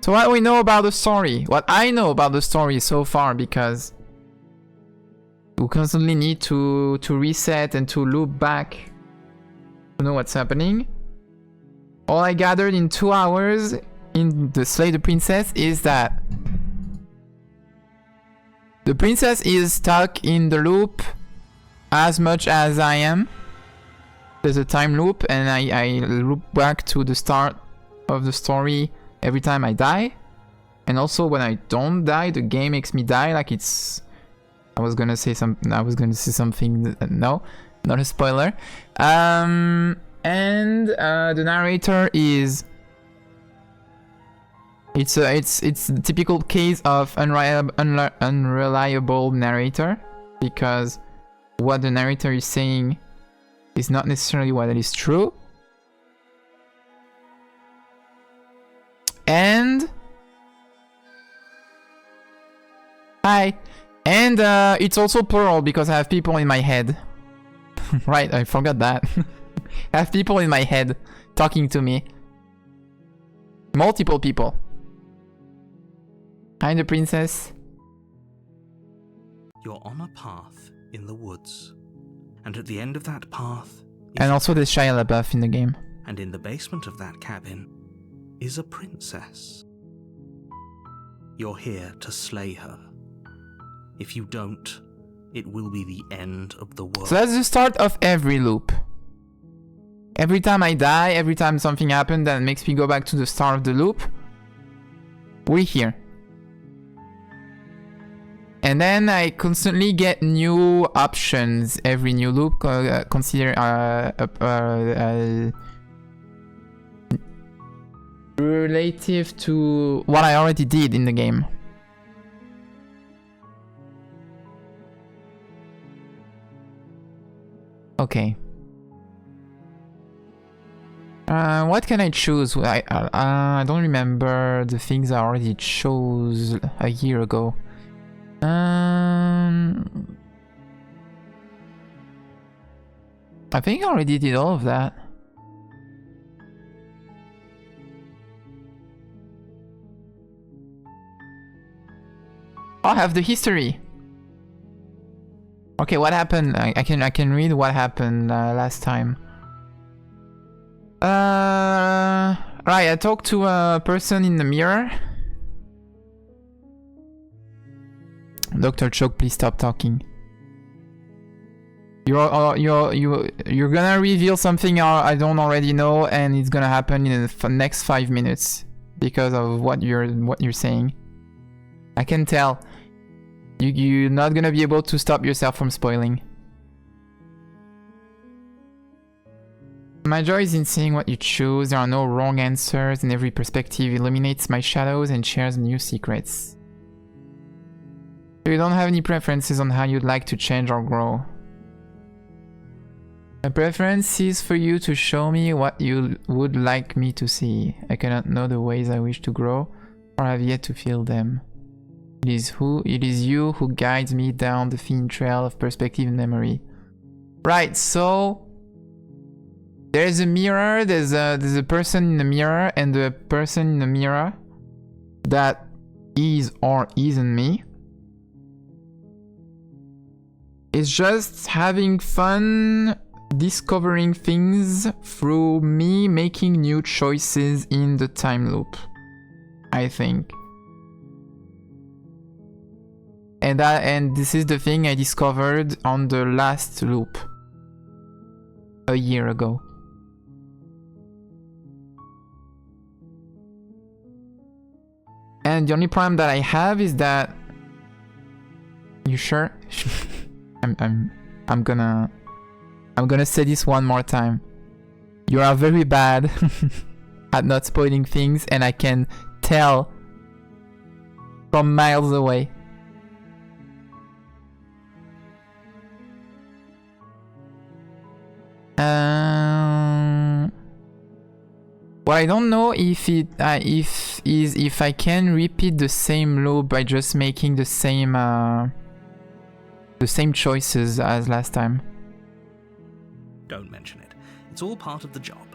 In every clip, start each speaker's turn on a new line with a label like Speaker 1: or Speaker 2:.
Speaker 1: So what we know about the story, what I know about the story so far, because we constantly need to reset and to loop back to know what's happening. All I gathered in 2 hours in the Slay the Princess is that the princess is stuck in the loop as much as I am. There's a time loop and I loop back to the start of the story every time I die. And also when I don't die, the game makes me die like it's... I was gonna say something, no, not a spoiler. And the narrator is... It's the typical case of unreliable narrator, because what the narrator is saying is not necessarily what is true. And hi, and it's also plural because I have people in my head. Right, I forgot that. I have people in my head talking to me. Multiple people. Hi, the princess.
Speaker 2: You're on a path in the woods, and at the end of that path...
Speaker 1: And also there's Shia LaBeouf in the game.
Speaker 2: And in the basement of that cabin is a princess. You're here to slay her. If you don't, it will be the end of the world.
Speaker 1: So that's the start of every loop. Every time I die, every time something happens that makes me go back to the start of the loop, we're here. And then I constantly get new options every new loop, consider relative to what I already did in the game. Okay. What can I choose? I don't remember the things I already chose a year ago. I think I already did all of that. I have the history. Okay, what happened? I can read what happened last time. Right, I talked to a person in the mirror. Dr. Choke, please stop talking. You're gonna reveal something I don't already know, and it's gonna happen in the next 5 minutes because of what you're saying. I can tell. You're not gonna be able to stop yourself from spoiling. My joy is in seeing what you choose. There are no wrong answers, and every perspective illuminates my shadows and shares new secrets. So you don't have any preferences on how you'd like to change or grow. My preference is for you to show me what you would like me to see. I cannot know the ways I wish to grow, or have yet to feel them. It is you who guides me down the thin trail of perspective and memory. Right, so there's a mirror, there's a person in the mirror, and the person in the mirror that is or isn't me is just having fun discovering things through me making new choices in the time loop, I think. And this is the thing I discovered on the last loop a year ago. And the only problem that I have is that... You sure? I'm gonna say this one more time. You are very bad at not spoiling things, and I can tell from miles away. What I don't know if I can repeat the same loop by just making the same choices as last time.
Speaker 2: Don't mention it. It's all part of the job.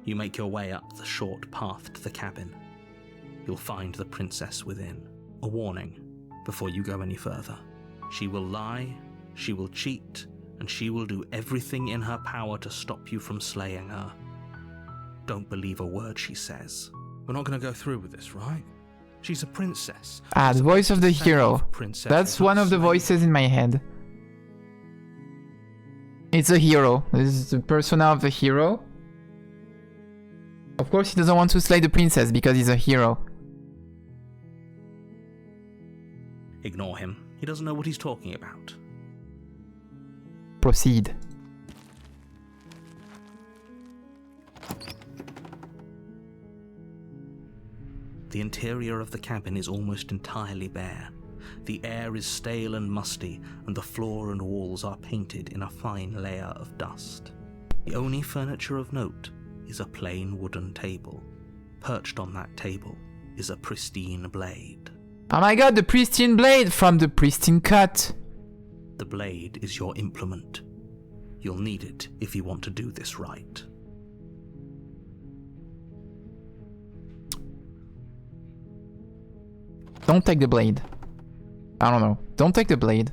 Speaker 2: You make your way up the short path to the cabin. You'll find the princess within. A warning before you go any further. She will lie, she will cheat, and she will do everything in her power to stop you from slaying her. Don't believe a word she says. We're not going to go through with this, right? She's a princess.
Speaker 1: Ah, the voice of the hero.
Speaker 2: Princess
Speaker 1: That's one of the voices in my head. It's a hero. This is the persona of the hero. Of course he doesn't want to slay the princess because he's a hero.
Speaker 2: Ignore him. He doesn't know what he's talking about.
Speaker 1: Proceed.
Speaker 2: The interior of the cabin is almost entirely bare. The air is stale and musty, and the floor and walls are painted in a fine layer of dust. The only furniture of note is a plain wooden table. Perched on that table is a pristine blade.
Speaker 1: Oh my god, the pristine blade from the pristine cut.
Speaker 2: The blade is your implement. You'll need it if you want to do this right.
Speaker 1: Don't take the blade. I don't know. Don't take the blade.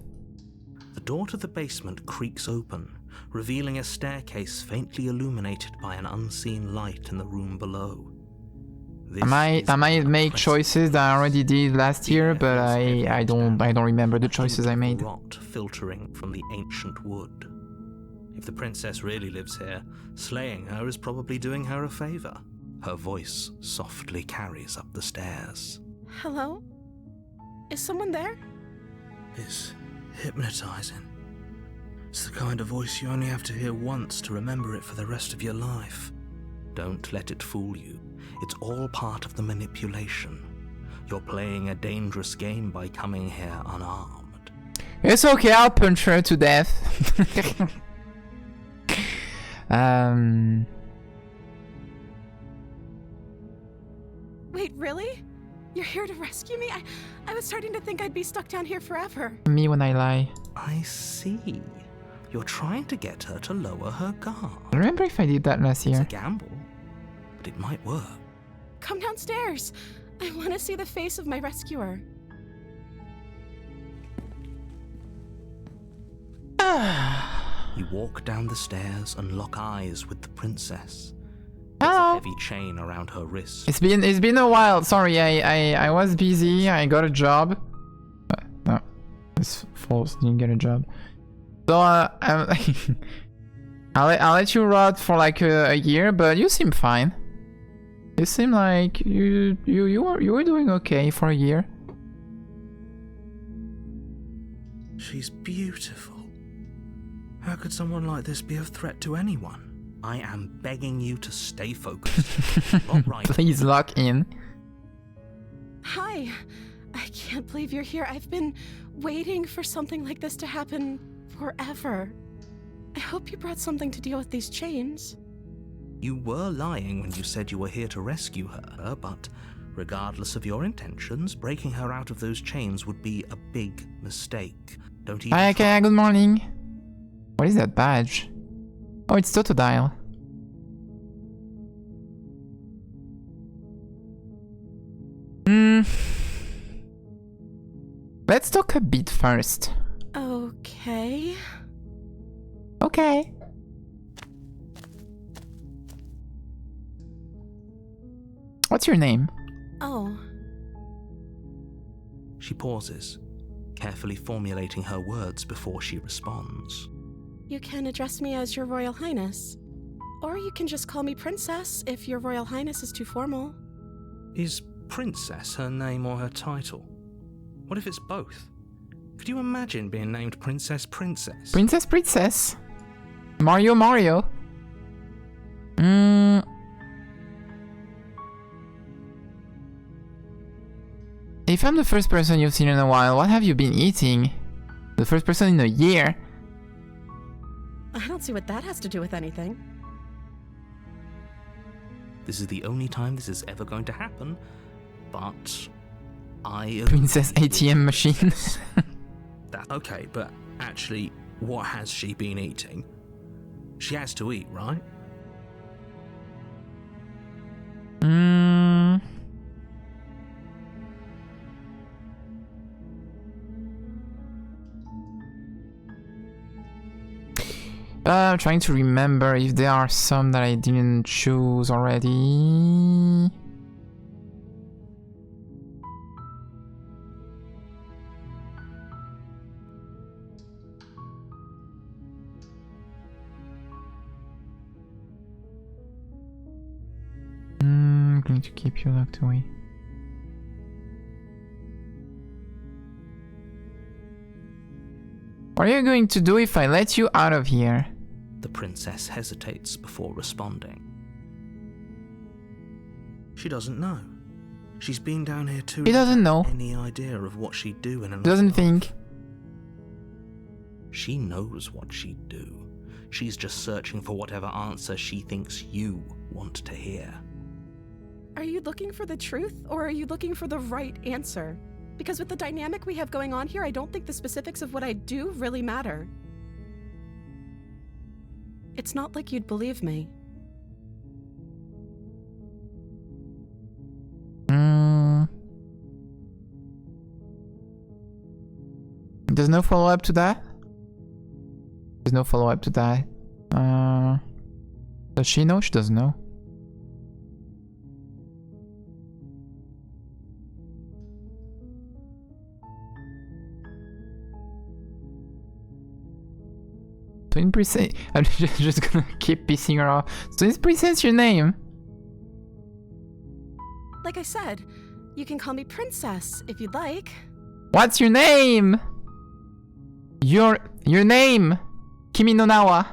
Speaker 2: The door to the basement creaks open, revealing a staircase faintly illuminated by an unseen light in the room below.
Speaker 1: I might make choices that I already did last year, but I don't remember the choices I made.
Speaker 2: Rot filtering from the ancient wood. If the princess really lives here, slaying her is probably doing her a favor. Her voice softly carries up the stairs.
Speaker 3: Hello? Is someone there?
Speaker 2: It's hypnotizing. It's the kind of voice you only have to hear once to remember it for the rest of your life. Don't let it fool you. It's all part of the manipulation. You're playing a dangerous game by coming here unarmed.
Speaker 1: It's okay, I'll punch her to death.
Speaker 3: Wait, really? You're here to rescue me? I was starting to think I'd be stuck down here forever.
Speaker 1: Me when I lie.
Speaker 2: I see. You're trying to get her to lower her guard.
Speaker 1: I remember if I did that last
Speaker 2: It's
Speaker 1: year.
Speaker 2: a gamble, but it might work.
Speaker 3: Come downstairs. I want to see the face of my rescuer.
Speaker 2: You walk down the stairs and lock eyes with the princess. There's
Speaker 1: Hello.
Speaker 2: a heavy chain around her wrist.
Speaker 1: It's been a while. Sorry, I was busy. I got a job. No, it's false. Didn't get a job. So I'll let you rot for like a year, but you seem fine. You seem like you were doing okay for a year.
Speaker 2: She's beautiful. How could someone like this be a threat to anyone? I am begging you to stay focused. Not right.
Speaker 1: Please lock in.
Speaker 3: Hi. I can't believe you're here. I've been waiting for something like this to happen forever. I hope you brought something to deal with these chains.
Speaker 2: You were lying when you said you were here to rescue her, but regardless of your intentions, breaking her out of those chains would be a big mistake. Don't even
Speaker 1: Hi,
Speaker 2: try.
Speaker 1: okay, good morning. What is that badge? Oh, it's Totodile. Let's talk a bit first.
Speaker 3: Okay.
Speaker 1: Okay. What's your name?
Speaker 3: Oh.
Speaker 2: She pauses, carefully formulating her words before she responds.
Speaker 3: You can address me as Your Royal Highness. Or you can just call me Princess if Your Royal Highness is too formal.
Speaker 2: Is Princess her name or her title? What if it's both? Could you imagine being named Princess Princess?
Speaker 1: Princess. Mario. If I'm the first person you've seen in a while, what have you been eating? The first person in a year?
Speaker 3: I don't see what that has to do with anything.
Speaker 2: This is the only time this is ever going to happen, but I...
Speaker 1: Princess ATM machine.
Speaker 2: Okay, but actually, what has she been eating? She has to eat, right?
Speaker 1: I'm trying to remember if there are some that I didn't choose already. I'm going to keep you locked away. What are you going to do if I let you out of here?
Speaker 2: The princess hesitates before responding. She doesn't know. She's been down here too.
Speaker 1: He doesn't know.
Speaker 2: Any idea of what she'd do in another
Speaker 1: Doesn't
Speaker 2: life.
Speaker 1: think.
Speaker 2: She knows what she'd do. She's just searching for whatever answer she thinks you want to hear.
Speaker 3: Are you looking for the truth, or are you looking for the right answer? Because with the dynamic we have going on here, I don't think the specifics of what I do really matter. It's not like you'd believe me.
Speaker 1: There's no follow-up to that? There's no follow-up to that. Does she know? She doesn't know. Twin Princess. I'm just gonna keep pissing her off. Twin Princess, your name?
Speaker 3: Like I said, you can call me Princess if you'd like.
Speaker 1: What's your name? Your name? Kimi no Nawa.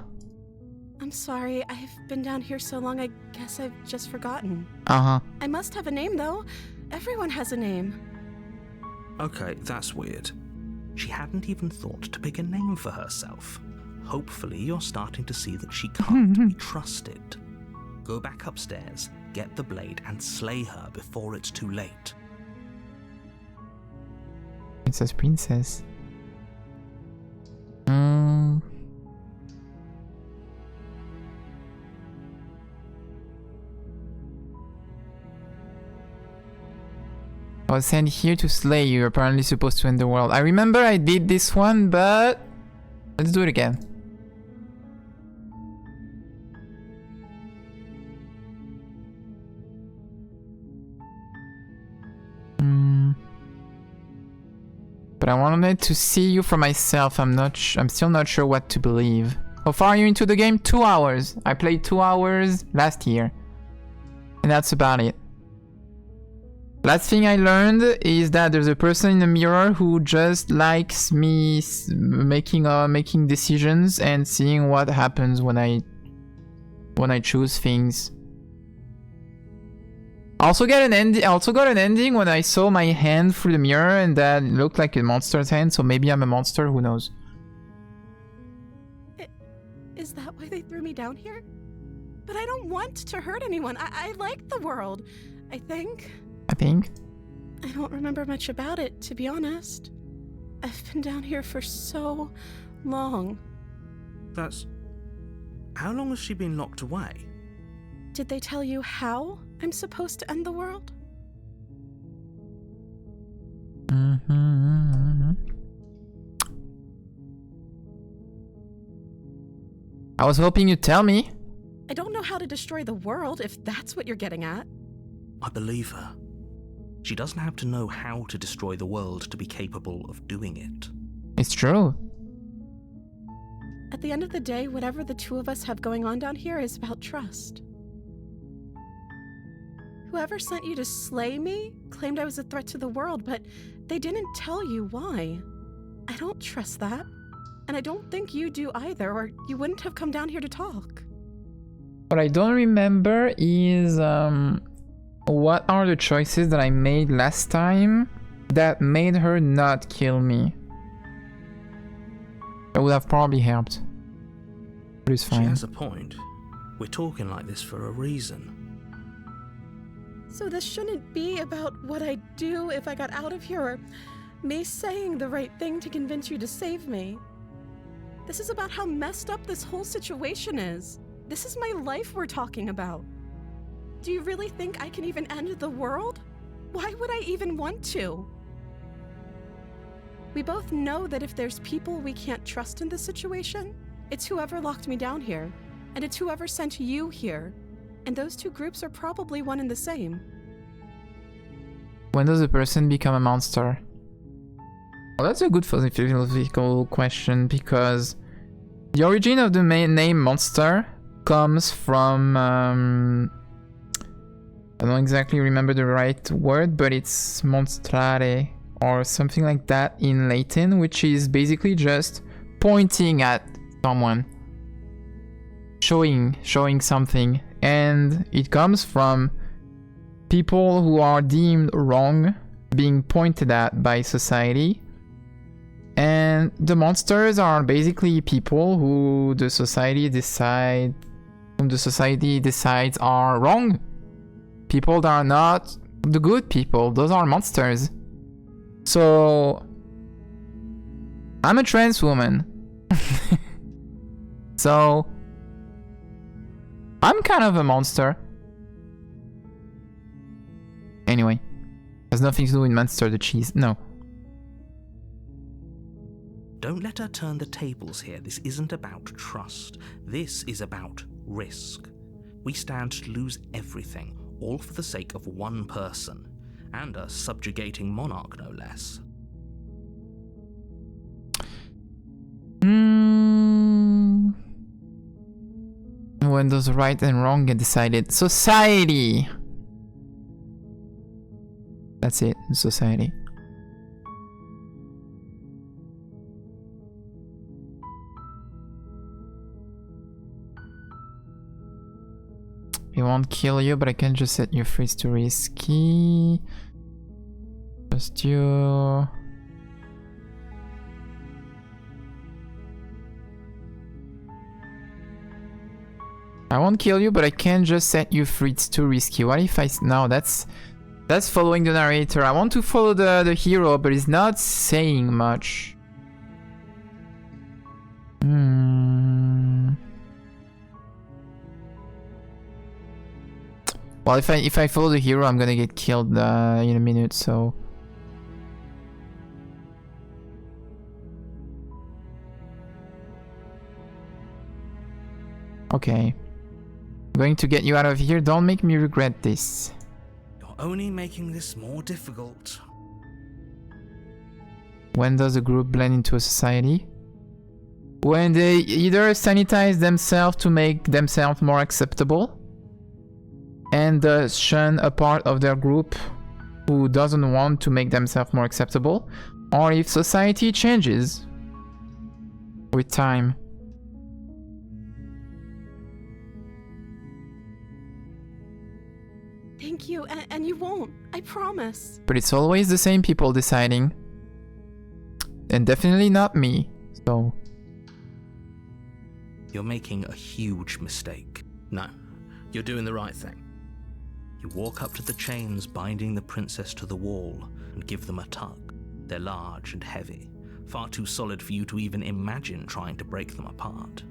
Speaker 3: I'm sorry, I've been down here so long, I guess I've just forgotten.
Speaker 1: Uh-huh.
Speaker 3: I must have a name, though. Everyone has a name.
Speaker 2: Okay, that's weird. She hadn't even thought to pick a name for herself. Hopefully you're starting to see that she can't be trusted. Go back upstairs, get the blade, and slay her before it's too late.
Speaker 1: It says princess. I was sent here to slay you. You're apparently supposed to end the world. I remember I did this one, but let's do it again. But I wanted to see you for myself. I'm still not sure what to believe. How far are you into the game? 2 hours. I played 2 hours last year. And that's about it. Last thing I learned is that there's a person in the mirror who just likes me making decisions and seeing what happens when I choose things. I also got an ending when I saw my hand through the mirror, and that looked like a monster's hand, so maybe I'm a monster, who knows.
Speaker 3: Is that why they threw me down here? But I don't want to hurt anyone. I like the world, I think. I don't remember much about it, to be honest. I've been down here for so long.
Speaker 2: How long has she been locked away?
Speaker 3: Did they tell you how I'm supposed to end the world?
Speaker 1: I was hoping you'd tell me.
Speaker 3: I don't know how to destroy the world, if that's what you're getting at.
Speaker 2: I believe her. She doesn't have to know how to destroy the world to be capable of doing it.
Speaker 1: It's true.
Speaker 3: At the end of the day, whatever the two of us have going on down here is about trust. Whoever sent you to slay me claimed I was a threat to the world, but they didn't tell you why. I don't trust that. And I don't think you do either, or you wouldn't have come down here to talk.
Speaker 1: What I don't remember is what are the choices that I made last time that made her not kill me? That would have probably helped. But it's fine.
Speaker 2: She has a point. We're talking like this for a reason.
Speaker 3: So this shouldn't be about what I'd do if I got out of here, or me saying the right thing to convince you to save me. This is about how messed up this whole situation is. This is my life we're talking about. Do you really think I can even end the world? Why would I even want to? We both know that if there's people we can't trust in this situation, It's whoever locked me down here, and it's whoever sent you here. And those two groups are probably one and the same.
Speaker 1: When does a person become a monster? Well, that's a good philosophical question, because the origin of the main name monster comes from... I don't exactly remember the right word, but it's monstrare or something like that in Latin, which is basically just pointing at someone, showing something, and it comes from people who are deemed wrong being pointed at by society. And the monsters are basically people who the society decides are wrong. People that are not the good people, those are monsters. So I'm a trans woman. So I'm kind of a monster. Anyway, has nothing to do with Monster the cheese. No.
Speaker 2: Don't let her turn the tables here. This isn't about trust. This is about risk. We stand to lose everything, all for the sake of one person, and a subjugating monarch, no less.
Speaker 1: When does right and wrong get decided? Society! That's it, society. It won't kill you, but I can just set you free. It's too risky. Just you. I won't kill you, but I can just set you free. It's too risky. What if I... No, that's following the narrator. I want to follow the hero, but he's not saying much. Well, if I follow the hero, I'm gonna get killed in a minute, so... Okay. I'm going to get you out of here. Don't make me regret this.
Speaker 2: You're only making this more difficult.
Speaker 1: When does a group blend into a society? When they either sanitize themselves to make themselves more acceptable, and shun a part of their group who doesn't want to make themselves more acceptable, or if society changes with time.
Speaker 3: Thank you, and you won't, I promise.
Speaker 1: But it's always the same people deciding. And definitely not me, so...
Speaker 2: You're making a huge mistake. No, you're doing the right thing. You walk up to the chains binding the princess to the wall and give them a tug. They're large and heavy, far too solid for you to even imagine trying to break them apart.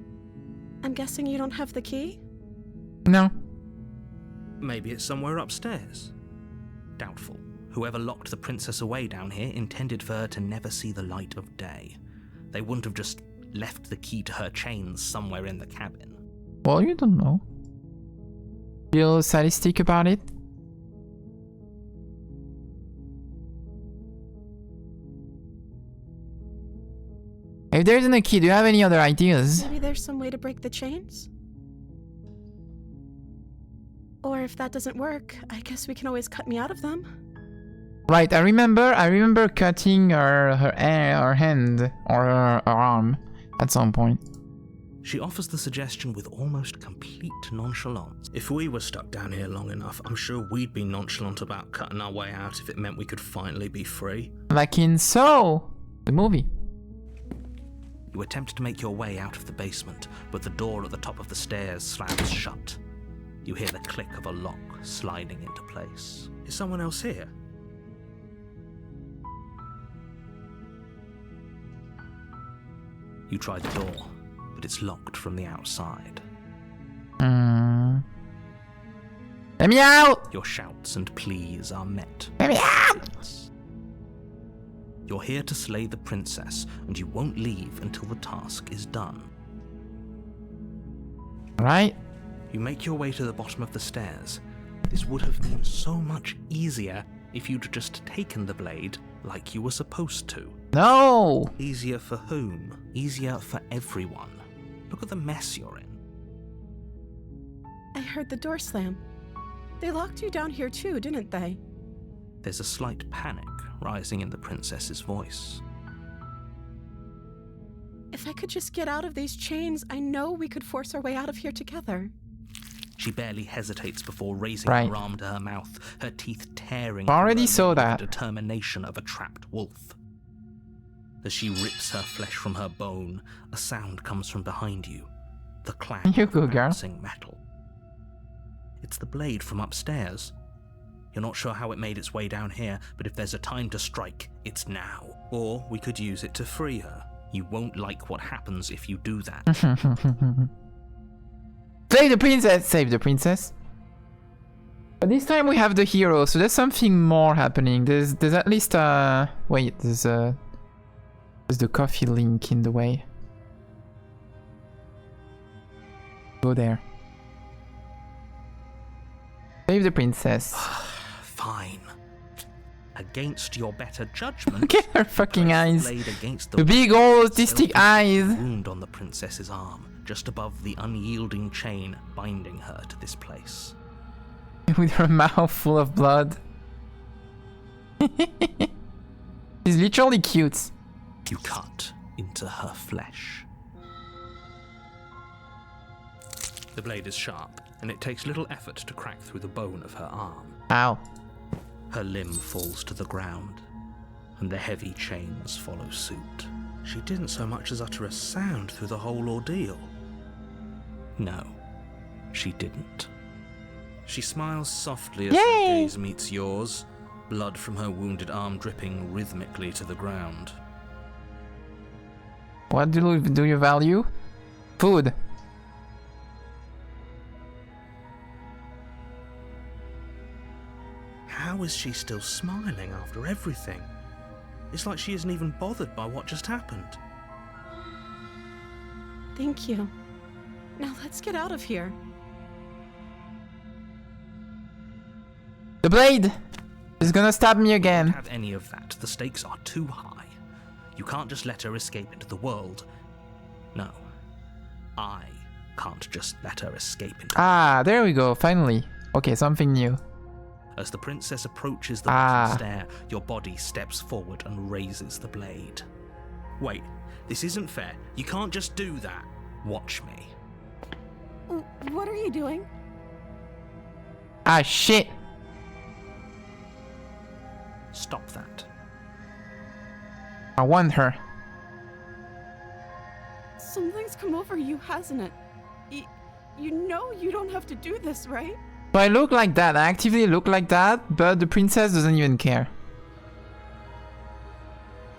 Speaker 3: I'm guessing you don't have the key?
Speaker 1: No.
Speaker 2: Maybe it's somewhere upstairs. Doubtful. Whoever locked the princess away down here intended for her to never see the light of day. They wouldn't have just left the key to her chains somewhere in the cabin.
Speaker 1: Well, you don't know. Feel sadistic about it? If there isn't a key, do you have any other ideas?
Speaker 3: Maybe there's some way to break the chains? Or if that doesn't work, I guess we can always cut me out of them.
Speaker 1: Right, I remember cutting her hand or her arm at some point.
Speaker 2: She offers the suggestion with almost complete nonchalance. If we were stuck down here long enough, I'm sure we'd be nonchalant about cutting our way out if it meant we could finally be free.
Speaker 1: Like in So, the movie.
Speaker 2: You attempt to make your way out of the basement, but the door at the top of the stairs slams shut. You hear the click of a lock sliding into place. Is someone else here? You try the door, but it's locked from the outside.
Speaker 1: Let me out!
Speaker 2: Your shouts and pleas are met.
Speaker 1: Let me out!
Speaker 2: You're here to slay the princess, and you won't leave until the task is done.
Speaker 1: Right?
Speaker 2: You make your way to the bottom of the stairs. This would have been so much easier if you'd just taken the blade like you were supposed to.
Speaker 1: No!
Speaker 2: Easier for whom? Easier for everyone. Look at the mess you're in.
Speaker 3: I heard the door slam. They locked you down here too, didn't they?
Speaker 2: There's a slight panic rising in the princess's voice.
Speaker 3: If I could just get out of these chains, I know we could force our way out of here together.
Speaker 2: She barely hesitates before raising her arm to her mouth, her teeth tearing.
Speaker 1: Already saw that.
Speaker 2: The determination of a trapped wolf. As she rips her flesh from her bone, a sound comes from behind you. The clang
Speaker 1: You go,
Speaker 2: of
Speaker 1: girl.
Speaker 2: bouncing metal. It's the blade from upstairs. You're not sure how it made its way down here, but if there's a time to strike, it's now. Or we could use it to free her. You won't like what happens if you do that.
Speaker 1: Save the princess! Save the princess. But this time we have the hero, so there's something more happening. There's at least wait, there's the coffee link in the way. Go there. Save the princess.
Speaker 2: Fine. Against your better judgment,
Speaker 1: Look at her fucking
Speaker 2: press
Speaker 1: eyes.
Speaker 2: the blade against
Speaker 1: The big old autistic eyes.
Speaker 2: wound on the princess's arm, just above the unyielding chain binding her to this place.
Speaker 1: With her mouth full of blood. She's literally cute.
Speaker 2: You cut into her flesh. The blade is sharp, and it takes little effort to crack through the bone of her arm.
Speaker 1: Ow.
Speaker 2: Her limb falls to the ground, and the heavy chains follow suit. She didn't so much as utter a sound through the whole ordeal. No, she didn't. She smiles softly as her gaze meets yours, blood from her wounded arm dripping rhythmically to the ground.
Speaker 1: What do you value? Food.
Speaker 2: How is she still smiling after everything? It's like she isn't even bothered by what just happened.
Speaker 3: Thank you. Now let's get out of here.
Speaker 1: The blade is gonna stab me again.
Speaker 2: Don't have any of that. The stakes are too high. You can't just let her escape into the world. No, I can't just let her escape into
Speaker 1: Ah, there we go, finally. Okay, something new.
Speaker 2: As the princess approaches the bottom stair, your body steps forward and raises the blade. Wait, this isn't fair. You can't just do that. Watch me.
Speaker 3: What are you doing?
Speaker 1: Ah, shit.
Speaker 2: Stop that.
Speaker 1: I want her.
Speaker 3: Something's come over you, hasn't it? You know you don't have to do this, right?
Speaker 1: So I look like that, I actively look like that, but the princess doesn't even care.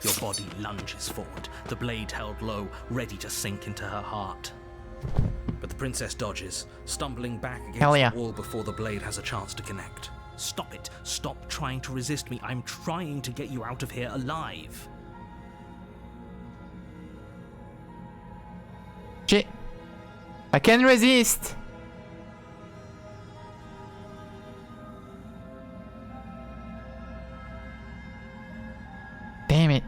Speaker 2: Your body lunges forward, the blade held low, ready to sink into her heart. But the princess dodges, stumbling back against the wall before the blade has a chance to connect. Stop it. Stop trying to resist me. I'm trying to get you out of here alive.
Speaker 1: Shit. I can resist. Damn it.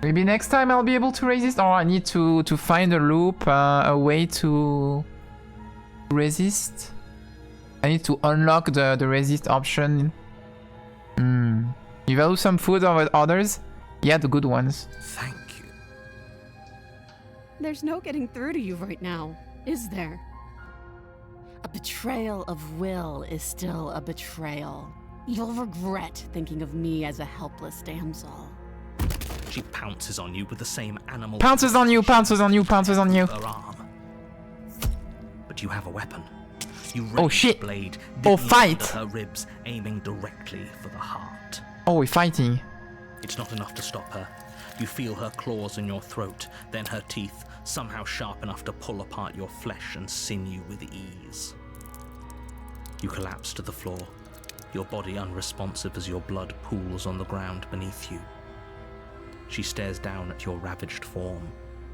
Speaker 1: Maybe next time I'll be able to resist, or I need to find a loop, a way to resist. I need to unlock the resist option. You value some food over others? Yeah, the good ones.
Speaker 2: Thank you.
Speaker 4: There's no getting through to you right now, is there? A betrayal of will is still a betrayal. You'll regret thinking of me as a helpless damsel.
Speaker 2: She pounces on you with the same animal.
Speaker 1: Pounces on you, pounces on you, pounces on you.
Speaker 2: Her arm. But you have a weapon. You
Speaker 1: Oh
Speaker 2: raise
Speaker 1: shit.
Speaker 2: the blade,
Speaker 1: Oh,
Speaker 2: digging
Speaker 1: fight.
Speaker 2: into her ribs, aiming directly for the heart.
Speaker 1: Oh, we're fighting.
Speaker 2: It's not enough to stop her. You feel her claws in your throat, then her teeth, somehow sharp enough to pull apart your flesh and sinew with ease. You collapse to the floor, your body unresponsive as your blood pools on the ground beneath you. She stares down at your ravaged form,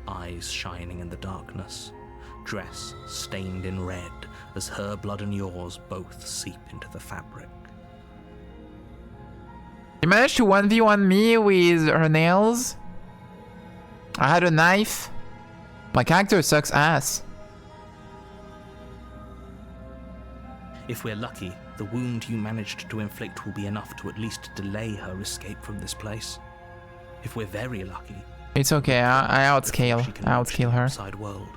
Speaker 2: eyes shining in the darkness, dress stained in red as her blood and yours both seep into the fabric.
Speaker 1: She managed to 1v1 me with her nails. I had a knife. My character sucks ass.
Speaker 2: If we're lucky, the wound you managed to inflict will be enough to at least delay her escape from this place. If we're very lucky,
Speaker 1: It's okay, I outscale.
Speaker 2: she can
Speaker 1: I
Speaker 2: reach the
Speaker 1: outscale her.
Speaker 2: outside world.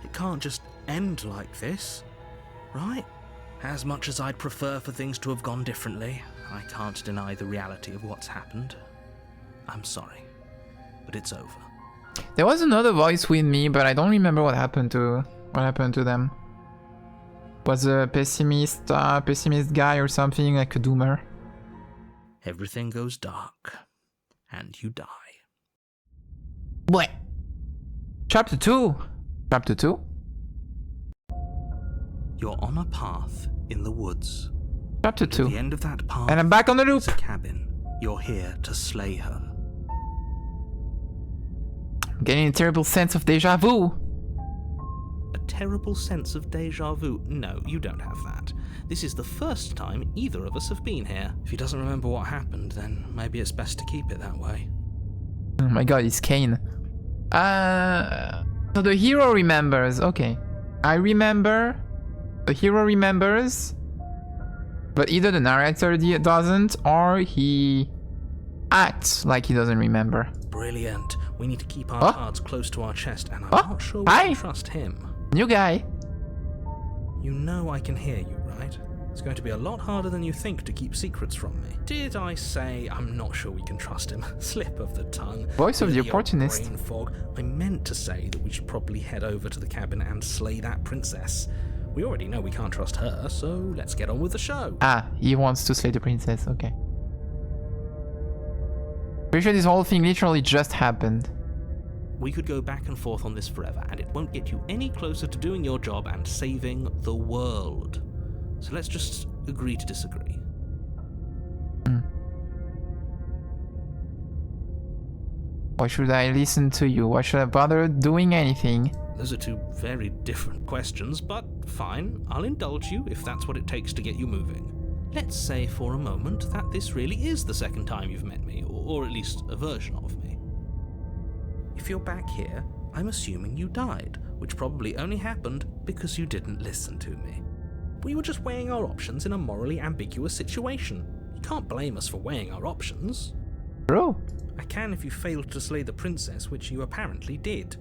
Speaker 2: It can't just end like this, right? As much as I'd prefer for things to have gone differently, I can't deny the reality of what's happened. I'm sorry, but it's over.
Speaker 1: There was another voice with me, but I don't remember what happened to them. Was a pessimist guy or something, like a doomer.
Speaker 2: Everything goes dark, and you die.
Speaker 1: What? Chapter 2. Chapter 2?
Speaker 2: You're on a path in the woods.
Speaker 1: Chapter
Speaker 2: At
Speaker 1: 2.
Speaker 2: the end of that path,
Speaker 1: And I'm back on the loop.
Speaker 2: is a cabin. You're here to slay her.
Speaker 1: I'm getting a terrible sense of deja vu.
Speaker 2: A terrible sense of deja vu. No, you don't have that. This is the first time either of us have been here. If he doesn't remember what happened, then maybe it's best to keep it that way.
Speaker 1: Oh my god, it's Kane. So the hero remembers. Okay. I remember. The hero remembers. But either the narrator doesn't, or he acts like he doesn't remember.
Speaker 2: Brilliant. We need to keep our cards close to our chest, and I'm not sure we
Speaker 1: Hi.
Speaker 2: can trust him.
Speaker 1: New guy.
Speaker 2: You know I can hear you, right? It's going to be a lot harder than you think to keep secrets from me. Did I say I'm not sure we can trust him? Slip of the tongue.
Speaker 1: Voice of the
Speaker 2: Old
Speaker 1: opportunist.
Speaker 2: brain fog. I meant to say that we should probably head over to the cabin and slay that princess. We already know we can't trust her, so let's get on with the show.
Speaker 1: Ah, he wants to slay the princess. Okay. Pretty sure this whole thing literally just happened.
Speaker 2: We could go back and forth on this forever, and it won't get you any closer to doing your job and saving the world. So let's just agree to disagree.
Speaker 1: Why should I listen to you? Why should I bother doing anything?
Speaker 2: Those are two very different questions, but fine, I'll indulge you if that's what it takes to get you moving. Let's say for a moment that this really is the second time you've met me, or at least a version of me. If you're back here, I'm assuming you died, which probably only happened because you didn't listen to me. We were just weighing our options in a morally ambiguous situation. You can't blame us for weighing our options.
Speaker 1: Bro.
Speaker 2: I can if you failed to slay the princess, which you apparently did.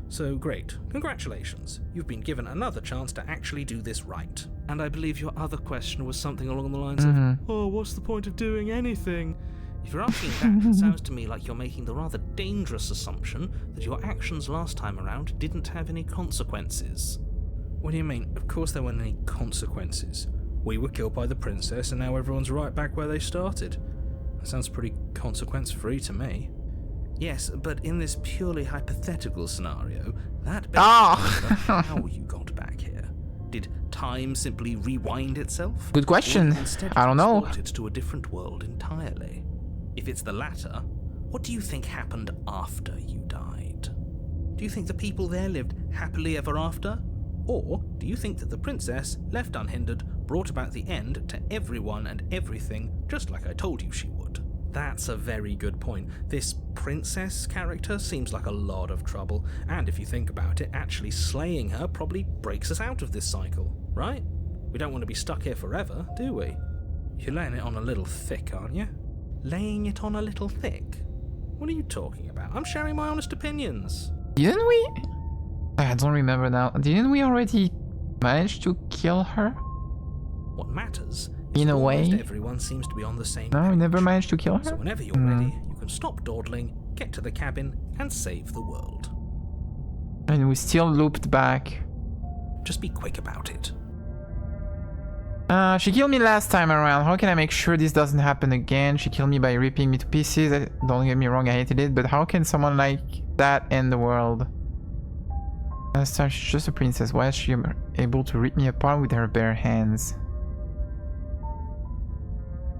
Speaker 2: So great, congratulations. You've been given another chance to actually do this right. And I believe your other question was something along the lines of, oh, what's the point of doing anything? If you're asking that, it sounds to me like you're making the rather dangerous assumption that your actions last time around didn't have any consequences. What do you mean? Of course there weren't any consequences. We were killed by the princess and now everyone's right back where they started. That sounds pretty consequence-free to me. Yes, but in this purely hypothetical scenario, that how you got back here. Did time simply rewind itself?
Speaker 1: Good question.
Speaker 2: Or instead
Speaker 1: I don't know.
Speaker 2: transported to a different world entirely? If it's the latter, what do you think happened after you died? Do you think the people there lived happily ever after? Or do you think that the princess, left unhindered, brought about the end to everyone and everything, just like I told you she would? That's a very good point. This princess character seems like a lot of trouble, and if you think about it, actually slaying her probably breaks us out of this cycle, right? We don't want to be stuck here forever, do we? You're laying it on a little thick, aren't you? Laying it on a little thick? What are you talking about? I'm sharing my honest opinions.
Speaker 1: Didn't we? I don't remember now. Didn't we already manage to kill her?
Speaker 2: What matters
Speaker 1: In a
Speaker 2: almost
Speaker 1: way?
Speaker 2: everyone seems to be on the same
Speaker 1: No, we
Speaker 2: page.
Speaker 1: never managed to kill her?
Speaker 2: So whenever you're ready, you can stop dawdling, get to the cabin, and save the world.
Speaker 1: And we still looped back.
Speaker 2: Just be quick about it.
Speaker 1: She killed me last time around. How can I make sure this doesn't happen again? She killed me by ripping me to pieces. Don't get me wrong, I hated it. But how can someone like that end the world? Last time she's just a princess. Why is she able to rip me apart with her bare hands?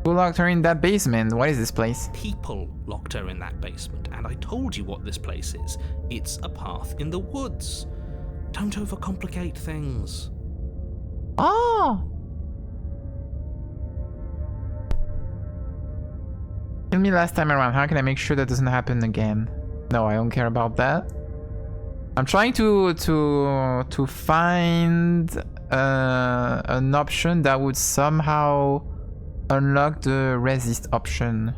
Speaker 1: Who locked her in that basement? What is this place?
Speaker 2: People locked her in that basement, and I told you what this place is. It's a path in the woods. Don't overcomplicate things.
Speaker 1: Oh! Kill me last time around. How can I make sure that doesn't happen again? No, I don't care about that. I'm trying to find an option that would somehow unlock the resist option.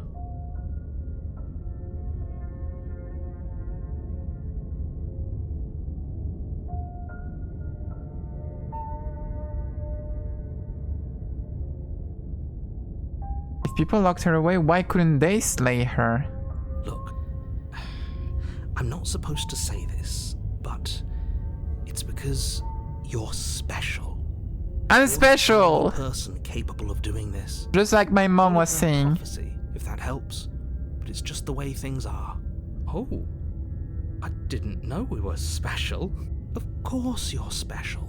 Speaker 1: If people locked her away, why couldn't they slay her?
Speaker 2: Look, I'm not supposed to say this, but it's because you're special.
Speaker 1: I'm
Speaker 2: You're
Speaker 1: special!
Speaker 2: the only person capable of doing this.
Speaker 1: Just like my mom was
Speaker 2: Not a
Speaker 1: saying.
Speaker 2: prophecy, if that helps, but it's just the way things are. Oh, I didn't know we were special. Of course you're special.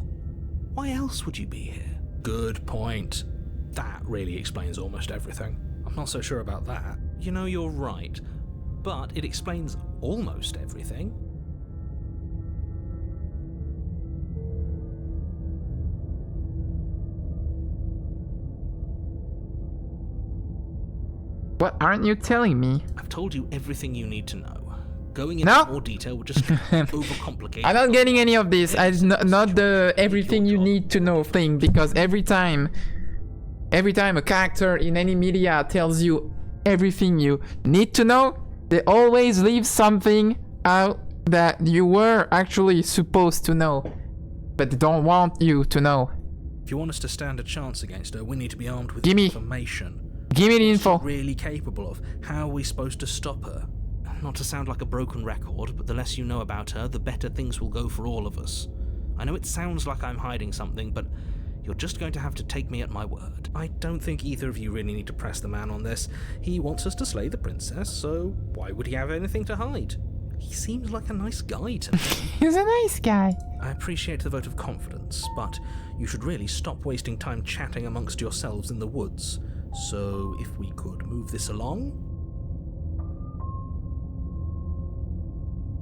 Speaker 2: Why else would you be here? Good point. That really explains almost everything. I'm not so sure about that. You know, you're right, but it explains almost everything.
Speaker 1: What aren't you telling me?
Speaker 2: I've told you everything you need to know. Going
Speaker 1: No.
Speaker 2: into more detail would just overcomplicate.
Speaker 1: I'm not getting any of this. Not the everything you need to know thing, because every time a character in any media tells you everything you need to know, they always leave something out that you were actually supposed to know, but they don't want you to know.
Speaker 2: If you want us to stand a chance against her, we need to be armed with
Speaker 1: Gimme.
Speaker 2: information.
Speaker 1: Give me the
Speaker 2: What's she
Speaker 1: info.
Speaker 2: really capable of? How are we supposed to stop her? Not to sound like a broken record, but the less you know about her, the better things will go for all of us. I know it sounds like I'm hiding something, but you're just going to have to take me at my word. I don't think either of you really need to press the man on this. He wants us to slay the princess, so why would he have anything to hide? He seems like a nice guy to me.
Speaker 1: He's a nice guy.
Speaker 2: I appreciate the vote of confidence, but you should really stop wasting time chatting amongst yourselves in the woods. So, if we could move this along?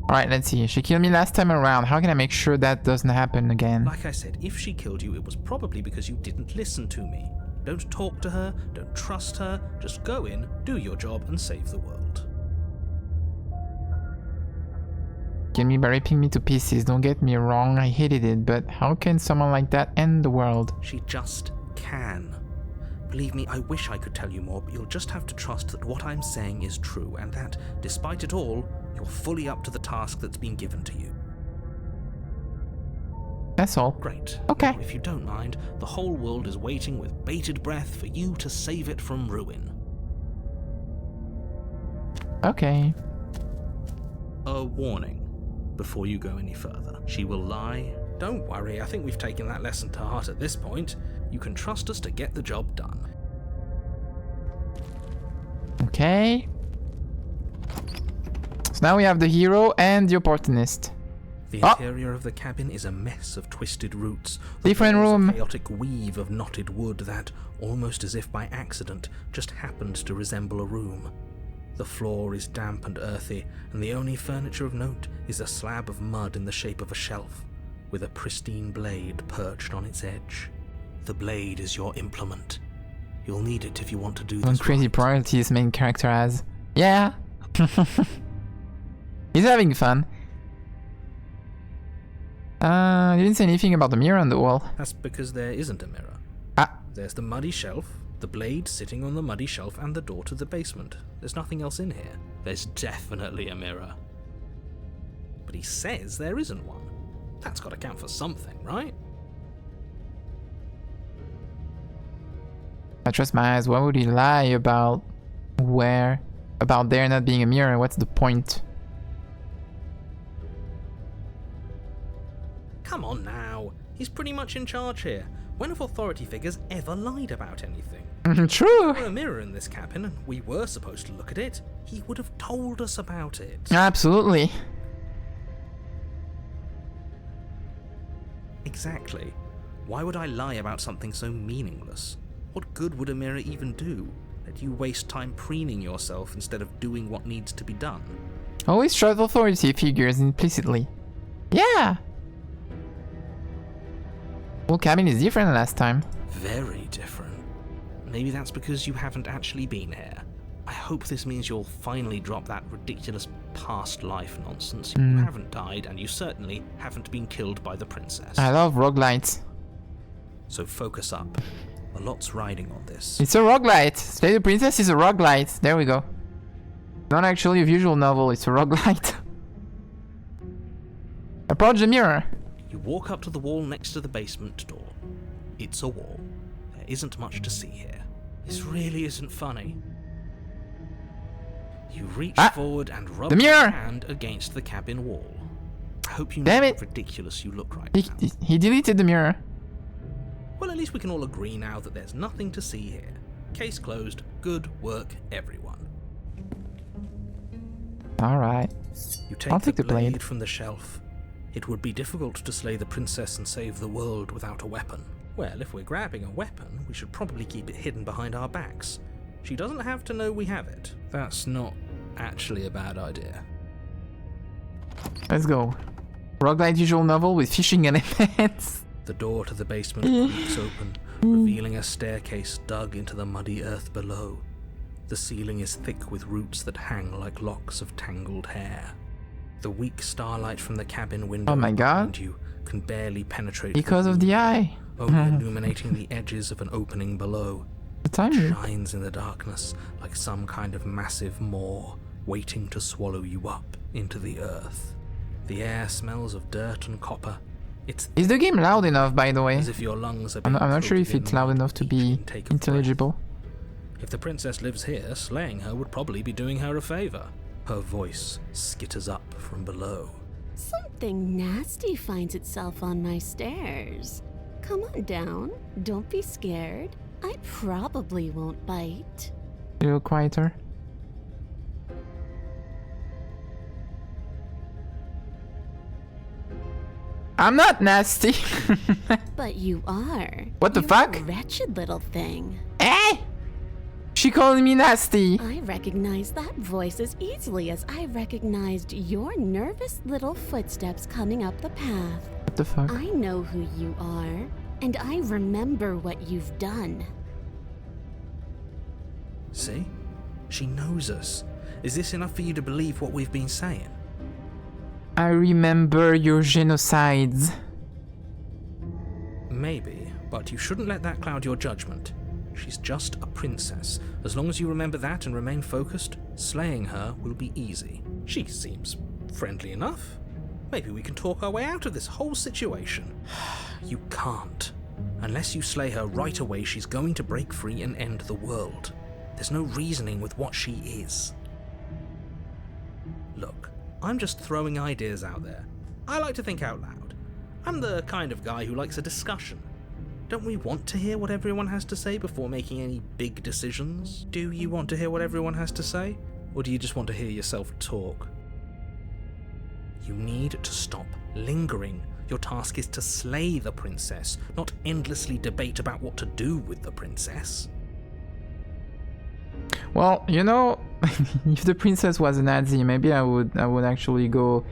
Speaker 1: Alright, let's see. She killed me last time around. How can I make sure that doesn't happen again?
Speaker 2: Like I said, if she killed you, it was probably because you didn't listen to me. Don't talk to her, don't trust her, just go in, do your job, and save the world.
Speaker 1: Kill me by ripping me to pieces. Don't get me wrong, I hated it, but how can someone like that end the world?
Speaker 2: She just can. Believe me, I wish I could tell you more, but you'll just have to trust that what I'm saying is true, and that, despite it all, you're fully up to the task that's been given to you.
Speaker 1: That's all.
Speaker 2: Great.
Speaker 1: Okay.
Speaker 2: Now, if you don't mind, the whole world is waiting with bated breath for you to save it from ruin.
Speaker 1: Okay.
Speaker 2: A warning before you go any further. She will lie. Don't worry, I think we've taken that lesson to heart at this point. You can trust us to get the job done.
Speaker 1: Okay. So now we have the hero and the opportunist.
Speaker 2: The
Speaker 1: Ah.
Speaker 2: interior of the cabin is a mess of twisted roots.
Speaker 1: Different
Speaker 2: walls a
Speaker 1: room.
Speaker 2: chaotic weave of knotted wood that, almost as if by accident, just happened to resemble a room. The floor is damp and earthy, and the only furniture of note is a slab of mud in the shape of a shelf, with a pristine blade perched on its edge. The blade is your implement. You'll need it if you want to do
Speaker 1: One
Speaker 2: this
Speaker 1: crazy
Speaker 2: right.
Speaker 1: priorities main character has. Yeah. He's having fun. You didn't say anything about the mirror on the wall.
Speaker 2: That's because there isn't a mirror.
Speaker 1: Ah.
Speaker 2: There's the muddy shelf, the blade sitting on the muddy shelf, and the door to the basement. There's nothing else in here. There's definitely a mirror. But he says there isn't one. That's got to count for something, right?
Speaker 1: I trust my eyes. Why would he lie about where? About there not being a mirror? What's the point?
Speaker 2: Come on now. He's pretty much in charge here. When have authority figures ever lied about anything?
Speaker 1: True.
Speaker 2: If there were a mirror in this cabin and we were supposed to look at it, he would have told us about it.
Speaker 1: Absolutely.
Speaker 2: Exactly. Why would I lie about something so meaningless? What good would a mirror even do? Let you waste time preening yourself instead of doing what needs to be done.
Speaker 1: Always trust authority figures implicitly. Yeah! Whole cabin is different than last time.
Speaker 2: Very different. Maybe that's because you haven't actually been here. I hope this means you'll finally drop that ridiculous past life nonsense. You haven't died, and you certainly haven't been killed by the princess.
Speaker 1: I love roguelites.
Speaker 2: So focus up. A lot's riding on this.
Speaker 1: It's a roguelite. Slay the Princess is a roguelite. There we go. Not actually a visual novel, it's a roguelite. Approach the mirror.
Speaker 2: You walk up to the wall next to the basement door. It's a wall. There isn't much to see here. This really isn't funny. You reach forward and rub
Speaker 1: the mirror.
Speaker 2: your hand against the cabin wall. I hope you know how ridiculous you look right now.
Speaker 1: He deleted the mirror.
Speaker 2: Well, at least we can all agree now that there's nothing to see here. Case closed. Good work, everyone.
Speaker 1: Alright.
Speaker 2: You take the blade from the shelf. It would be difficult to slay the princess and save the world without a weapon. Well, if we're grabbing a weapon, we should probably keep it hidden behind our backs. She doesn't have to know we have it. That's not actually a bad idea.
Speaker 1: Let's go. Roguelite visual novel with fishing elements.
Speaker 2: The door to the basement creaks open, revealing a staircase dug into the muddy earth below. The ceiling is thick with roots that hang like locks of tangled hair. The weak starlight from the cabin window behind you can barely penetrate
Speaker 1: because of the eye,
Speaker 2: only illuminating the edges of an opening below.
Speaker 1: The time
Speaker 2: shines in the darkness like some kind of massive maw waiting to swallow you up into the earth. The air smells of dirt and copper.
Speaker 1: Is the game loud enough, by the way?
Speaker 2: As if your lungs are
Speaker 1: I'm not sure if it's loud enough to be intelligible.
Speaker 2: If the princess lives here, slaying her would probably be doing her a favor. Her voice skitters up from below.
Speaker 4: Something nasty finds itself on my stairs. Come on down. Don't be scared. I probably won't bite.
Speaker 1: A little quieter. I'm not nasty.
Speaker 4: But you are.
Speaker 1: What the fuck?
Speaker 4: A wretched little thing.
Speaker 1: Eh? She calling me nasty.
Speaker 4: I recognize that voice as easily as I recognized your nervous little footsteps coming up the path.
Speaker 1: What the fuck?
Speaker 4: I know who you are, and I remember what you've done.
Speaker 2: See? She knows us. Is this enough for you to believe what we've been saying?
Speaker 1: I remember your genocides.
Speaker 2: Maybe, but you shouldn't let that cloud your judgment. She's just a princess. As long as you remember that and remain focused, slaying her will be easy. She seems friendly enough. Maybe we can talk our way out of this whole situation. You can't. Unless you slay her right away, she's going to break free and end the world. There's no reasoning with what she is. Look, I'm just throwing ideas out there. I like to think out loud. I'm the kind of guy who likes a discussion. Don't we want to hear what everyone has to say before making any big decisions? Do you want to hear what everyone has to say? Or do you just want to hear yourself talk? You need to stop lingering. Your task is to slay the princess, not endlessly debate about what to do with the princess.
Speaker 1: Well, you know, if the princess was a Nazi, maybe I would actually go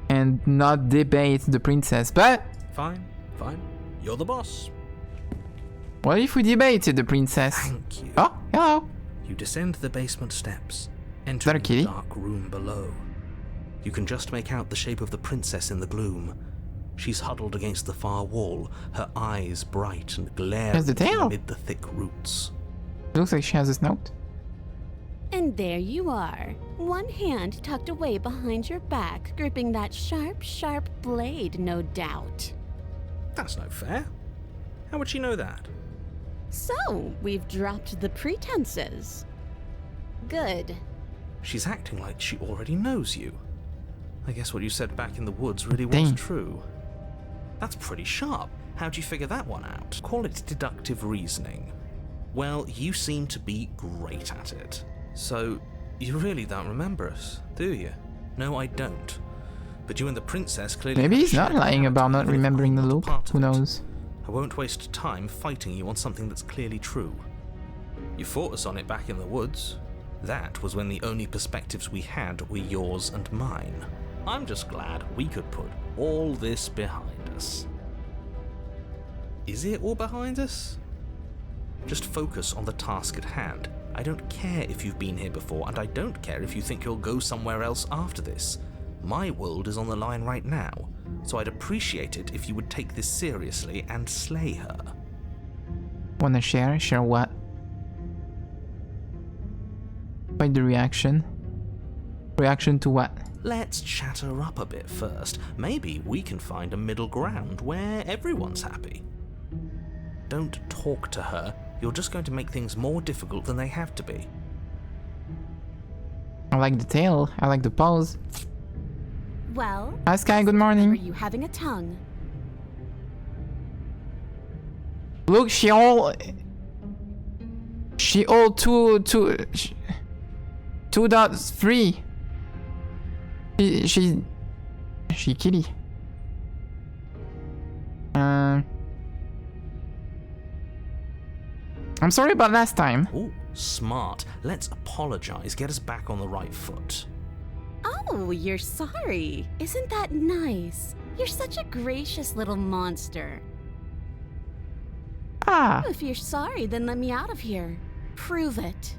Speaker 1: and not debate the princess, but...
Speaker 2: Fine. You're the boss.
Speaker 1: What if we debated the princess?
Speaker 2: Thank you.
Speaker 1: Oh, hello.
Speaker 2: You descend the basement steps, entering the dark room below. You can just make out the shape of the princess in the gloom. She's huddled against the far wall, her eyes bright and glaring amid the thick roots.
Speaker 1: It looks like she has a snout.
Speaker 4: And there you are, one hand tucked away behind your back, gripping that sharp, sharp blade, no doubt.
Speaker 2: That's no fair. How would she know that?
Speaker 4: So, we've dropped the pretenses. Good.
Speaker 2: She's acting like she already knows you. I guess what you said back in the woods really was true. That's pretty sharp. How'd you figure that one out? Call it deductive reasoning. Well, you seem to be great at it. So, you really don't remember us, do you? No, I don't. But you and the princess clearly...
Speaker 1: Maybe he's not lying about not remembering the loop. Who knows?
Speaker 2: I won't waste time fighting you on something that's clearly true. You fought us on it back in the woods. That was when the only perspectives we had were yours and mine. I'm just glad we could put all this behind us. Is it all behind us? Just focus on the task at hand. I don't care if you've been here before, and I don't care if you think you'll go somewhere else after this. My world is on the line right now, so I'd appreciate it if you would take this seriously and slay her.
Speaker 1: Wanna share? Share what? Find the reaction. Reaction to what?
Speaker 2: Let's chat her up a bit first. Maybe we can find a middle ground where everyone's happy. Don't talk to her. You're just going to make things more difficult than they have to be.
Speaker 1: I like the tail. I like the pose.
Speaker 4: Well,
Speaker 1: Hi Sky, good
Speaker 4: are
Speaker 1: morning.
Speaker 4: you having a tongue?
Speaker 1: Look, she all 2.3. She kitty. I'm sorry about last time.
Speaker 2: Ooh, smart. Let's apologize, get us back on the right foot.
Speaker 4: Oh, you're sorry. Isn't that nice? You're such a gracious little monster.
Speaker 1: Ah,
Speaker 4: If you're sorry, then let me out of here. Prove it.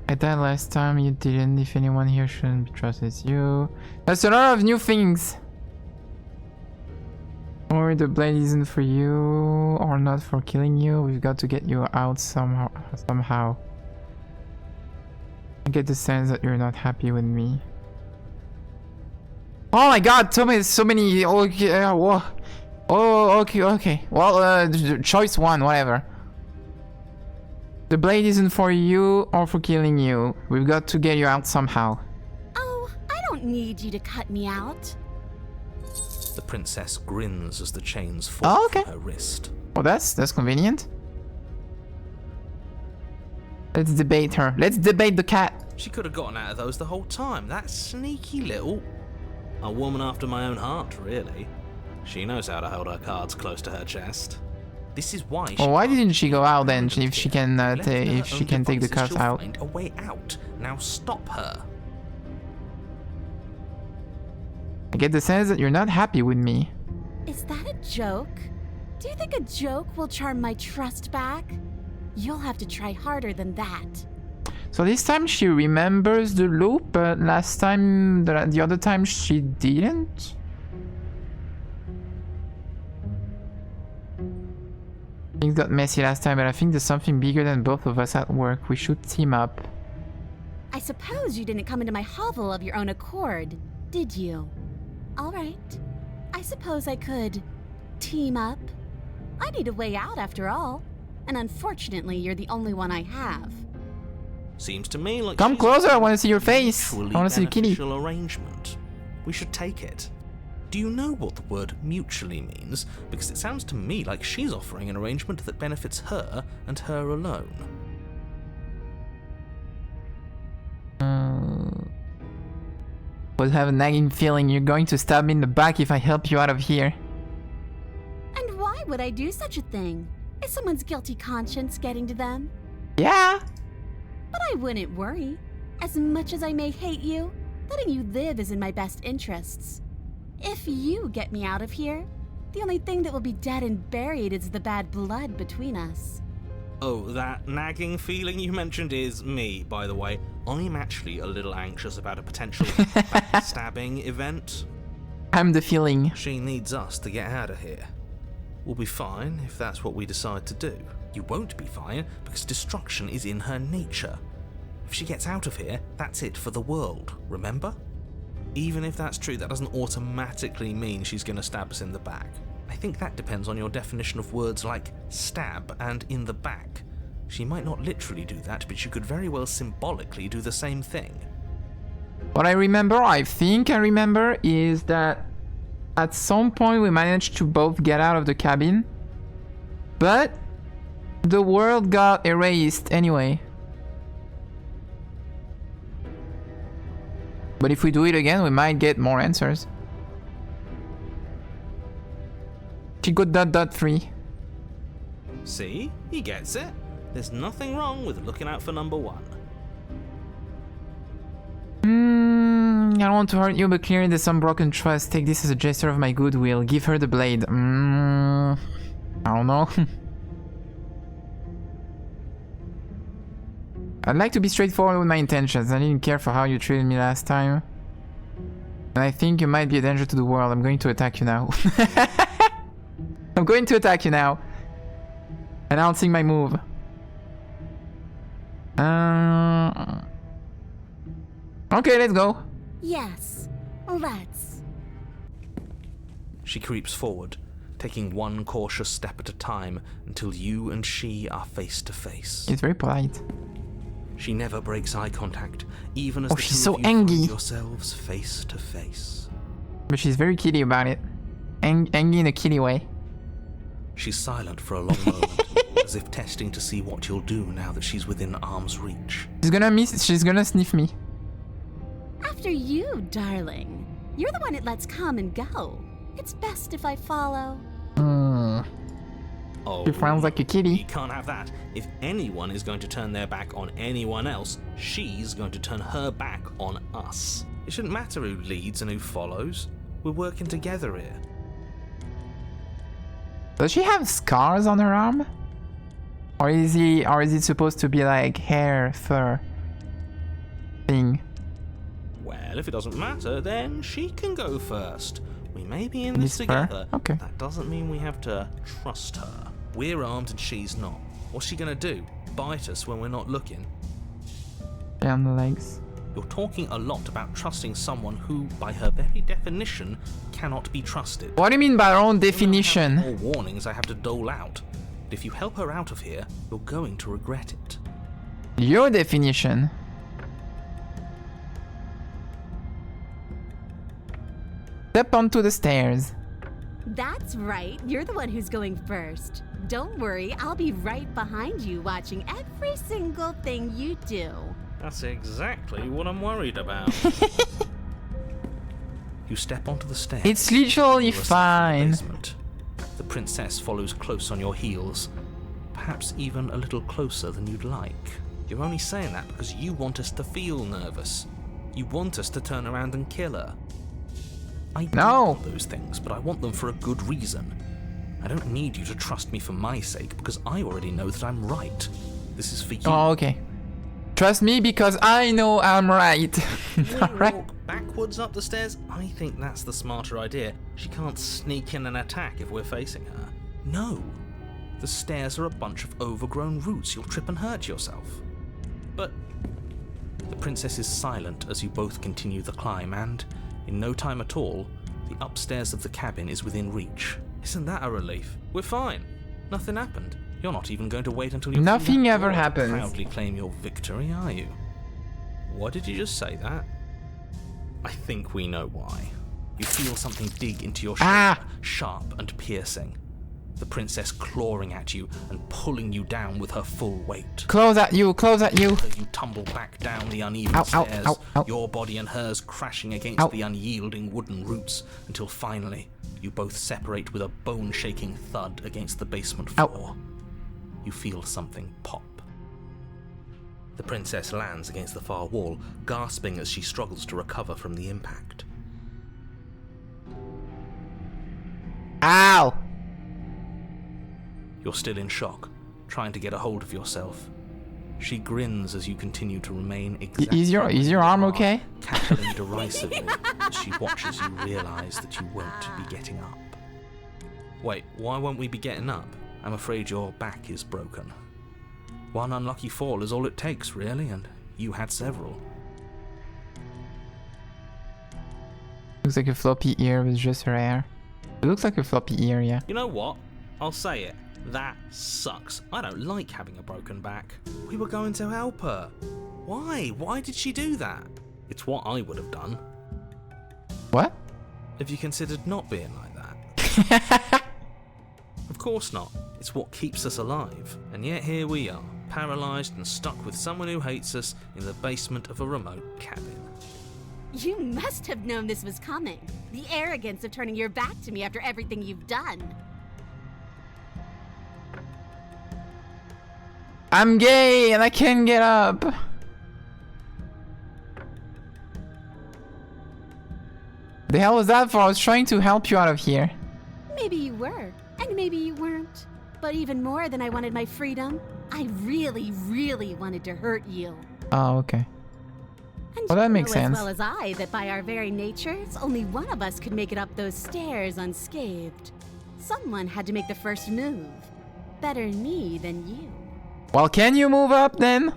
Speaker 1: I died last time, you didn't. If anyone here shouldn't be trusted, it's you. That's a lot of new things. Or the blade isn't for you, or not for killing you. We've got to get you out somehow. I get the sense that you're not happy with me. Oh my god, so many, okay, whoa. Oh, okay. Well, choice one, whatever. The blade isn't for you or for killing you. We've got to get you out somehow.
Speaker 4: Oh, I don't need you to cut me out.
Speaker 2: The princess grins as the chains fall
Speaker 1: Oh, okay.
Speaker 2: from her wrist.
Speaker 1: Oh, that's convenient. Let's debate her. Let's debate the cat.
Speaker 2: She could have gotten out of those the whole time. That sneaky little... A woman after my own heart, really. She knows how to hold her cards close to her chest. This is why.
Speaker 1: Well, why didn't she go out then? If she can,
Speaker 2: Left to her
Speaker 1: if she
Speaker 2: own
Speaker 1: can take the
Speaker 2: devices,
Speaker 1: cards
Speaker 2: she'll
Speaker 1: out.
Speaker 2: find a way out. Now stop her.
Speaker 1: I get the sense that you're not happy with me.
Speaker 4: Is that a joke? Do you think a joke will charm my trust back? You'll have to try harder than that.
Speaker 1: So this time she remembers the loop, but last time, the other time she didn't. Things got messy last time, but I think there's something bigger than both of us at work. We should team up.
Speaker 4: I suppose you didn't come into my hovel of your own accord, did you? All right. I suppose I could team up. I need a way out after all. And unfortunately, you're the only one I have.
Speaker 2: Seems to me like
Speaker 1: Come
Speaker 2: she's
Speaker 1: closer, I
Speaker 2: a
Speaker 1: want to see your face. I
Speaker 2: mutually
Speaker 1: want to see the kitty.
Speaker 2: beneficial arrangement. We should take it. Do you know what the word mutually means? Because it sounds to me like she's offering an arrangement that benefits her and her alone.
Speaker 1: But have a nagging feeling you're going to stab me in the back if I help you out of here.
Speaker 4: And why would I do such a thing? Is someone's guilty conscience getting to them?
Speaker 1: Yeah.
Speaker 4: But I wouldn't worry. As much as I may hate you, letting you live is in my best interests. If you get me out of here, the only thing that will be dead and buried is the bad blood between us.
Speaker 2: Oh, that nagging feeling you mentioned is me, by the way. I'm actually a little anxious about a potential backstabbing event.
Speaker 1: I'm the feeling.
Speaker 2: She needs us to get out of here. We'll be fine if that's what we decide to do. You won't be fine because destruction is in her nature. If she gets out of here, that's it for the world, remember? Even if that's true, that doesn't automatically mean she's going to stab us in the back. I think that depends on your definition of words like stab and in the back. She might not literally do that, but she could very well symbolically do the same thing.
Speaker 1: What I think I remember, is that at some point we managed to both get out of the cabin, but the world got erased anyway. But if we do it again, we might get more answers. She got .3.
Speaker 2: See? He gets it. There's nothing wrong with looking out for number 1.
Speaker 1: I don't want to hurt you, but clearly there's some broken trust. Take this as a gesture of my goodwill. Give her the blade. I don't know. I'd like to be straightforward with my intentions. I didn't care for how you treated me last time. And I think you might be a danger to the world. I'm going to attack you now. I'm going to attack you now. Announcing my move. Okay, let's go.
Speaker 4: Yes, let's.
Speaker 2: She creeps forward, taking one cautious step at a time until you and she are face to face.
Speaker 1: It's very polite.
Speaker 2: She never breaks eye contact, even as
Speaker 1: Oh,
Speaker 2: the
Speaker 1: she's
Speaker 2: two
Speaker 1: so
Speaker 2: of you
Speaker 1: angry.
Speaker 2: find yourselves face to face.
Speaker 1: But she's very kitty about it. Angry in a kitty way.
Speaker 2: She's silent for a long moment, as if testing to see what you'll do now that she's within arm's reach.
Speaker 1: She's gonna sniff me.
Speaker 4: After you, darling. You're the one it lets come and go. It's best if I follow.
Speaker 2: Oh,
Speaker 1: She frowns like a
Speaker 2: you
Speaker 1: kitty.
Speaker 2: can't have that. If anyone is going to turn their back on anyone else, she's going to turn her back on us. It shouldn't matter who leads and who follows. We're working together here.
Speaker 1: Does she have scars on her arm? Or is it supposed to be like hair, fur thing?
Speaker 2: Well, if it doesn't matter, then she can go first. We may be in this
Speaker 1: Miss Fur?
Speaker 2: together.
Speaker 1: Okay.
Speaker 2: That doesn't mean we have to trust her. We're armed and she's not. What's she gonna do? Bite us when we're not looking?
Speaker 1: Down the legs.
Speaker 2: You're talking a lot about trusting someone who, by her very definition, cannot be trusted.
Speaker 1: What do you mean by her own
Speaker 2: I don't know how
Speaker 1: definition?
Speaker 2: many more warnings I have to dole out. But if you help her out of here, you're going to regret it.
Speaker 1: Your definition. Step onto the stairs.
Speaker 4: That's right. You're the one who's going first. Don't worry, I'll be right behind you watching every single thing you do.
Speaker 2: That's exactly what I'm worried about. You step onto the stairs.
Speaker 1: It's literally
Speaker 2: You are safe in the
Speaker 1: fine.
Speaker 2: basement. The princess follows close on your heels, perhaps even a little closer than you'd like. You're only saying that because you want us to feel nervous. You want us to turn around and kill her. I do
Speaker 1: No.
Speaker 2: want those things, but I want them for a good reason. I don't need you to trust me for my sake because I already know that I'm right. This is for you.
Speaker 1: Oh, okay. Trust me because I know I'm right.
Speaker 2: We
Speaker 1: Alright.
Speaker 2: walk backwards up the stairs. I think that's the smarter idea. She can't sneak in and attack if we're facing her. No. The stairs are a bunch of overgrown roots. You'll trip and hurt yourself. But the princess is silent as you both continue the climb, and in no time at all, the upstairs of the cabin is within reach. Isn't that a relief? We're fine. Nothing happened. You're not even going to wait until you
Speaker 1: Nothing ever happens.
Speaker 2: proudly claim your victory, are you? What did you just say that? I think we know why. You feel something dig into your shoulder,
Speaker 1: Ah!
Speaker 2: sharp and piercing. The princess clawing at you and pulling you down with her full weight.
Speaker 1: Close at you, close at you.
Speaker 2: You tumble back down the uneven
Speaker 1: Ow, ow,
Speaker 2: stairs,
Speaker 1: ow, ow.
Speaker 2: your body and hers crashing against
Speaker 1: Ow.
Speaker 2: the unyielding wooden roots, until finally you both separate with a bone-shaking thud against the basement
Speaker 1: Ow.
Speaker 2: floor. You feel something pop. The princess lands against the far wall, gasping as she struggles to recover from the impact.
Speaker 1: Ow!
Speaker 2: You're still in shock, trying to get a hold of yourself. She grins as you continue to remain exactly
Speaker 1: Is your arm okay?
Speaker 2: cackling derisively as she watches you realise that you won't be getting up. Wait, why won't we be getting up? I'm afraid your back is broken. One unlucky fall is all it takes, really, and you had several.
Speaker 1: Looks like a floppy ear with just her hair. It looks like a floppy ear, yeah.
Speaker 2: You know what? I'll say it. That sucks. I don't like having a broken back. We were going to help her. Why? Why did she do that? It's what I would have done.
Speaker 1: What?
Speaker 2: Have you considered not being like that? Of course not. It's what keeps us alive. And yet here we are, paralysed and stuck with someone who hates us in the basement of a remote cabin.
Speaker 4: You must have known this was coming. The arrogance of turning your back to me after everything you've done.
Speaker 1: I'm gay and I can't get up. The hell was that for? I was trying to help you out of here.
Speaker 4: Maybe you were, and maybe you weren't. But even more than I wanted my freedom, I really, really wanted to hurt you.
Speaker 1: Oh, okay.
Speaker 4: And
Speaker 1: Well, that
Speaker 4: you
Speaker 1: makes
Speaker 4: know
Speaker 1: sense.
Speaker 4: as well as I that by our very natures, only one of us could make it up those stairs unscathed. Someone had to make the first move. Better me than you.
Speaker 1: Well, can you move up then?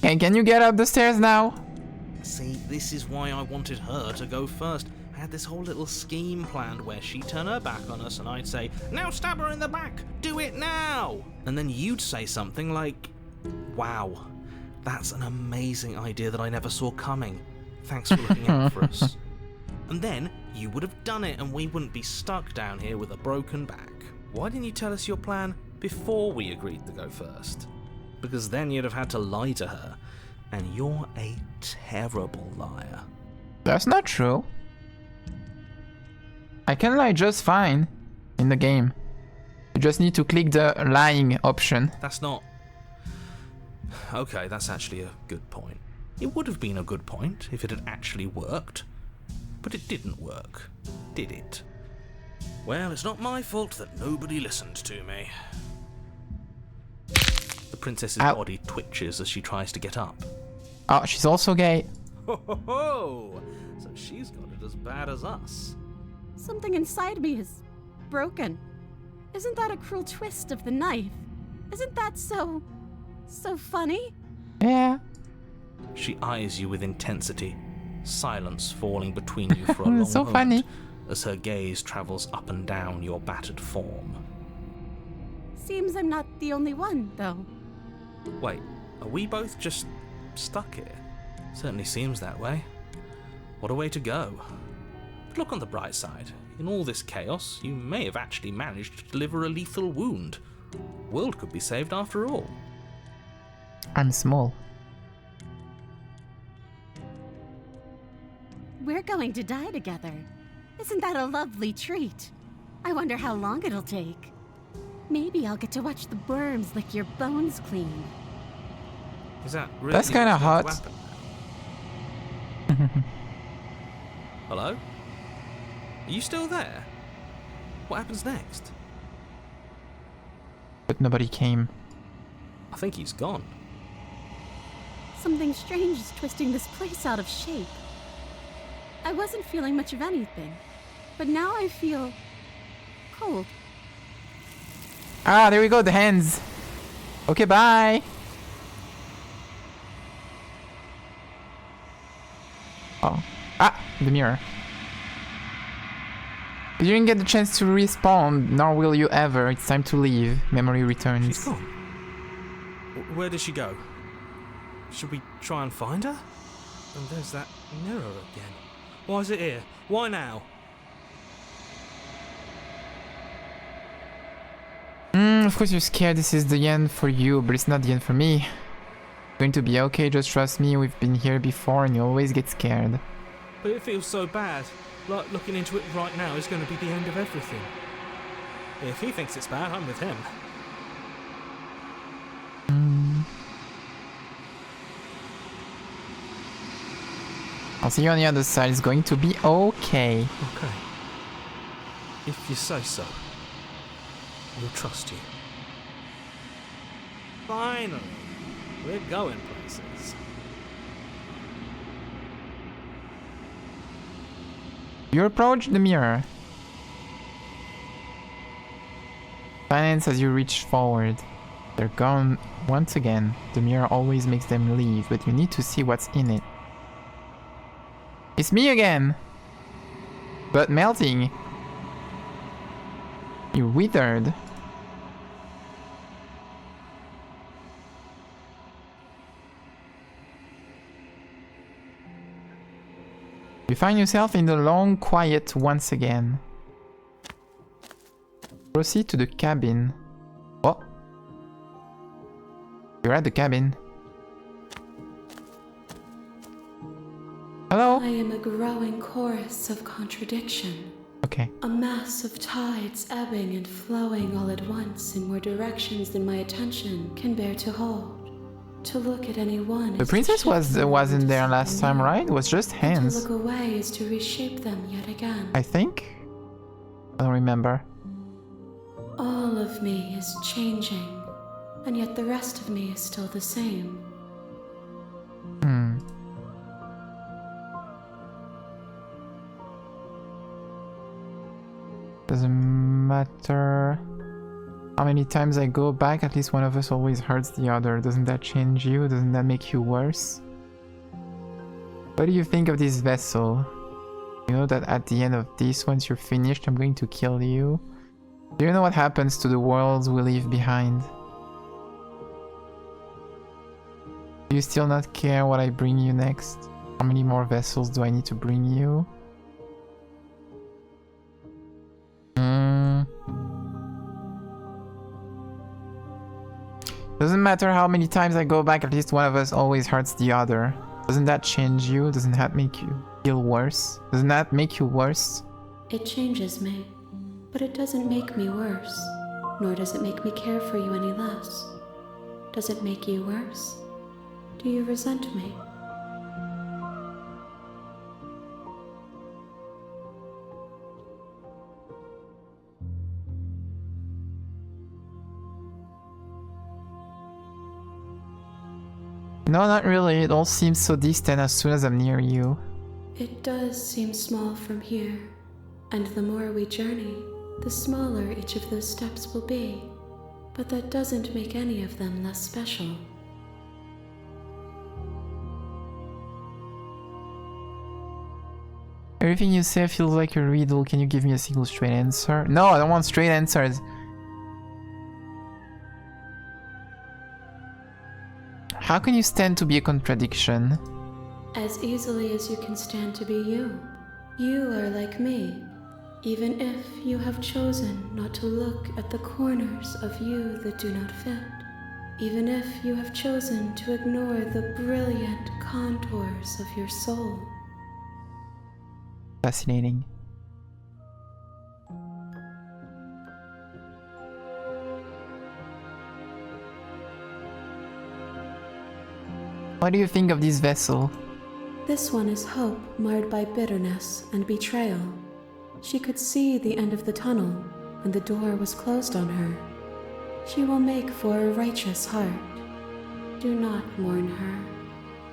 Speaker 1: And can you get up the stairs now?
Speaker 2: See, this is why I wanted her to go first. I had this whole little scheme planned where she'd turn her back on us and I'd say, now stab her in the back, do it now! And then you'd say something like, wow, that's an amazing idea that I never saw coming. Thanks for looking out for us. And then you would have done it and we wouldn't be stuck down here with a broken back. Why didn't you tell us your plan before we agreed to go first? Because then you'd have had to lie to her. And you're a terrible liar.
Speaker 1: That's not true. I can lie just fine in the game. You just need to click the lying option.
Speaker 2: That's not... Okay, that's actually a good point. It would have been a good point if it had actually worked. But it didn't work, did it? Well, it's not my fault that nobody listened to me. The princess's
Speaker 1: Ow.
Speaker 2: body twitches as she tries to get up.
Speaker 1: Oh, she's also gay.
Speaker 2: Ho ho ho! So she's got it as bad as us.
Speaker 4: Something inside me is broken. Isn't that a cruel twist of the knife? Isn't that so funny?
Speaker 1: Yeah.
Speaker 2: She eyes you with intensity, silence falling between you for a long
Speaker 1: So
Speaker 2: moment
Speaker 1: funny.
Speaker 2: as her gaze travels up and down your battered form.
Speaker 4: Seems I'm not the only one, though.
Speaker 2: Wait, are we both just stuck here? Certainly seems that way. What a way to go. But look on the bright side. In all this chaos, you may have actually managed to deliver a lethal wound. World could be saved after all.
Speaker 1: I'm small.
Speaker 4: We're going to die together. Isn't that a lovely treat? I wonder how long it'll take. Maybe I'll get to watch the worms lick your bones clean.
Speaker 2: Is that really
Speaker 1: That's kinda
Speaker 2: what's going to
Speaker 1: hot.
Speaker 2: happen? Hello? Are you still there? What happens next?
Speaker 1: But nobody came.
Speaker 2: I think he's gone.
Speaker 4: Something strange is twisting this place out of shape. I wasn't feeling much of anything, but now I feel cold.
Speaker 1: Ah, there we go, the hands. Okay, bye. Oh. Ah, the mirror. You didn't get the chance to respawn, nor will you ever. It's time to leave. Memory returns.
Speaker 2: She's gone. Where did she go? Should we try and find her? And there's that mirror again. Why is it here? Why now?
Speaker 1: Of course you're scared this is the end for you, but it's not the end for me. Going to be okay, just trust me, we've been here before and you always get scared.
Speaker 2: But it feels so bad. Like looking into it right now is going to be the end of everything. If he thinks it's bad, I'm with him.
Speaker 1: I'll see you on the other side, it's going to be okay.
Speaker 2: Okay. If you say so. We'll trust you. Finally. We're going places.
Speaker 1: You approach the mirror. Silence as you reach forward. They're gone once again. The mirror always makes them leave, but you need to see what's in it. It's me again! But melting. You withered. You find yourself in the long quiet once again. Proceed to the cabin. Oh. You're at the cabin. Hello?
Speaker 3: I am a growing chorus of contradiction.
Speaker 1: Okay.
Speaker 3: A mass of tides ebbing and flowing all at once in more directions than my attention can bear to hold. To look at any one
Speaker 1: The
Speaker 3: is
Speaker 1: princess
Speaker 3: to shift them
Speaker 1: wasn't
Speaker 3: into
Speaker 1: there last
Speaker 3: something
Speaker 1: time,
Speaker 3: new.
Speaker 1: right? It was just
Speaker 3: And
Speaker 1: hands.
Speaker 3: to look away is to reshape them yet again.
Speaker 1: I think? I don't remember.
Speaker 3: All of me is changing, and yet the rest of me is still the same.
Speaker 1: Hmm. Doesn't matter how many times I go back, at least one of us always hurts the other. Doesn't that change you? Doesn't that make you worse? What do you think of this vessel? You know that at the end of this, once you're finished, I'm going to kill you. Do you know what happens to the worlds we leave behind? Do you still not care what I bring you next? How many more vessels do I need to bring you? Doesn't matter how many times I go back, at least one of us always hurts the other. Doesn't that change you? Doesn't that make you feel worse? Doesn't that make you worse?
Speaker 3: It changes me, but it doesn't make me worse, nor does it make me care for you any less. Does it make you worse? Do you resent me?
Speaker 1: No, not really. It all seems so distant as soon as I'm near you.
Speaker 3: It does seem small from here, and the more we journey, the smaller each of those steps will be. But that doesn't make any of them less special.
Speaker 1: Everything you say feels like a riddle. Can you give me a single straight answer? No, I don't want straight answers. How can you stand to be a contradiction?
Speaker 3: As easily as you can stand to be you. You are like me, even if you have chosen not to look at the corners of you that do not fit. Even if you have chosen to ignore the brilliant contours of your soul.
Speaker 1: Fascinating. What do you think of this vessel?
Speaker 3: This one is hope marred by bitterness and betrayal. She could see the end of the tunnel, and the door was closed on her. She will make for a righteous heart. Do not mourn her.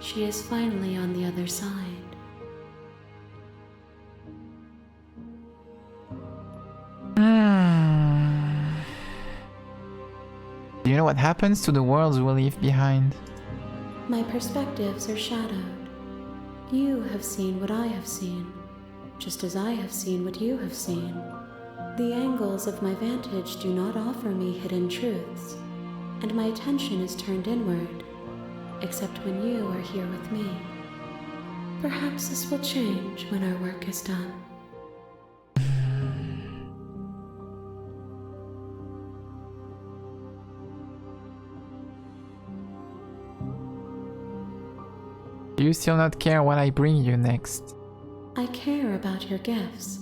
Speaker 3: She is finally on the other side.
Speaker 1: Do you know what happens to the worlds we leave behind?
Speaker 3: My perspectives are shadowed. You have seen what I have seen, just as I have seen what you have seen. The angles of my vantage do not offer me hidden truths, and my attention is turned inward, except when you are here with me. Perhaps this will change when our work is done.
Speaker 1: Do you still not care what I bring you next?
Speaker 3: I care about your gifts,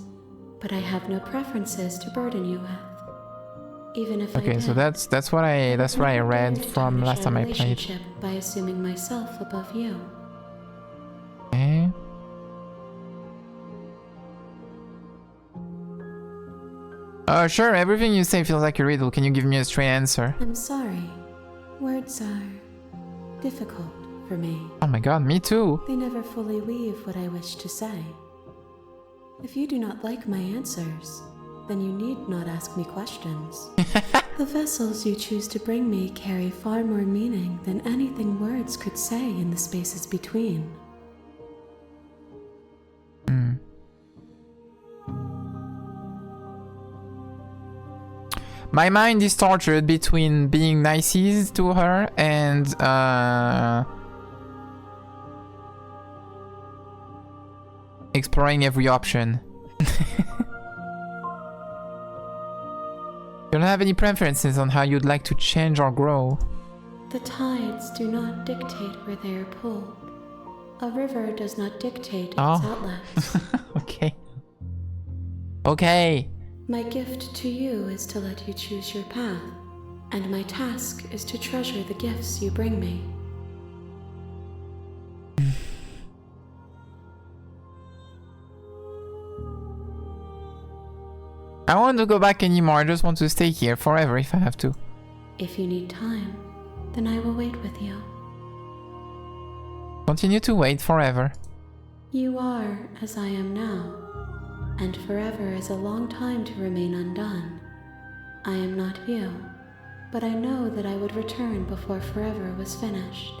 Speaker 3: but I have no preferences to burden you with. Even if
Speaker 1: Okay,
Speaker 3: I
Speaker 1: so
Speaker 3: did,
Speaker 1: that's what I read from last time I played.
Speaker 3: By assuming myself above you.
Speaker 1: Okay. Sure, everything you say feels like a riddle. Can you give me a straight answer?
Speaker 3: I'm sorry. Words are difficult for me.
Speaker 1: Oh my god, me too.
Speaker 3: They never fully weave what I wish to say. If you do not like my answers, then you need not ask me questions. The vessels you choose to bring me carry far more meaning than anything words could say in the spaces between.
Speaker 1: My mind is tortured between being nices to her and exploring every option. You don't have any preferences on how you'd like to change or grow?
Speaker 3: The tides do not dictate where they are pulled. A river does not dictate its
Speaker 1: Oh.
Speaker 3: outlets.
Speaker 1: Okay. Okay.
Speaker 3: My gift to you is to let you choose your path, and my task is to treasure the gifts you bring me.
Speaker 1: I don't want to go back anymore. I just want to stay here forever if I have to.
Speaker 3: If you need time, then I will wait with you.
Speaker 1: Continue to wait forever.
Speaker 3: You are as I am now, and forever is a long time to remain undone. I am not you, but I know that I would return before forever was finished.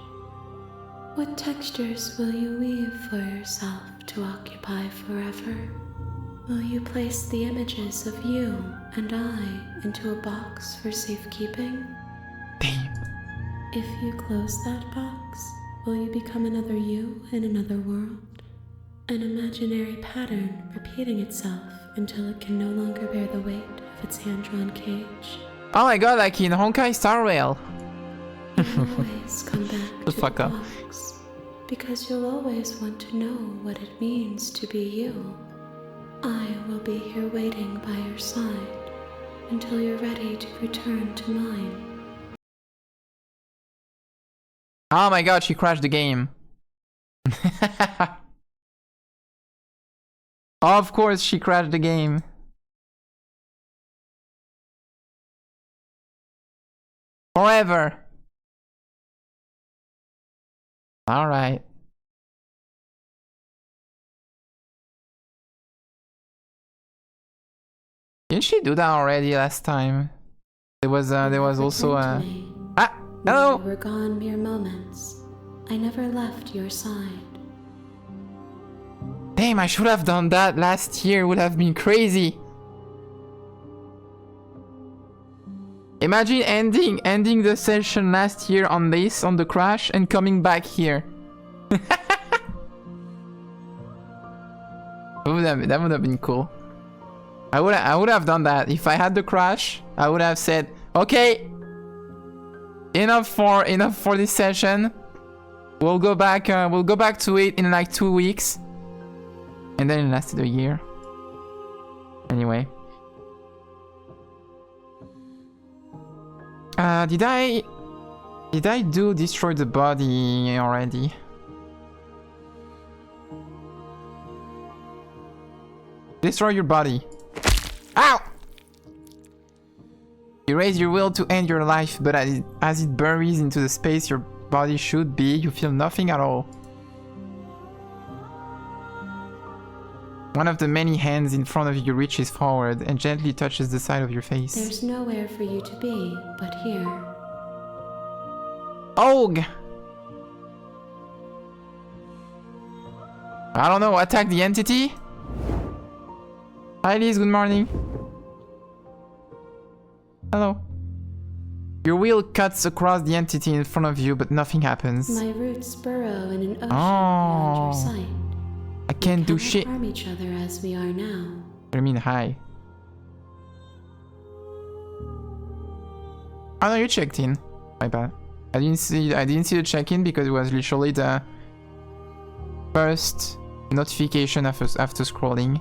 Speaker 3: What textures will you weave for yourself to occupy forever? Will you place the images of you and I into a box for safekeeping?
Speaker 1: Damn.
Speaker 3: If you close that box, will you become another you in another world? An imaginary pattern repeating itself until it can no longer bear the weight of its hand-drawn cage.
Speaker 1: Oh my god, like in Honkai Star Rail.
Speaker 3: You'll always come back
Speaker 1: The
Speaker 3: to
Speaker 1: fuck
Speaker 3: the
Speaker 1: up.
Speaker 3: box, because you'll always want to know what it means to be you. I will be here waiting by your side until you're ready to return to mine.
Speaker 1: Oh my god, she crashed the game. Of course she crashed the game. Forever. Alright. Didn't she do that already last time? There was also
Speaker 3: Return
Speaker 1: a...
Speaker 3: to me.
Speaker 1: Ah!
Speaker 3: When
Speaker 1: Hello!
Speaker 3: you were gone mere moments, I never left your side.
Speaker 1: Damn, I should have done that last year. Would have been crazy. Imagine ending the session last year on this, on the crash, and coming back here. That would have been cool. I would have done that. If I had the crash, I would have said, okay, enough for this session. We'll go back to it in like 2 weeks. And then it lasted a year. Anyway. Did I do destroy the body already? Destroy your body. Ow! You raise your will to end your life, but as it buries into the space your body should be, you feel nothing at all. One of the many hands in front of you reaches forward and gently touches the side of your face.
Speaker 3: There's nowhere for you to be but here.
Speaker 1: Og! I don't know, attack the entity? Hi Liz, good morning. Hello. Your wheel cuts across the entity in front of you, but nothing happens.
Speaker 3: My roots burrow in an ocean beyond your sight.
Speaker 1: I can't do
Speaker 3: We
Speaker 1: shit.
Speaker 3: cannot harm each other as we are now.
Speaker 1: I mean, hi. Oh no, you checked in. My bad. I didn't see the check-in because it was literally the first notification after scrolling.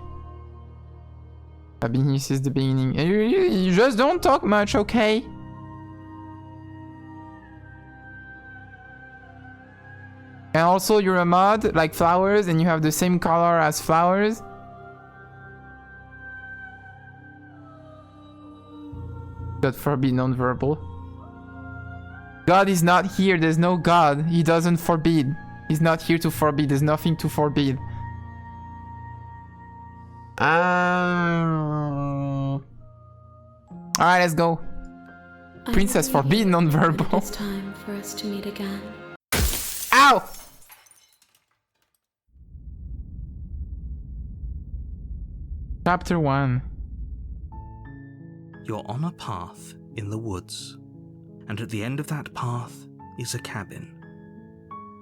Speaker 1: I've been here since the beginning. You just don't talk much, okay? And also you're a mod, like flowers, and you have the same color as flowers. God forbid non-verbal. God is not here, there's no God. He doesn't forbid. He's not here to forbid, there's nothing to forbid. Alright, let's go. Princess forbid non-verbal.
Speaker 3: It's time for us to meet again.
Speaker 1: Ow! Chapter 1.
Speaker 2: You're on a path in the woods, and at the end of that path is a cabin.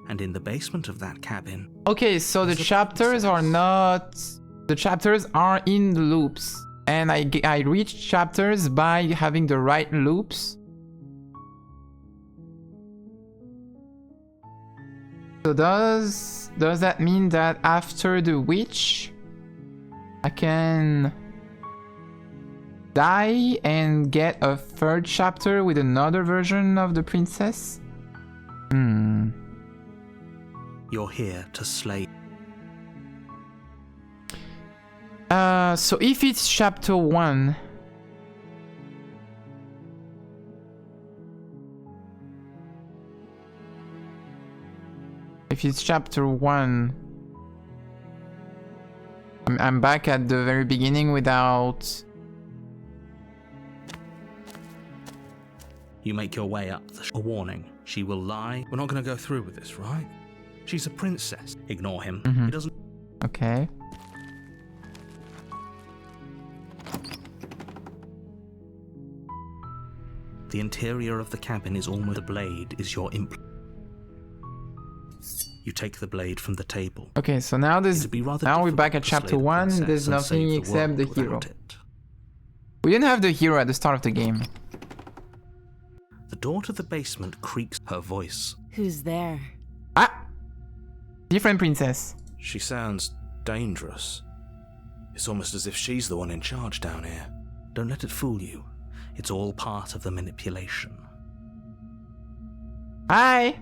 Speaker 2: And in the basement of that cabin...
Speaker 1: Okay, so the chapters are not... The chapters are in the loops. And I reach chapters by having the right loops. So does does that mean that after the witch, I can die and get a third chapter with another version of the princess?
Speaker 2: You're here to slay.
Speaker 1: So if it's chapter 1, if it's chapter 1, I'm back at the very beginning without...
Speaker 2: You make your way up a warning. She will lie. We're not going to go through with this, right? She's a princess. Ignore him. He doesn't...
Speaker 1: Okay.
Speaker 2: The interior of the cabin is almost... The blade is your You take the blade from the table.
Speaker 1: Okay, so now we're back at chapter 1. There's nothing except the hero. We didn't have the hero at the start of the game.
Speaker 2: The door to the basement creaks. Her voice.
Speaker 4: Who's there?
Speaker 1: Ah! Different princess.
Speaker 2: She sounds dangerous. It's almost as if she's the one in charge down here. Don't let it fool you. It's all part of the manipulation.
Speaker 1: Hi!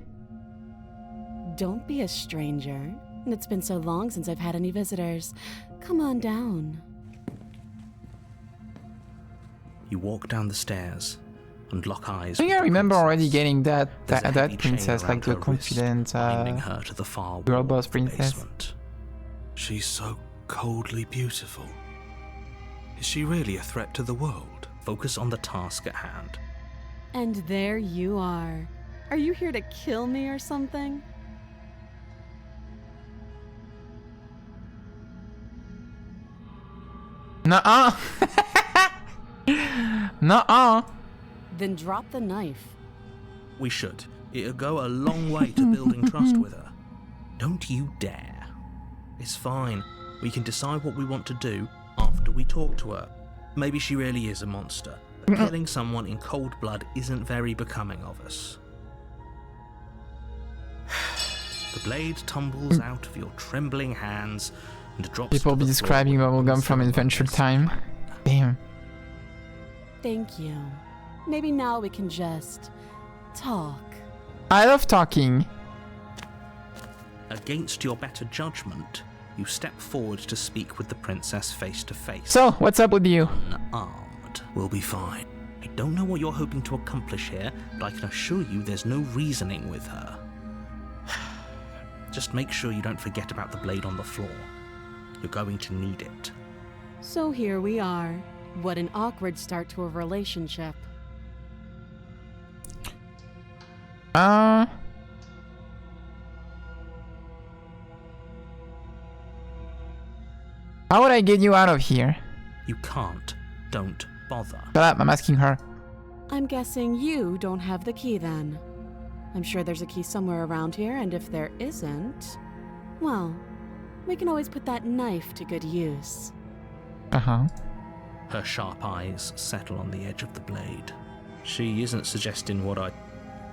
Speaker 4: Don't be a stranger. It's been so long since I've had any visitors. Come on down.
Speaker 2: You walk down the stairs and lock eyes.
Speaker 1: I think I remember already getting that
Speaker 2: There's a heavy chain
Speaker 1: princess, like the
Speaker 2: around her wrist,
Speaker 1: confident
Speaker 2: binding her to the far
Speaker 1: girl
Speaker 2: wall
Speaker 1: boss
Speaker 2: of the
Speaker 1: princess.
Speaker 2: basement. She's so coldly beautiful. Is she really a threat to the world? Focus on the task at hand.
Speaker 4: And there you are. Are you here to kill me or something?
Speaker 1: Nuh-uh! Nuh-uh!
Speaker 4: Then drop the knife.
Speaker 2: We should. It'll go a long way to building trust with her. Don't you dare. It's fine. We can decide what we want to do after we talk to her. Maybe she really is a monster. But killing someone in cold blood isn't very becoming of us. The blade tumbles out of your trembling hands and drops.
Speaker 1: People be describing bubblegum from Adventure Time. Damn.
Speaker 4: Thank you. Maybe now we can just talk.
Speaker 1: I love talking.
Speaker 2: Against your better judgment, you step forward to speak with the princess face to face.
Speaker 1: So, what's up with you?
Speaker 2: Unarmed. We'll be fine. I don't know what you're hoping to accomplish here, but I can assure you there's no reasoning with her. Just make sure you don't forget about the blade on the floor. You're going to need it.
Speaker 4: So here we are. What an awkward start to a relationship.
Speaker 1: How would I get you out of here?
Speaker 2: You can't. Don't bother.
Speaker 1: Shut up, I'm asking her.
Speaker 4: I'm guessing you don't have the key then. I'm sure there's a key somewhere around here, and if there isn't, well, we can always put that knife to good use.
Speaker 1: Uh-huh.
Speaker 2: Her sharp eyes settle on the edge of the blade. She isn't suggesting what I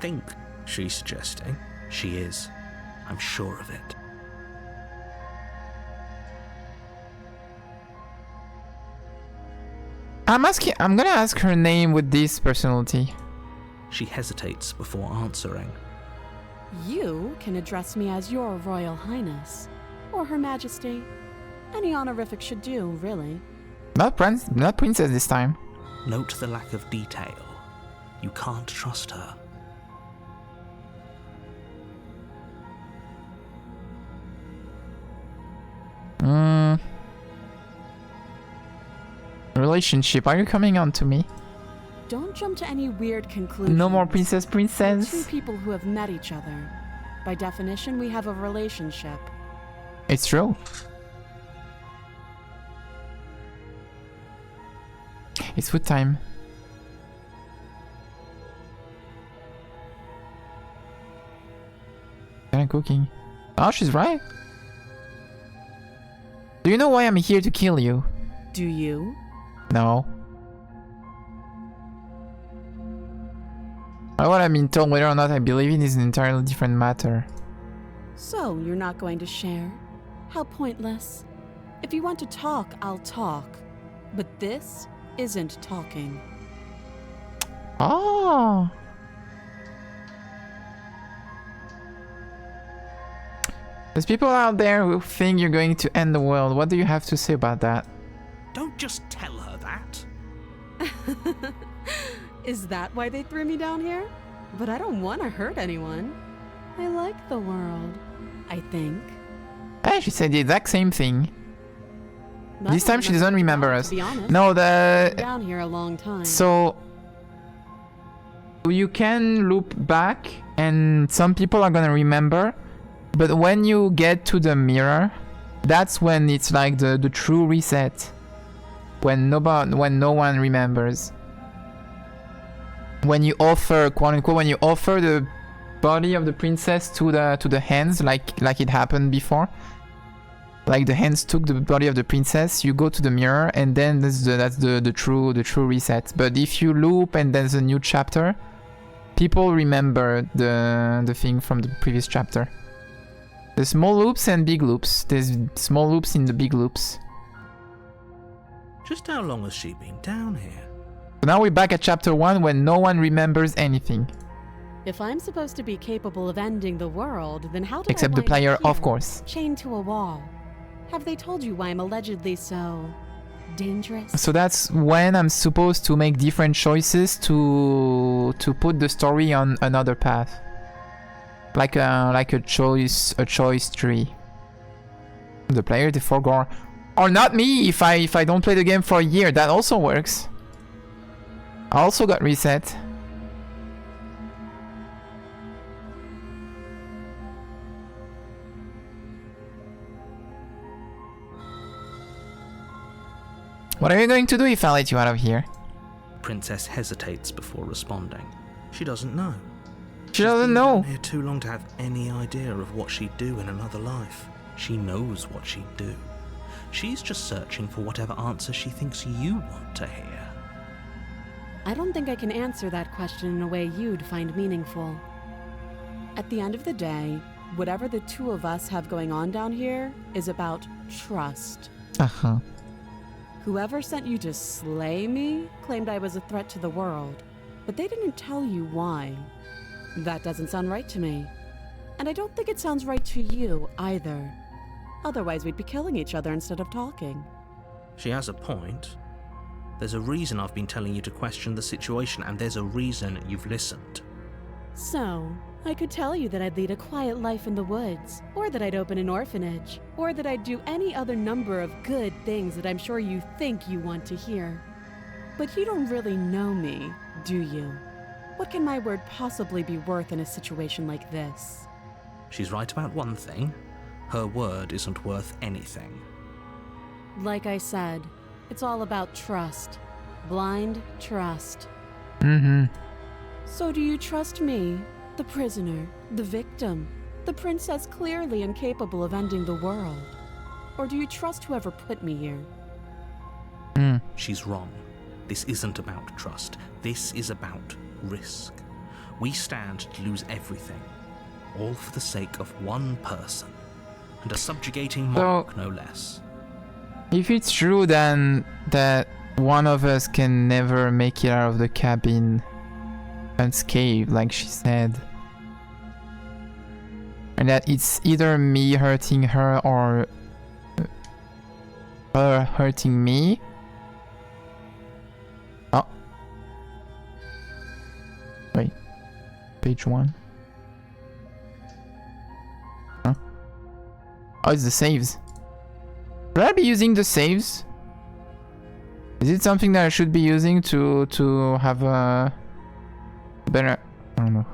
Speaker 2: think she's suggesting. She is. I'm sure of it.
Speaker 1: I'm gonna ask her name with this personality.
Speaker 2: She hesitates before answering.
Speaker 4: You can address me as Your Royal Highness, or Her Majesty. Any honorific should do, really.
Speaker 1: Not princess this time.
Speaker 2: Note the lack of detail. You can't trust her.
Speaker 1: Relationship, are you coming on to me?
Speaker 4: Don't jump to any weird conclusions.
Speaker 1: No more princess.
Speaker 4: Two people who have met each other. By definition, we have a relationship.
Speaker 1: It's true. It's food time. Kinda cooking. Oh, she's right. Do you know why I'm here to kill you?
Speaker 4: Do you?
Speaker 1: No. What I've been told, whether or not I believe it, is an entirely different matter.
Speaker 3: So, you're not going to share? How pointless. If you want to talk, I'll talk. But this isn't talking.
Speaker 1: Oh. There's people out there who think you're going to end the world. What do you have to say about that?
Speaker 2: Don't just tell her that.
Speaker 3: Is that why they threw me down here? But I don't want to hurt anyone. I like the world, I think.
Speaker 1: Hey, she said the exact same thing.
Speaker 3: None
Speaker 1: This
Speaker 3: of
Speaker 1: time
Speaker 3: them
Speaker 1: she
Speaker 3: are
Speaker 1: doesn't
Speaker 3: very
Speaker 1: remember
Speaker 3: wrong,
Speaker 1: us.
Speaker 3: to be honest.
Speaker 1: No,
Speaker 3: Been down here a long time.
Speaker 1: So you can loop back and some people are gonna remember, but when you get to the mirror, that's when it's like the true reset. When no one remembers. When you offer, quote unquote, when you offer the body of the princess to the hands, like it happened before. Like the hands took the body of the princess, you go to the mirror, and then that's the true reset. But if you loop and there's a new chapter, people remember the thing from the previous chapter. There's small loops and big loops. There's small loops in the big loops.
Speaker 2: Just how long has she been down here?
Speaker 1: So now we're back at chapter 1 when no one remembers anything.
Speaker 3: If I'm supposed to be capable of ending the world, then how did
Speaker 1: Except
Speaker 3: I
Speaker 1: the
Speaker 3: wind
Speaker 1: player,
Speaker 3: up
Speaker 1: of
Speaker 3: here,
Speaker 1: course.
Speaker 3: chained to a wall? Have they told you why I'm allegedly so dangerous?
Speaker 1: So that's when I'm supposed to make different choices to put the story on another path. Like a choice tree. The player, the forgore. Or not me if I don't play the game for a year. That also works. I also got reset. What are you going to do if I let you out of here?
Speaker 2: Princess hesitates before responding. She doesn't know.
Speaker 1: She doesn't know.
Speaker 2: She's been down here too long to have any idea of what she'd do in another life. She knows what she'd do. She's just searching for whatever answer she thinks you want to hear.
Speaker 3: I don't think I can answer that question in a way you'd find meaningful. At the end of the day, whatever the two of us have going on down here is about trust.
Speaker 1: Uh-huh.
Speaker 3: Whoever sent you to slay me claimed I was a threat to the world, but they didn't tell you why. That doesn't sound right to me. And I don't think it sounds right to you either. Otherwise, we'd be killing each other instead of talking.
Speaker 2: She has a point. There's a reason I've been telling you to question the situation, and there's a reason you've listened.
Speaker 3: So, I could tell you that I'd lead a quiet life in the woods, or that I'd open an orphanage, or that I'd do any other number of good things that I'm sure you think you want to hear. But you don't really know me, do you? What can my word possibly be worth in a situation like this?
Speaker 2: She's right about one thing. Her word isn't worth anything.
Speaker 3: Like I said, it's all about trust. Blind trust.
Speaker 1: Mm-hmm.
Speaker 3: So do you trust me, the prisoner, the victim, the princess clearly incapable of ending the world? Or do you trust whoever put me here?
Speaker 2: She's wrong. This isn't about trust. This is about risk. We stand to lose everything, all for the sake of one person, and a subjugating monarch, no less.
Speaker 1: If it's true then that one of us can never make it out of the cabin unscathed, like she said, and that it's either me hurting her or her hurting me. Oh. Wait. Page 1. Huh? Oh, it's the saves. Should I be using the saves? Is it something that I should be using to have a better... I don't know.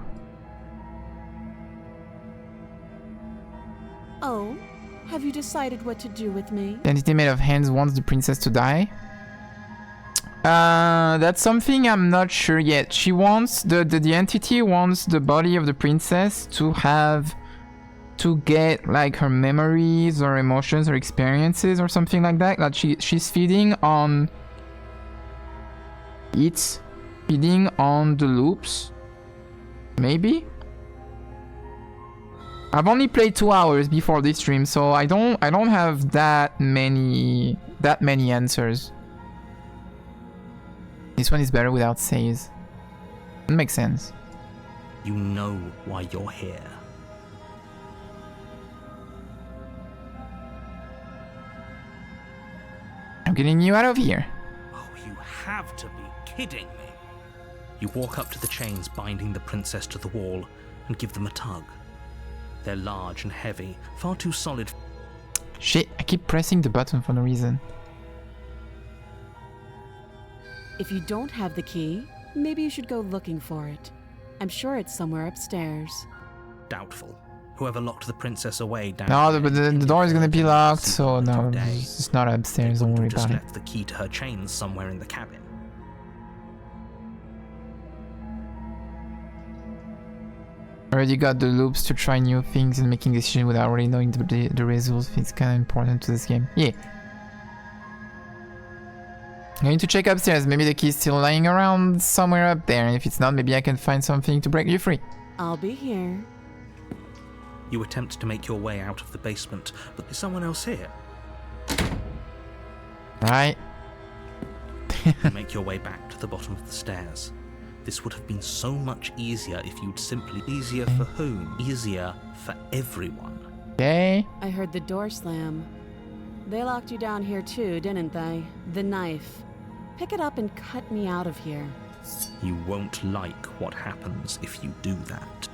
Speaker 3: Oh, have you decided what to do with me?
Speaker 1: The entity made of hands wants the princess to die. That's something I'm not sure yet. She wants... The entity wants the body of the princess to have... to get like her memories or emotions or experiences or something like that. Like she's feeding on... It's feeding on the loops. Maybe? I've only played 2 hours before this stream, so I don't have that many answers. This one is better without saves. It makes sense.
Speaker 2: You know why you're here.
Speaker 1: I'm getting you out of here.
Speaker 2: Oh, you have to be kidding me. You walk up to the chains binding the princess to the wall and give them a tug. They're large and heavy, far too solid.
Speaker 1: Shit, I keep pressing the button for no reason.
Speaker 4: If you don't have the key, maybe you should go looking for it. I'm sure it's somewhere upstairs.
Speaker 2: Doubtful. Whoever locked the princess away down
Speaker 1: No, but the door is gonna be locked, so
Speaker 2: secret
Speaker 1: no,
Speaker 2: day.
Speaker 1: it's not upstairs, don't worry
Speaker 2: Just
Speaker 1: about it.
Speaker 2: left the key to her chains somewhere in the cabin.
Speaker 1: Already got the loops to try new things and making decisions without already knowing the results. It's kind of important to this game. Yeah. I need to check upstairs. Maybe the key is still lying around somewhere up there. And if it's not, maybe I can find something to break you free.
Speaker 4: I'll be here.
Speaker 2: You attempt to make your way out of the basement, but there's someone else here.
Speaker 1: Right.
Speaker 2: You make your way back to the bottom of the stairs. This would have been so much easier if you'd simply... Easier for whom? Easier for everyone.
Speaker 1: Okay.
Speaker 4: I heard the door slam. They locked you down here too, didn't they? The knife. Pick it up and cut me out of here.
Speaker 2: You won't like what happens if you do that.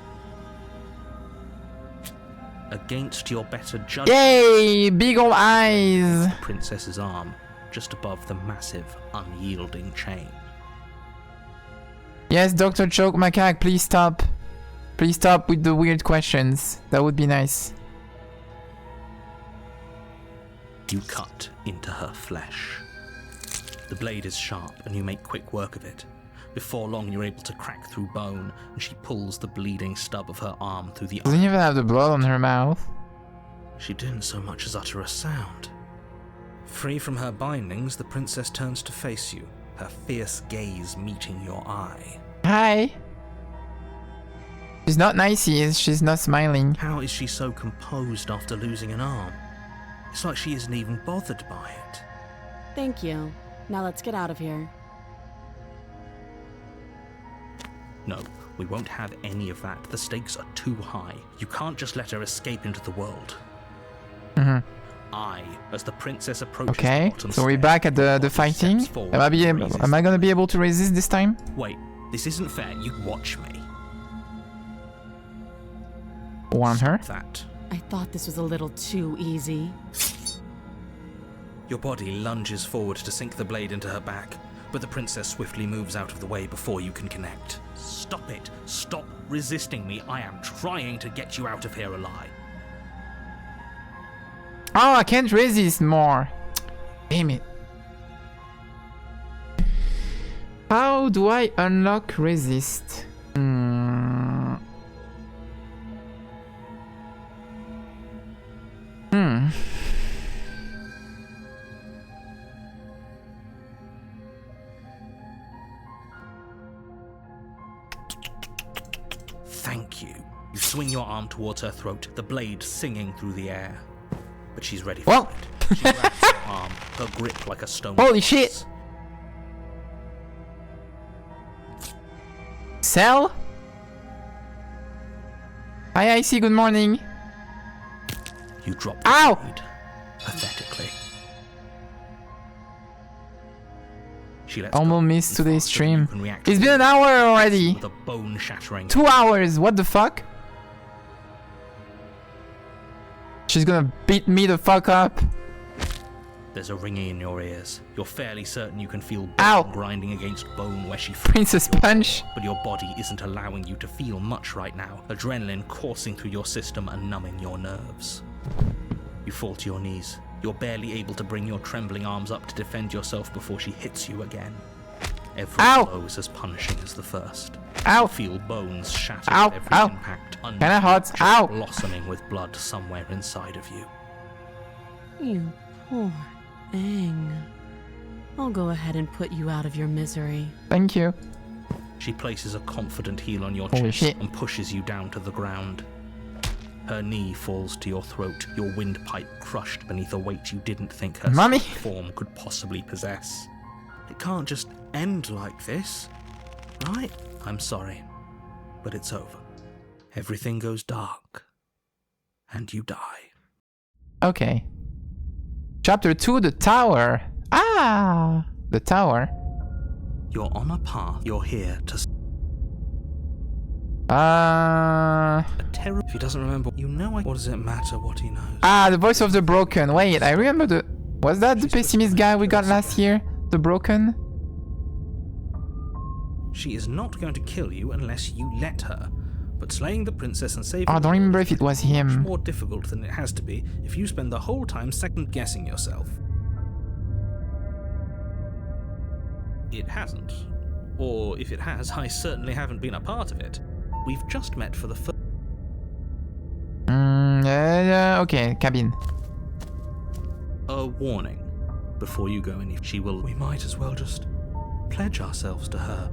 Speaker 2: Against your better judgment...
Speaker 1: Yay! Big ol' eyes!
Speaker 2: The princess's arm, just above the massive, unyielding chain.
Speaker 1: Yes, Dr. Choke Macaque, please stop. Please stop with the weird questions. That would be nice.
Speaker 2: You cut into her flesh. The blade is sharp and you make quick work of it. Before long you're able to crack through bone and she pulls the bleeding stub of her arm through the
Speaker 1: Doesn't even have the blood on her mouth.
Speaker 2: She didn't so much as utter a sound. Free from her bindings, the princess turns to face you, her fierce gaze meeting your eye.
Speaker 1: Hi. She's not nice, she's not smiling.
Speaker 2: How is she so composed after losing an arm? It's like she isn't even bothered by it.
Speaker 4: Thank you. Now let's get out of here.
Speaker 2: No, we won't have any of that. The stakes are too high. You can't just let her escape into the world. As the princess approaches the
Speaker 1: Okay,
Speaker 2: bottom
Speaker 1: so we're
Speaker 2: stairs,
Speaker 1: back at the fighting.
Speaker 2: forward,
Speaker 1: Am I gonna be able to resist this time?
Speaker 2: Wait, this isn't fair. You watch me.
Speaker 1: Warn her.
Speaker 2: That.
Speaker 4: I thought this was a little too easy.
Speaker 2: Your body lunges forward to sink the blade into her back, but the princess swiftly moves out of the way before you can connect. Stop it. Stop resisting me. I am trying to get you out of here alive.
Speaker 1: Oh, I can't resist more. Damn it. How do I unlock resist?
Speaker 2: Thank you. You swing your arm towards her throat, the blade singing through the air. But she's ready for it. She grabs your arm, her grip like a stone.
Speaker 1: Holy shit! Cell? Hi, Icy, good morning.
Speaker 2: You drop the
Speaker 1: Ow!
Speaker 2: blade, pathetically. She lets
Speaker 1: Almost
Speaker 2: go
Speaker 1: missed
Speaker 2: and
Speaker 1: today's
Speaker 2: faster than you
Speaker 1: stream.
Speaker 2: can react
Speaker 1: It's
Speaker 2: to
Speaker 1: been an
Speaker 2: it,
Speaker 1: hour already.
Speaker 2: with a bone-shattering
Speaker 1: 2 hours, what the fuck? She's gonna beat me the fuck up.
Speaker 2: There's a ringing in your ears. You're fairly certain you can feel bone
Speaker 1: Ow!
Speaker 2: grinding against bone where she
Speaker 1: Princess Punch.
Speaker 2: but your body isn't allowing you to feel much right now. Adrenaline coursing through your system and numbing your nerves. You fall to your knees. You're barely able to bring your trembling arms up to defend yourself before she hits you again. Every
Speaker 1: Ow!
Speaker 2: blow is as punishing as the first.
Speaker 1: Ow!
Speaker 2: You feel bones shatter
Speaker 1: Ow!
Speaker 2: with every
Speaker 1: Ow!
Speaker 2: impact,
Speaker 1: Kinda hot. Ow!
Speaker 2: blossoming with blood somewhere inside of you.
Speaker 4: You poor thing. I'll go ahead and put you out of your misery.
Speaker 1: Thank you.
Speaker 2: She places a confident heel on your
Speaker 1: Holy
Speaker 2: chest
Speaker 1: shit.
Speaker 2: and pushes you down to the ground. Her knee falls to your throat, your windpipe crushed beneath a weight you didn't think her
Speaker 1: Mommy.
Speaker 2: form could possibly possess. It can't just end like this, right? I'm sorry, but it's over. Everything goes dark, and you die.
Speaker 1: Okay. Chapter 2, the tower. Ah, the tower.
Speaker 2: You're on a path. You're here to...
Speaker 1: Uh...
Speaker 2: A terror. If he doesn't remember, you know what does it matter what he knows?
Speaker 1: Ah, the voice of the broken. Wait, I remember the... Was that the pessimist guy we got last year? The broken?
Speaker 2: She is not going to kill you unless you let her. But slaying the princess and saving...
Speaker 1: Oh, I don't remember if it was him.
Speaker 2: much more difficult than it has to be if you spend the whole time second-guessing yourself. It hasn't. Or if it has, I certainly haven't been a part of it. We've just met for the first...
Speaker 1: Okay, cabin.
Speaker 2: A warning. Before you go any... She will... We might as well just pledge ourselves to her.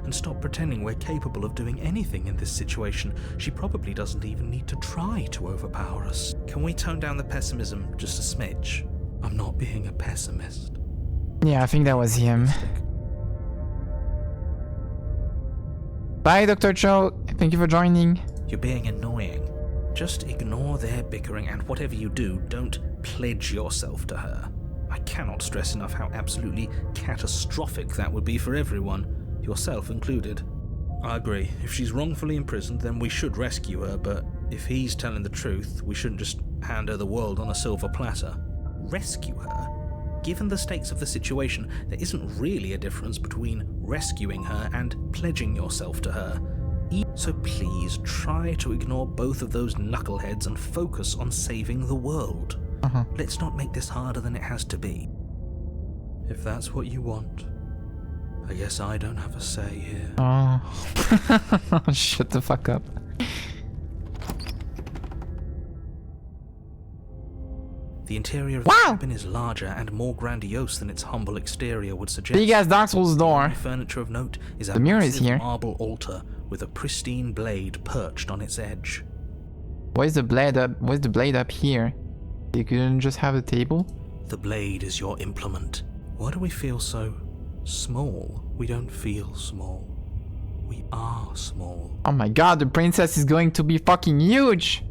Speaker 2: And stop pretending we're capable of doing anything in this situation. She probably doesn't even need to try to overpower us. Can we tone down the pessimism just a smidge? I'm not being a pessimist.
Speaker 1: Yeah, I think that was him. Bye, Dr. Cho. Thank you for joining.
Speaker 2: You're being annoying. Just ignore their bickering, and whatever you do, don't pledge yourself to her. I cannot stress enough how absolutely catastrophic that would be for everyone. Yourself included. I agree. If she's wrongfully imprisoned, then we should rescue her, but if he's telling the truth, we shouldn't just hand her the world on a silver platter. Rescue her? Given the stakes of the situation, there isn't really a difference between rescuing her and pledging yourself to her. So please try to ignore both of those knuckleheads and focus on saving the world. Let's not make this harder than it has to be. If that's what you want, I guess I don't have a say here.
Speaker 1: Oh. Shut the fuck up.
Speaker 2: The interior of the cabin is larger and more grandiose than its humble exterior would suggest.
Speaker 1: Big ass Dark Souls door.
Speaker 2: The furniture of note is a
Speaker 1: The mirror is
Speaker 2: massive
Speaker 1: here.
Speaker 2: marble altar with a pristine blade perched on its edge.
Speaker 1: Where's the blade up? Where's the blade up here? You couldn't just have a table?
Speaker 2: The blade is your implement. Why do we feel so small? We don't feel small. We are small.
Speaker 1: Oh my god, the princess is going to be fucking huge!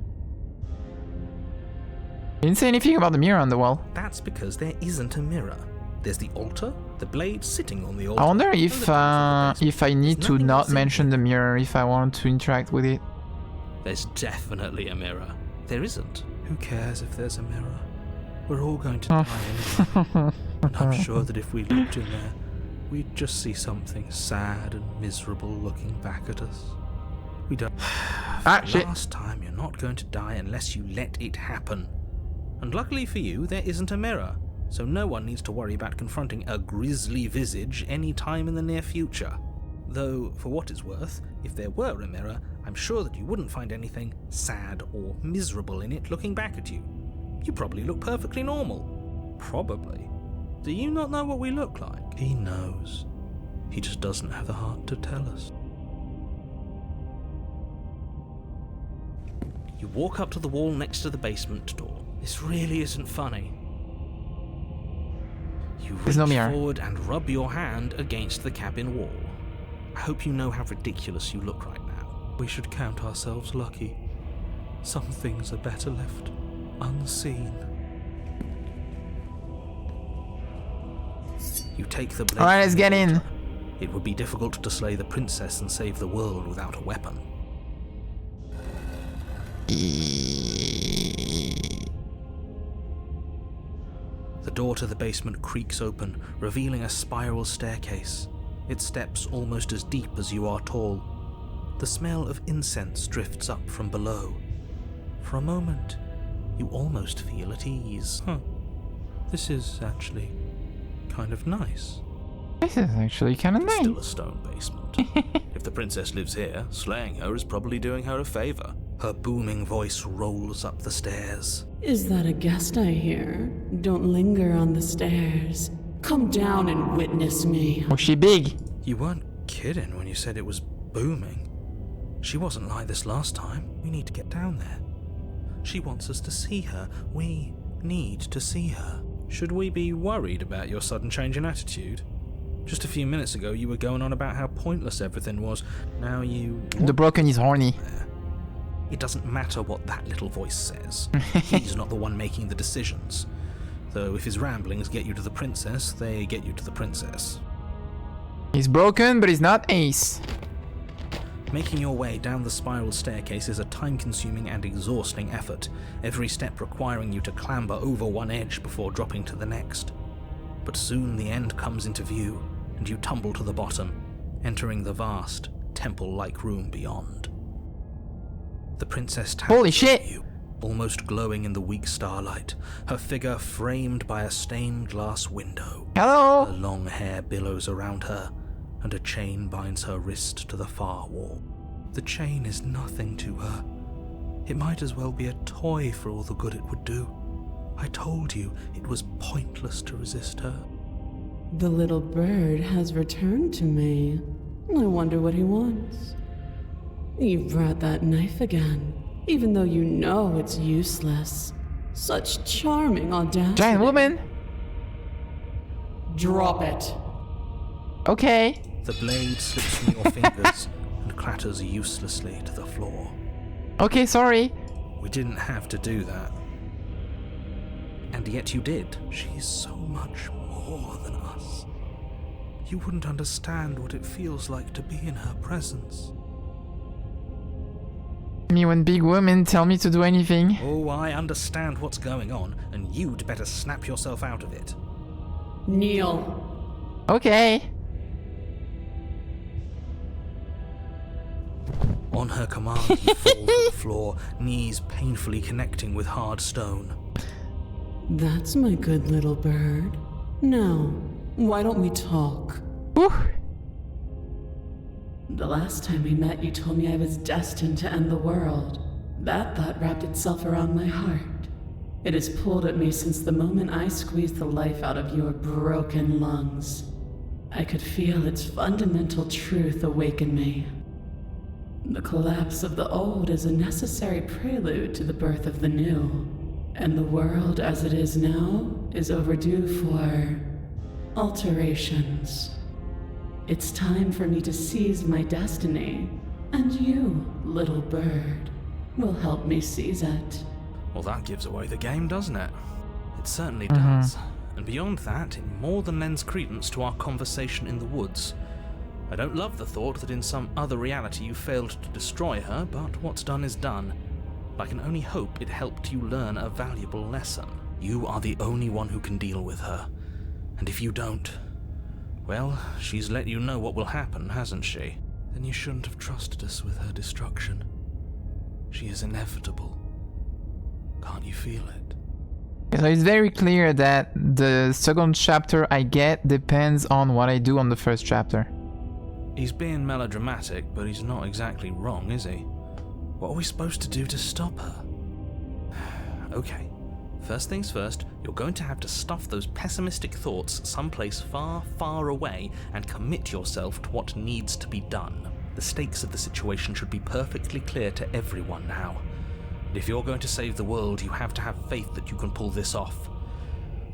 Speaker 1: You didn't say anything about the mirror on the wall.
Speaker 2: That's because there isn't a mirror. There's the altar, the blade sitting on the altar.
Speaker 1: I wonder if I need to not mention the mirror if I want to interact with it.
Speaker 2: There's definitely a mirror. There isn't. Who cares if there's a mirror? We're all going to die anyway. And I'm sure that if we looked in there, we'd just see something sad and miserable looking back at us. We don't...
Speaker 1: Shit.
Speaker 2: Last time, you're not going to die unless you let it happen. And luckily for you, there isn't a mirror, so no one needs to worry about confronting a grisly visage any time in the near future. Though, for what it's worth, if there were a mirror, I'm sure that you wouldn't find anything sad or miserable in it looking back at you. You probably look perfectly normal. Probably. Do you not know what we look like? He knows. He just doesn't have the heart to tell us. You walk up to the wall next to the basement door. This really isn't funny. You reach forward and rub your hand against the cabin wall. I hope you know how ridiculous you look right now. We should count ourselves lucky. Some things are better left unseen. You take the blade.
Speaker 1: Alright, let's get in.
Speaker 2: It would be difficult to slay the princess and save the world without a weapon. The door to the basement creaks open, revealing a spiral staircase. Its steps almost as deep as you are tall. The smell of incense drifts up from below. For a moment, you almost feel at ease. This is actually kind of nice.
Speaker 1: This is actually kind of nice.
Speaker 2: Still a stone basement. If the princess lives here, slaying her is probably doing her a favor. Her booming voice rolls up the stairs.
Speaker 5: Is that a guest I hear? Don't linger on the stairs. Come down and witness me.
Speaker 1: Was she big?
Speaker 2: You weren't kidding when you said it was booming. She wasn't like this last time. We need to get down there. She wants us to see her. We need to see her. Should we be worried about your sudden change in attitude? Just a few minutes ago, you were going on about how pointless everything was. Now you...
Speaker 1: The broken is horny.
Speaker 2: It doesn't matter what that little voice says. He's not the one making the decisions. Though if his ramblings get you to the princess, they get you to the princess.
Speaker 1: He's broken, but he's not Ace.
Speaker 2: Making your way down the spiral staircase is a time-consuming and exhausting effort, every step requiring you to clamber over one edge before dropping to the next. But soon the end comes into view, and you tumble to the bottom, entering the vast, temple-like room beyond. The princess
Speaker 1: Holy
Speaker 2: towers
Speaker 1: shit!
Speaker 2: over you, almost glowing in the weak starlight, her figure framed by a stained glass window.
Speaker 1: Hello!
Speaker 2: Her long hair billows around her, and a chain binds her wrist to the far wall. The chain is nothing to her. It might as well be a toy for all the good it would do. I told you it was pointless to resist her.
Speaker 5: The little bird has returned to me. I wonder what he wants. You brought that knife again, even though you know it's useless. Such charming audacity.
Speaker 1: Giant woman!
Speaker 5: Drop it.
Speaker 1: Okay.
Speaker 2: The blade slips from your fingers and clatters uselessly to the floor.
Speaker 1: Okay, sorry.
Speaker 2: We didn't have to do that. And yet you did. She's so much more than us. You wouldn't understand what it feels like to be in her presence.
Speaker 1: Me when big women tell me to do anything.
Speaker 2: Oh, I understand what's going on, and you'd better snap yourself out of it.
Speaker 5: Kneel.
Speaker 1: Okay.
Speaker 2: On her command, you fall to the floor, knees painfully connecting with hard stone.
Speaker 5: That's my good little bird. Now, why don't we talk?
Speaker 1: Whew.
Speaker 5: The last time we met, you told me I was destined to end the world. That thought wrapped itself around my heart. It has pulled at me since the moment I squeezed the life out of your broken lungs. I could feel its fundamental truth awaken me. The collapse of the old is a necessary prelude to the birth of the new, and the world as it is now is overdue for alterations. It's time for me to seize my destiny, and you, little bird, will help me seize it.
Speaker 2: Well, that gives away the game, doesn't it? It certainly does. And beyond that, it more than lends credence to our conversation in the woods. I don't love the thought that in some other reality you failed to destroy her, but what's done is done. I can only hope it helped you learn a valuable lesson. You are the only one who can deal with her. And if you don't, well, she's let you know what will happen, hasn't she? Then you shouldn't have trusted us with her destruction. She is inevitable. Can't you feel it?
Speaker 1: So it's very clear that the second chapter I get depends on what I do on the first chapter.
Speaker 2: He's being melodramatic, but he's not exactly wrong, is he? What are we supposed to do to stop her? Okay, first things first, you're going to have to stuff those pessimistic thoughts someplace far, far away and commit yourself to what needs to be done. The stakes of the situation should be perfectly clear to everyone now. And if you're going to save the world, you have to have faith that you can pull this off.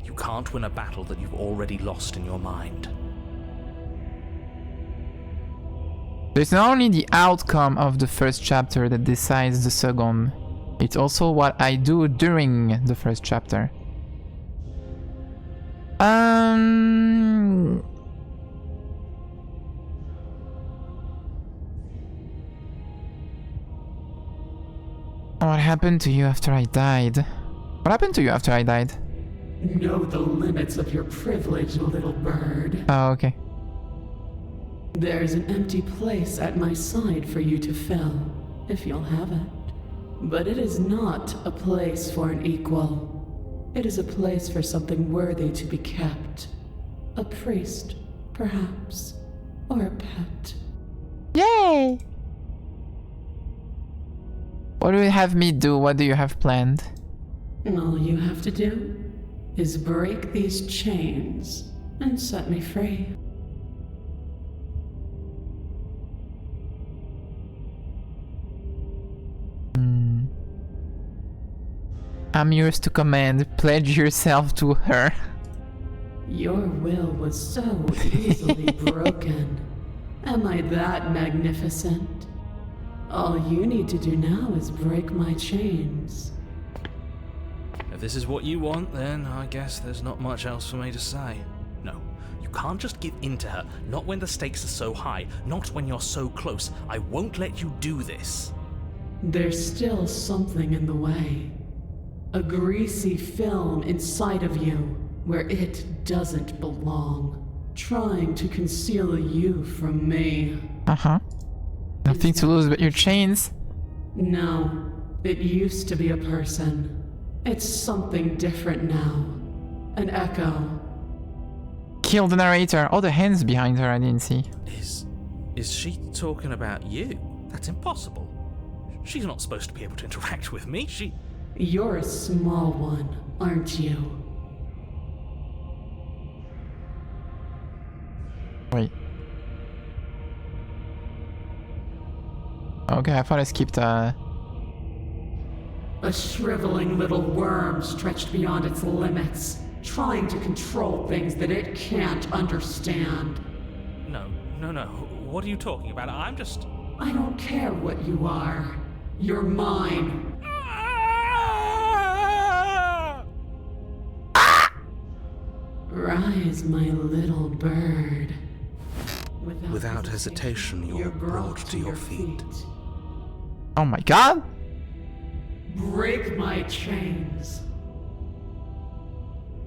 Speaker 2: You can't win a battle that you've already lost in your mind.
Speaker 1: It's not only the outcome of the first chapter that decides the second, it's also what I do during the first chapter. What happened to you after I died? What happened to you after I died?
Speaker 5: Know the limits of your privilege, little bird.
Speaker 1: Oh, okay.
Speaker 5: There's an empty place at my side for you to fill, if you'll have it. But it is not a place for an equal. It is a place for something worthy to be kept. A priest, perhaps, or a pet.
Speaker 1: Yay! What do you have me do? What do you have planned?
Speaker 5: All you have to do is break these chains and set me free.
Speaker 1: I'm yours to command. Pledge yourself to her.
Speaker 5: Your will was so easily broken. Am I that magnificent? All you need to do now is break my chains.
Speaker 2: If this is what you want, then I guess there's not much else for me to say. No, you can't just give in to her. Not when the stakes are so high. Not when you're so close. I won't let you do this.
Speaker 5: There's still something in the way. A greasy film inside of you where it doesn't belong. Trying to conceal you from me.
Speaker 1: Uh-huh. Nothing to lose but your chains.
Speaker 5: No, it used to be a person. It's something different now. An echo.
Speaker 1: Kill the narrator. Oh, the hands behind her, I didn't see.
Speaker 2: Is she talking about you? That's impossible. She's not supposed to be able to interact with me.
Speaker 5: You're a small one, aren't you?
Speaker 1: Wait. Okay, I thought I skipped
Speaker 5: A shriveling little worm stretched beyond its limits, trying to control things that it can't understand.
Speaker 2: No. What are you talking about?
Speaker 5: I don't care what you are. You're mine. Rise, my little bird.
Speaker 2: Without hesitation, you're brought to your feet.
Speaker 1: Oh my god!
Speaker 5: Break my chains.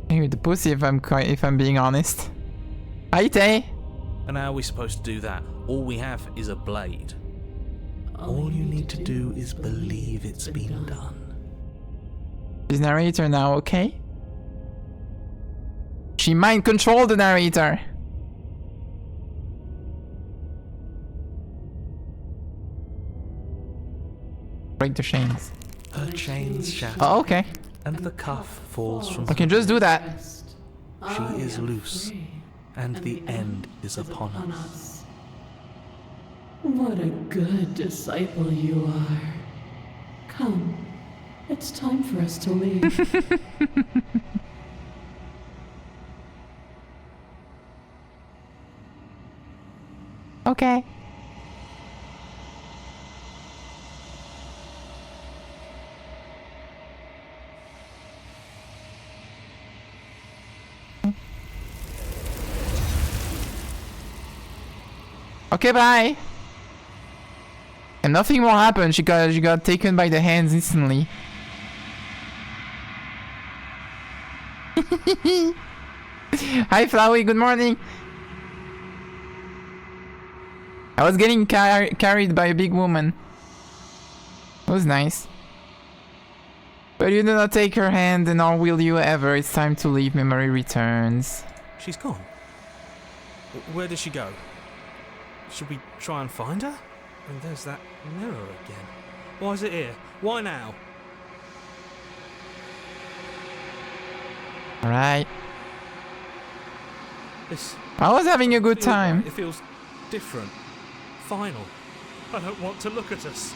Speaker 1: You're the pussy if I'm being honest. Hi, Tay.
Speaker 2: And how are we supposed to do that? All we have is a blade. All you need to do is believe it's been done.
Speaker 1: Is narrator now okay? She mind controlled the narrator. Break the chains.
Speaker 2: Her chains shatter,
Speaker 1: Oh, okay.
Speaker 2: and the cuff falls from
Speaker 1: I can just do that.
Speaker 2: She is loose, and the end is upon us.
Speaker 5: What a good disciple you are. Come, it's time for us to leave.
Speaker 1: Okay. Okay, bye. And nothing more happened. She got taken by the hands instantly. Hi, Flowey. Good morning. I was getting carried by a big woman. It was nice. But you do not take her hand, and nor will you ever. It's time to leave. Memory returns.
Speaker 2: She's gone. Where did she go? Should we try and find her? And there's that mirror again. Why is it here? Why now?
Speaker 1: Alright.
Speaker 2: This
Speaker 1: I was having a good
Speaker 2: feels
Speaker 1: time.
Speaker 2: right. It feels different. Final. I don't want to look at us.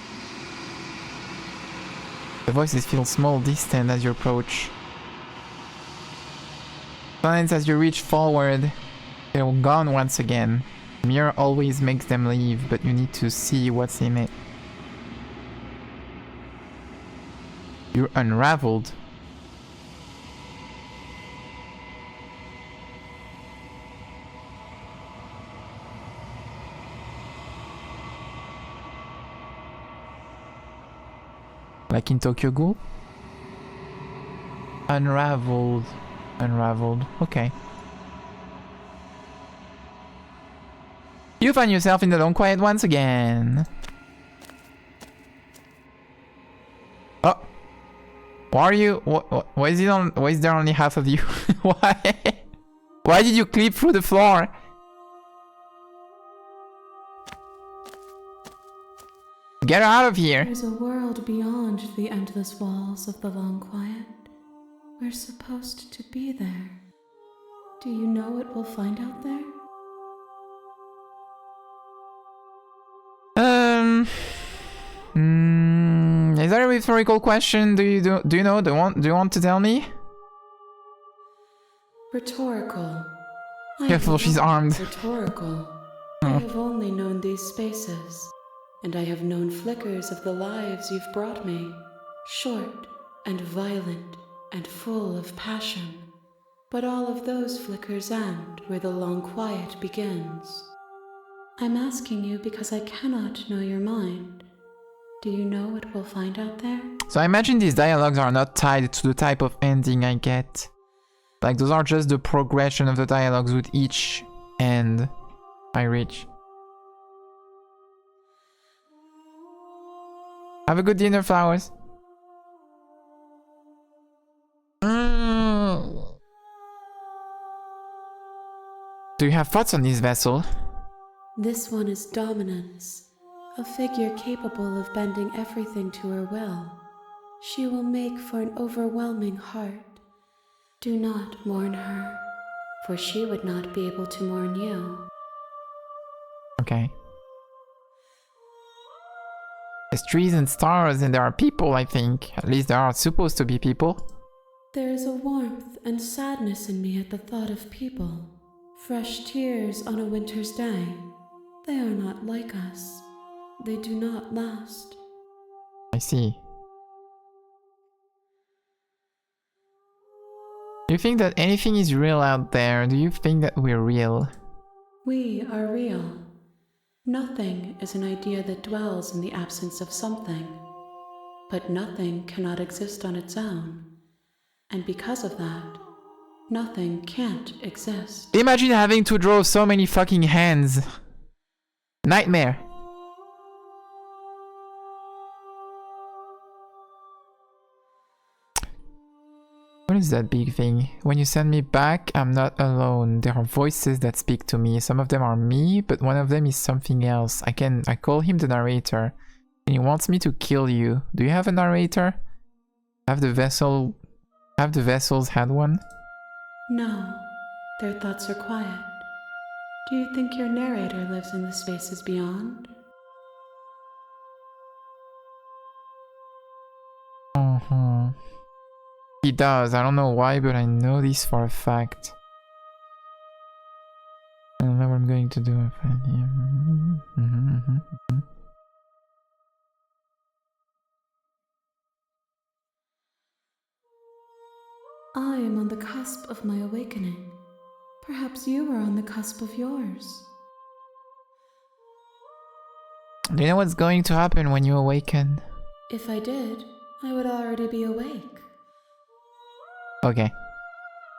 Speaker 1: The voices feel small, distant as you approach. Silence as you reach forward. They're gone once again. The mirror always makes them leave, but you need to see what's in it. You're unraveled. Like in Tokyo Ghoul? Unraveled. Unraveled. Okay. You find yourself in the Long Quiet once again. Oh. Why are you... Why is it on... Why is there only half of you? Why? Why did you clip through the floor? Get out of here.
Speaker 6: There's a world beyond the endless walls of the Long Quiet. We're supposed to be there. Do you know what we'll find out there?
Speaker 1: Is that a rhetorical question? Do you know? Do you want to tell me?
Speaker 6: Rhetorical.
Speaker 1: Careful, she's armed.
Speaker 6: Rhetorical. I have only known these spaces, and I have known flickers of the lives you've brought me, short and violent and full of passion. But all of those flickers end where the long quiet begins. I'm asking you because I cannot know your mind. Do you know what we'll find out there?
Speaker 1: So I imagine these dialogues are not tied to the type of ending I get. Like those are just the progression of the dialogues with each end I reach. Have a good dinner, flowers. Do you have thoughts on this vessel?
Speaker 6: This one is dominance, a figure capable of bending everything to her will. She will make for an overwhelming heart. Do not mourn her, for she would not be able to mourn you.
Speaker 1: Okay. There's trees and stars and there are people, I think. At least there are supposed to be people.
Speaker 6: There is a warmth and sadness in me at the thought of people. Fresh tears on a winter's day. They are not like us. They do not last.
Speaker 1: I see. Do you think that anything is real out there? Do you think that we're real?
Speaker 6: We are real. Nothing is an idea that dwells in the absence of something. But nothing cannot exist on its own. And because of that, nothing can't exist.
Speaker 1: Imagine having to draw so many fucking hands. Nightmare. What is that big thing? When you send me back, I'm not alone. There are voices that speak to me. Some of them are me, but one of them is something else. I call him the narrator. And he wants me to kill you. Do you have a narrator? Have the vessels had one?
Speaker 6: No, their thoughts are quiet. Do you think your narrator lives in the spaces beyond?
Speaker 1: He does. I don't know why, but I know this for a fact. I don't know what I'm going to do if I...
Speaker 6: I am on the cusp of my awakening. Perhaps you are on the cusp of yours.
Speaker 1: Do you know what's going to happen when you awaken?
Speaker 6: If I did, I would already be awake.
Speaker 1: Okay.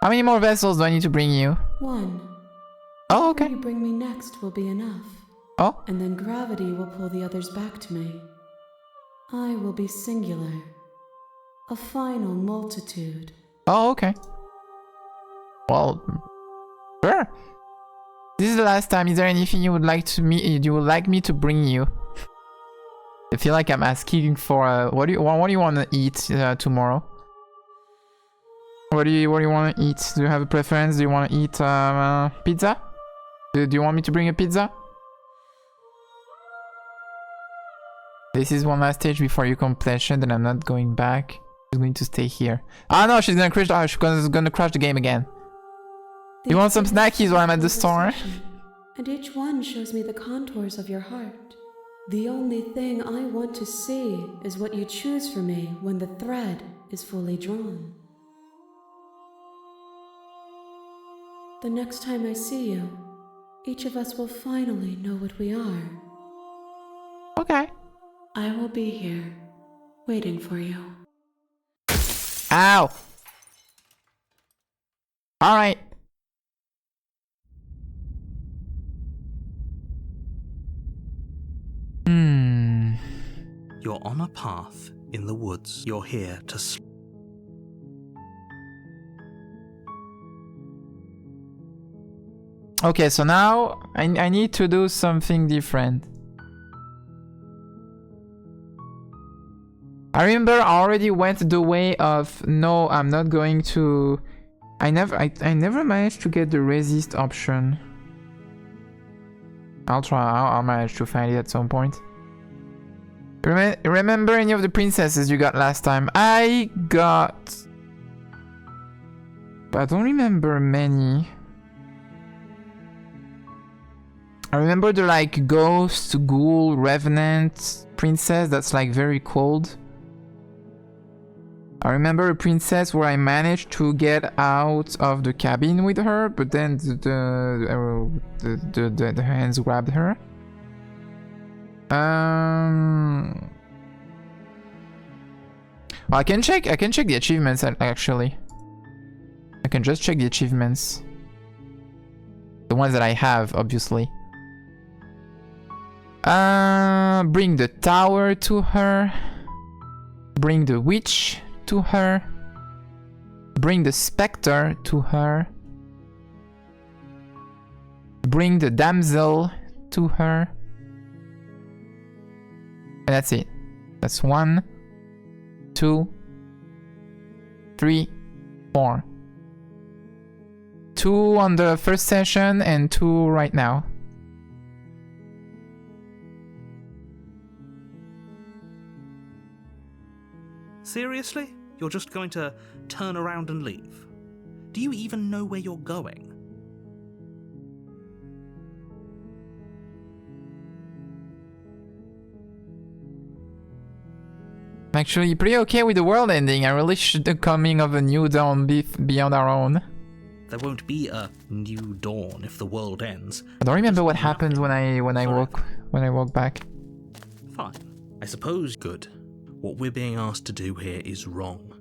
Speaker 1: How many more vessels do I need to bring you?
Speaker 6: One.
Speaker 1: Oh, okay.
Speaker 6: Whatever you bring me next will be enough.
Speaker 1: Oh?
Speaker 6: And then gravity will pull the others back to me. I will be singular. A final multitude.
Speaker 1: Oh, okay. Well, sure. This is the last time. Is there anything you would like me to bring you? I feel like I'm asking for what do you want to eat tomorrow? What do you want to eat? Do you have a preference? Do you want to eat pizza? Do you want me to bring a pizza? This is one last stage before your completion. Then I'm not going back. She's going to stay here. Ah no, she's gonna crash. She's gonna crash the game again. You want some snackies while I'm at the store?
Speaker 6: And each one shows me the contours of your heart. The only thing I want to see is what you choose for me when the thread is fully drawn. The next time I see you, each of us will finally know what we are.
Speaker 1: Okay.
Speaker 6: I will be here, waiting for you.
Speaker 1: Ow! Alright.
Speaker 2: You're on a path in the woods. You're here to
Speaker 1: Okay, so now I need to do something different. I remember I already went the way of no, I'm not going to. I never managed to get the resist option. I'll try. I'll manage to find it at some point. Remember any of the princesses you got last time? I got... But I don't remember many. I remember the like ghost, ghoul, revenant princess that's like very cold. I remember a princess where I managed to get out of the cabin with her, but then the hands grabbed her. Well, I can check the achievements actually. I can just check the achievements. The ones that I have, obviously. Bring the tower to her. Bring the witch to her. Bring the spectre to her. Bring the damsel to her. And that's it. That's 1, 2, 3, 4. 2 on the first session and 2 right now.
Speaker 2: Seriously? You're just going to turn around and leave? Do you even know where you're going?
Speaker 1: I'm actually pretty okay with the world ending. I really should the coming of a new dawn beyond our own.
Speaker 2: There won't be a new dawn if the world ends.
Speaker 1: I don't remember what happened when I woke back.
Speaker 2: Fine. I suppose good. What we're being asked to do here is wrong.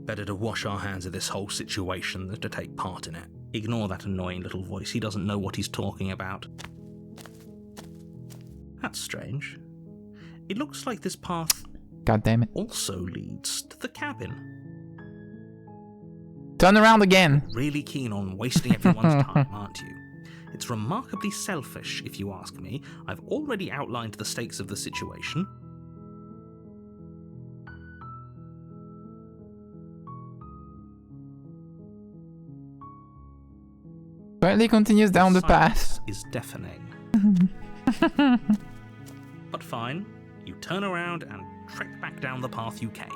Speaker 2: Better to wash our hands of this whole situation than to take part in it. Ignore that annoying little voice. He doesn't know what he's talking about. That's strange. It looks like this path
Speaker 1: God damn it.
Speaker 2: also leads to the cabin.
Speaker 1: Turn around again.
Speaker 2: Really keen on wasting everyone's time, aren't you? It's remarkably selfish, if you ask me. I've already outlined the stakes of the situation.
Speaker 1: Quietly continues down the path.
Speaker 2: Silence is deafening. But fine, you turn around and trek back down the path you came.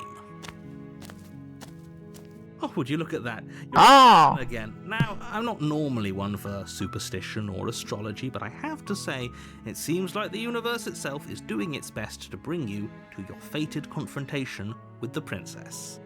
Speaker 2: Oh, would you look at that? You're again. Now, I'm not normally one for superstition or astrology, but I have to say, it seems like the universe itself is doing its best to bring you to your fated confrontation with the princess.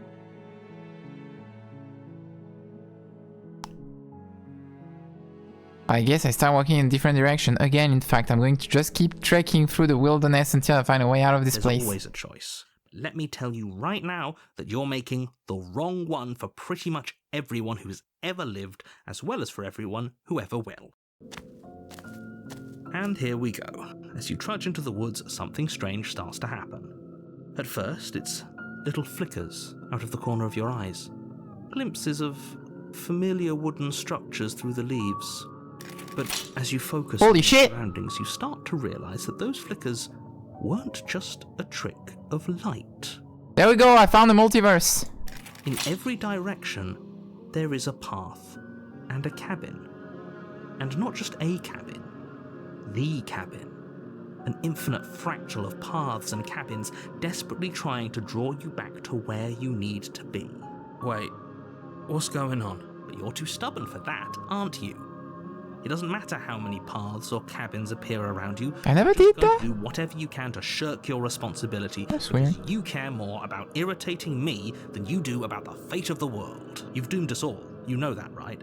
Speaker 1: I guess I start walking in a different direction. Again, in fact, I'm going to just keep trekking through the wilderness until I find a way out of this place.
Speaker 2: There's always a choice. Let me tell you right now that you're making the wrong one for pretty much everyone who's ever lived, as well as for everyone who ever will. And here we go. As you trudge into the woods, something strange starts to happen. At first, it's little flickers out of the corner of your eyes. Glimpses of familiar wooden structures through the leaves. But as you focus on your surroundings, you start to realize that those flickers weren't just a trick of light.
Speaker 1: There we go, I found the multiverse.
Speaker 2: In every direction, there is a path and a cabin. And not just a cabin, the cabin. An infinite fractal of paths and cabins desperately trying to draw you back to where you need to be. Wait, what's going on? But you're too stubborn for that, aren't you? It doesn't matter how many paths or cabins appear around you.
Speaker 1: I never did that.
Speaker 2: Do whatever you can to shirk your responsibility.
Speaker 1: That's weird.
Speaker 2: You care more about irritating me than you do about the fate of the world. You've doomed us all. You know that, right?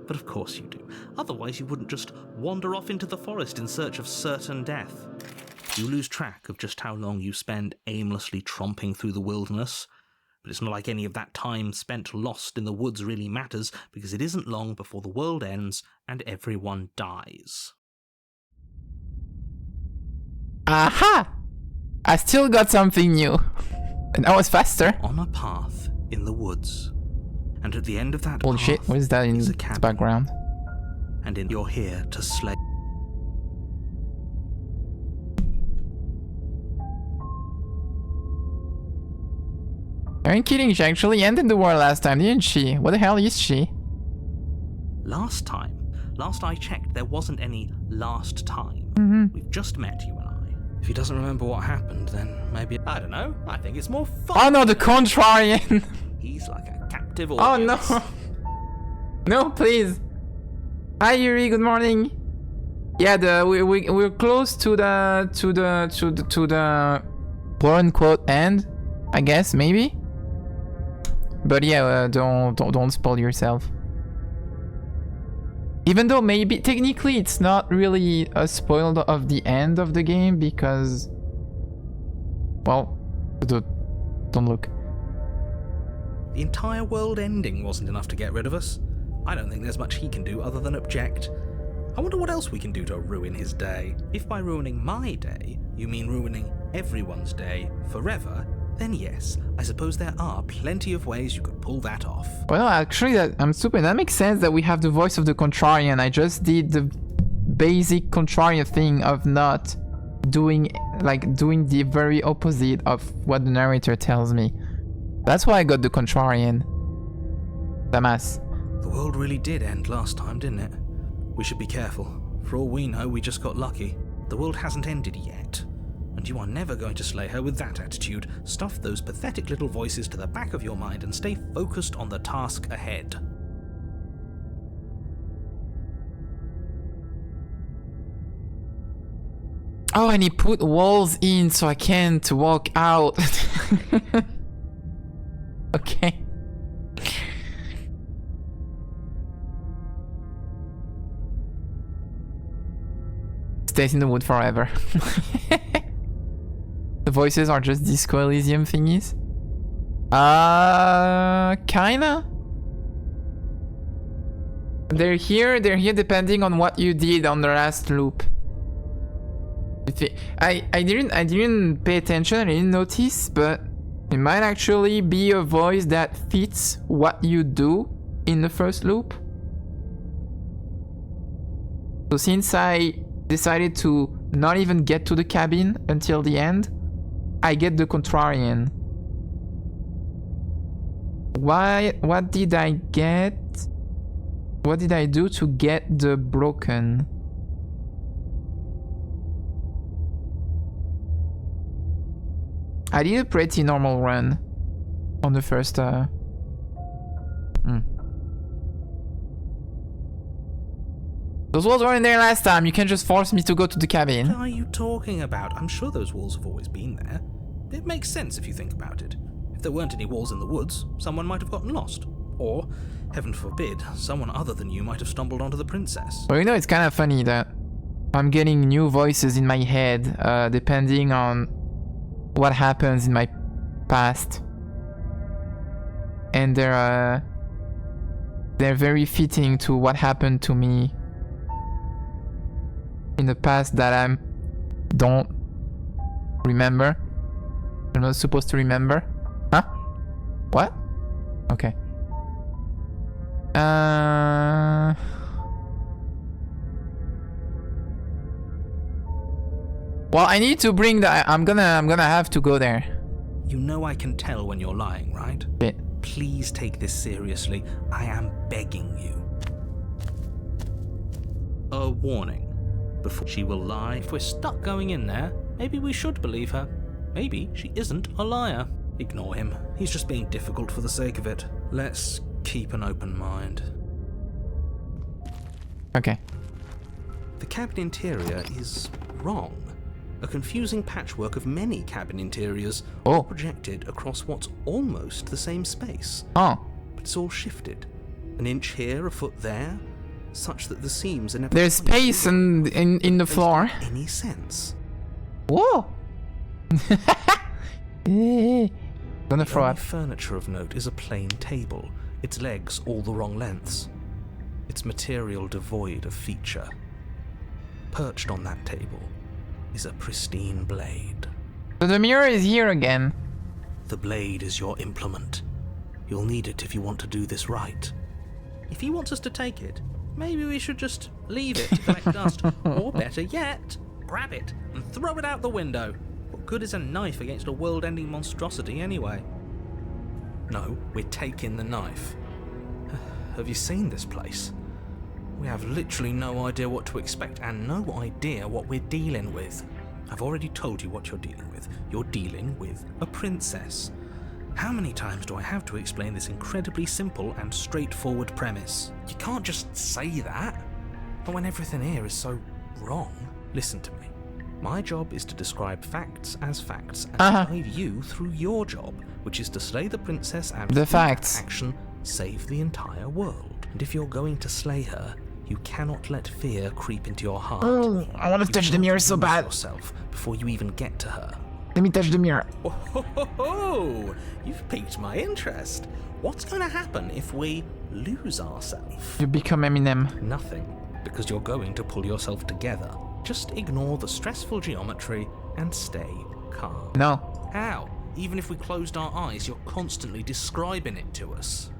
Speaker 2: But of course you do. Otherwise you wouldn't just wander off into the forest in search of certain death. You lose track of just how long you spend aimlessly tromping through the wilderness. But it's not like any of that time spent lost in the woods really matters, because it isn't long before the world ends and everyone dies.
Speaker 1: Aha! I still got something new. And I was faster.
Speaker 2: On a path in the woods. And at the end of that
Speaker 1: Holy
Speaker 2: path
Speaker 1: shit, what is that in
Speaker 2: is a
Speaker 1: the
Speaker 2: cabin.
Speaker 1: background?
Speaker 2: And you're here to slay.
Speaker 1: I ain't kidding, she actually ended the war last time, didn't she? What the hell is she?
Speaker 2: Last I checked, there wasn't any last time. We've just met, you and I. If he doesn't remember what happened, then maybe... I don't know. I think it's more fun.
Speaker 1: Oh no, the contrarian!
Speaker 2: He's like a captive
Speaker 1: Oh
Speaker 2: audience.
Speaker 1: no! No, please! Hi Yuri, good morning! Yeah, we're close to the quote unquote end, I guess, maybe? But yeah, don't spoil yourself. Even though maybe technically it's not really a spoil of the end of the game because, well, don't look.
Speaker 2: The entire world ending wasn't enough to get rid of us. I don't think there's much he can do other than object. I wonder what else we can do to ruin his day. If by ruining my day, you mean ruining everyone's day forever, then yes, I suppose there are plenty of ways you could pull that off.
Speaker 1: Well, actually, I'm stupid. That makes sense that we have the voice of the contrarian. I just did the basic contrarian thing of not doing the very opposite of what the narrator tells me. That's why I got the contrarian. Damas.
Speaker 2: The world really did end last time, didn't it? We should be careful. For all we know, we just got lucky. The world hasn't ended yet. And you are never going to slay her with that attitude. Stuff those pathetic little voices to the back of your mind and stay focused on the task ahead.
Speaker 1: Oh, and he put walls in so I can't walk out. Okay. Stays in the wood forever. The voices are just Disco Elysium thingies? Kinda? They're here depending on what you did on the last loop. I didn't pay attention, I didn't notice, but it might actually be a voice that fits what you do in the first loop. So since I decided to not even get to the cabin until the end, I get the contrarian. What did I get? What did I do to get the broken? I did a pretty normal run on the first Those walls weren't there last time. You can't just force me to go to the cabin.
Speaker 2: What are you talking about? I'm sure those walls have always been there. It makes sense if you think about it. If there weren't any walls in the woods, someone might have gotten lost. Or, heaven forbid, someone other than you might have stumbled onto the princess.
Speaker 1: Well, you know, it's kind of funny that I'm getting new voices in my head, depending on what happens in my past. And they're very fitting to what happened to me in the past that I don't remember. I'm not supposed to remember. Huh? What? Okay. Well, I need to bring the. I'm gonna have to go there.
Speaker 2: You know I can tell when you're lying, right?
Speaker 1: Bit.
Speaker 2: Please take this seriously. I am begging you. A warning. Before she will lie. If we're stuck going in there, maybe we should believe her. Maybe she isn't a liar. Ignore him. He's just being difficult for the sake of it. Let's keep an open mind.
Speaker 1: Okay.
Speaker 2: The cabin interior is wrong. A confusing patchwork of many cabin interiors, all projected across what's almost the same space.
Speaker 1: Oh.
Speaker 2: But it's all shifted. An inch here, a foot there, such that the seams are never...
Speaker 1: There's space in the floor.
Speaker 2: Any sense?
Speaker 1: Whoa! Gonna throw
Speaker 2: The only
Speaker 1: up.
Speaker 2: furniture of note is a plain table, its legs all the wrong lengths, its material devoid of feature. Perched on that table is a pristine blade.
Speaker 1: So the mirror is here again.
Speaker 2: The blade is your implement. You'll need it if you want to do this right. If he wants us to take it, maybe we should just leave it to collect dust, or better yet, grab it and throw it out the window. What good is a knife against a world-ending monstrosity anyway? No, we're taking the knife. Have you seen this place? We have literally no idea what to expect and no idea what we're dealing with. I've already told you what you're dealing with. You're dealing with a princess. How many times do I have to explain this incredibly simple and straightforward premise? You can't just say that. But when everything here is so wrong. Listen to me. My job is to describe facts as facts and guide you through your job, which is to slay the princess and
Speaker 1: The facts.
Speaker 2: action save the entire world. And if you're going to slay her, you cannot let fear creep into your heart.
Speaker 1: Oh, I want to touch the mirror so bad.
Speaker 2: Yourself before you even get to her.
Speaker 1: Let me touch the mirror.
Speaker 2: Oh, you've piqued my interest. What's going to happen if we lose ourselves?
Speaker 1: You become Eminem.
Speaker 2: Nothing, because you're going to pull yourself together. Just ignore the stressful geometry and stay calm.
Speaker 1: No.
Speaker 2: How? Even if we closed our eyes, you're constantly describing it to us.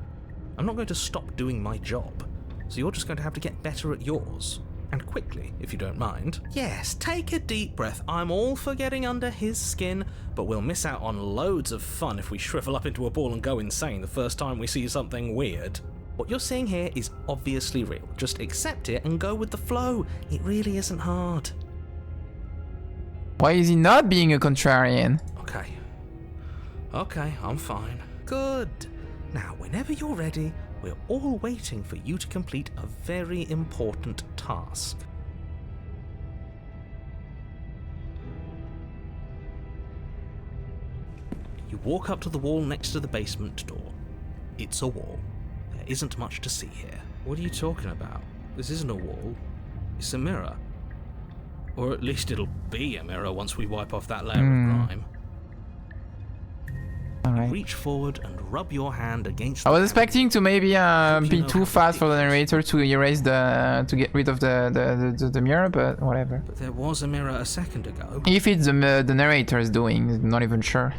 Speaker 2: I'm not going to stop doing my job, so you're just going to have to get better at yours. And quickly, if you don't mind. Yes, take a deep breath. I'm all for getting under his skin, but we'll miss out on loads of fun if we shrivel up into a ball and go insane the first time we see something weird. What you're seeing here is obviously real. Just accept it and go with the flow. It really isn't hard.
Speaker 1: Why is he not being a contrarian?
Speaker 2: Okay, I'm fine. Good. Now, whenever you're ready, we're all waiting for you to complete a very important task. You walk up to the wall next to the basement door. It's a wall. There isn't much to see here. What are you talking about? This isn't a wall. It's a mirror. Or at least it'll be a mirror once we wipe off that layer of grime.
Speaker 1: Alright.
Speaker 2: Reach forward and rub your hand against
Speaker 1: I was
Speaker 2: the
Speaker 1: expecting to maybe be
Speaker 2: know
Speaker 1: too
Speaker 2: how
Speaker 1: fast for the
Speaker 2: ridiculous.
Speaker 1: narrator to erase to get rid of the mirror, but whatever.
Speaker 2: But there was a mirror a second ago,
Speaker 1: If it's the narrator is doing, I'm not even sure.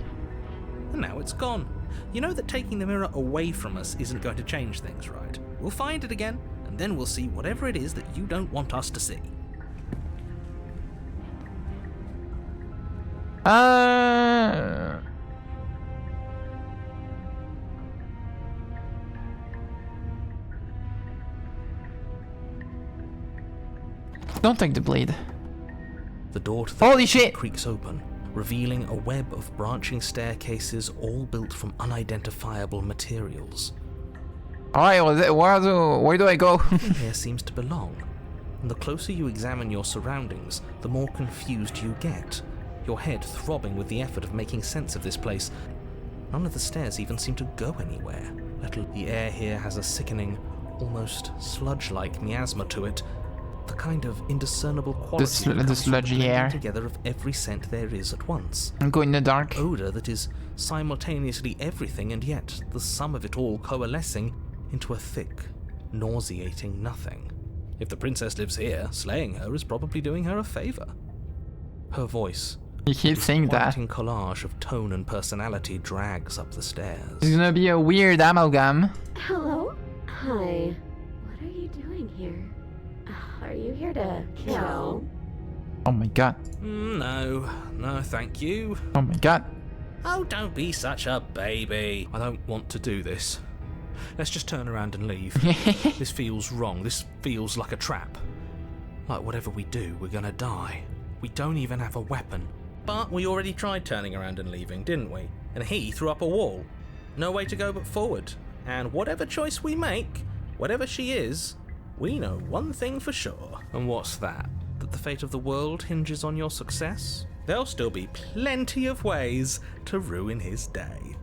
Speaker 2: and now it's gone. You know that taking the mirror away from us isn't going to change things, right? We'll find it again, and then we'll see whatever it is that you don't want us to see.
Speaker 1: Don't take the blade.
Speaker 2: The door to the
Speaker 1: Holy
Speaker 2: kitchen
Speaker 1: shit!
Speaker 2: creaks open, revealing a web of branching staircases all built from unidentifiable materials.
Speaker 1: Alright, well, where do I go?
Speaker 2: Nothing here seems to belong, and the closer you examine your surroundings, the more confused you get, your head throbbing with the effort of making sense of this place. None of the stairs even seem to go anywhere. The air here has a sickening, almost sludge-like miasma to it, the kind of indiscernible quality that
Speaker 1: the
Speaker 2: comes from
Speaker 1: sludgy
Speaker 2: blending
Speaker 1: air.
Speaker 2: together of every scent there is at once.
Speaker 1: I'm going in the dark.
Speaker 2: Odor that is simultaneously everything and yet the sum of it all coalescing into a thick, nauseating nothing. If the princess lives here, slaying her is probably doing her a favor. Her voice,
Speaker 1: You keep saying that.
Speaker 2: disquieting collage of tone and personality, drags up the stairs.
Speaker 1: It's gonna be a weird amalgam.
Speaker 7: Hello? Hi. What are you doing here? Are you here to kill?
Speaker 1: Oh my god.
Speaker 2: No, thank you.
Speaker 1: Oh my god.
Speaker 2: Oh, don't be such a baby. I don't want to do this. Let's just turn around and leave. This feels wrong. This feels like a trap. Like whatever we do, we're gonna die. We don't even have a weapon. But we already tried turning around and leaving, didn't we? And he threw up a wall. No way to go but forward. And whatever choice we make, whatever she is, we know one thing for sure. And what's that? That the fate of the world hinges on your success? There'll still be plenty of ways to ruin his day.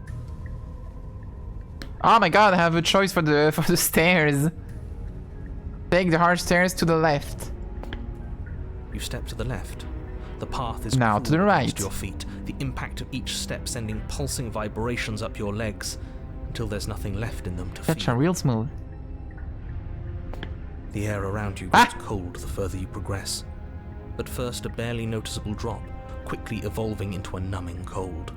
Speaker 1: Oh my god, I have a choice for the stairs. Take the hard stairs to the left.
Speaker 2: You step to the left. The path is
Speaker 1: Now to the
Speaker 2: cruel
Speaker 1: right.
Speaker 2: against your feet, the impact of each step sending pulsing vibrations up your legs until there's nothing left in them to
Speaker 1: That's a
Speaker 2: feel.
Speaker 1: real smooth.
Speaker 2: The air around you gets cold the further you progress. At first a barely noticeable drop, quickly evolving into a numbing cold.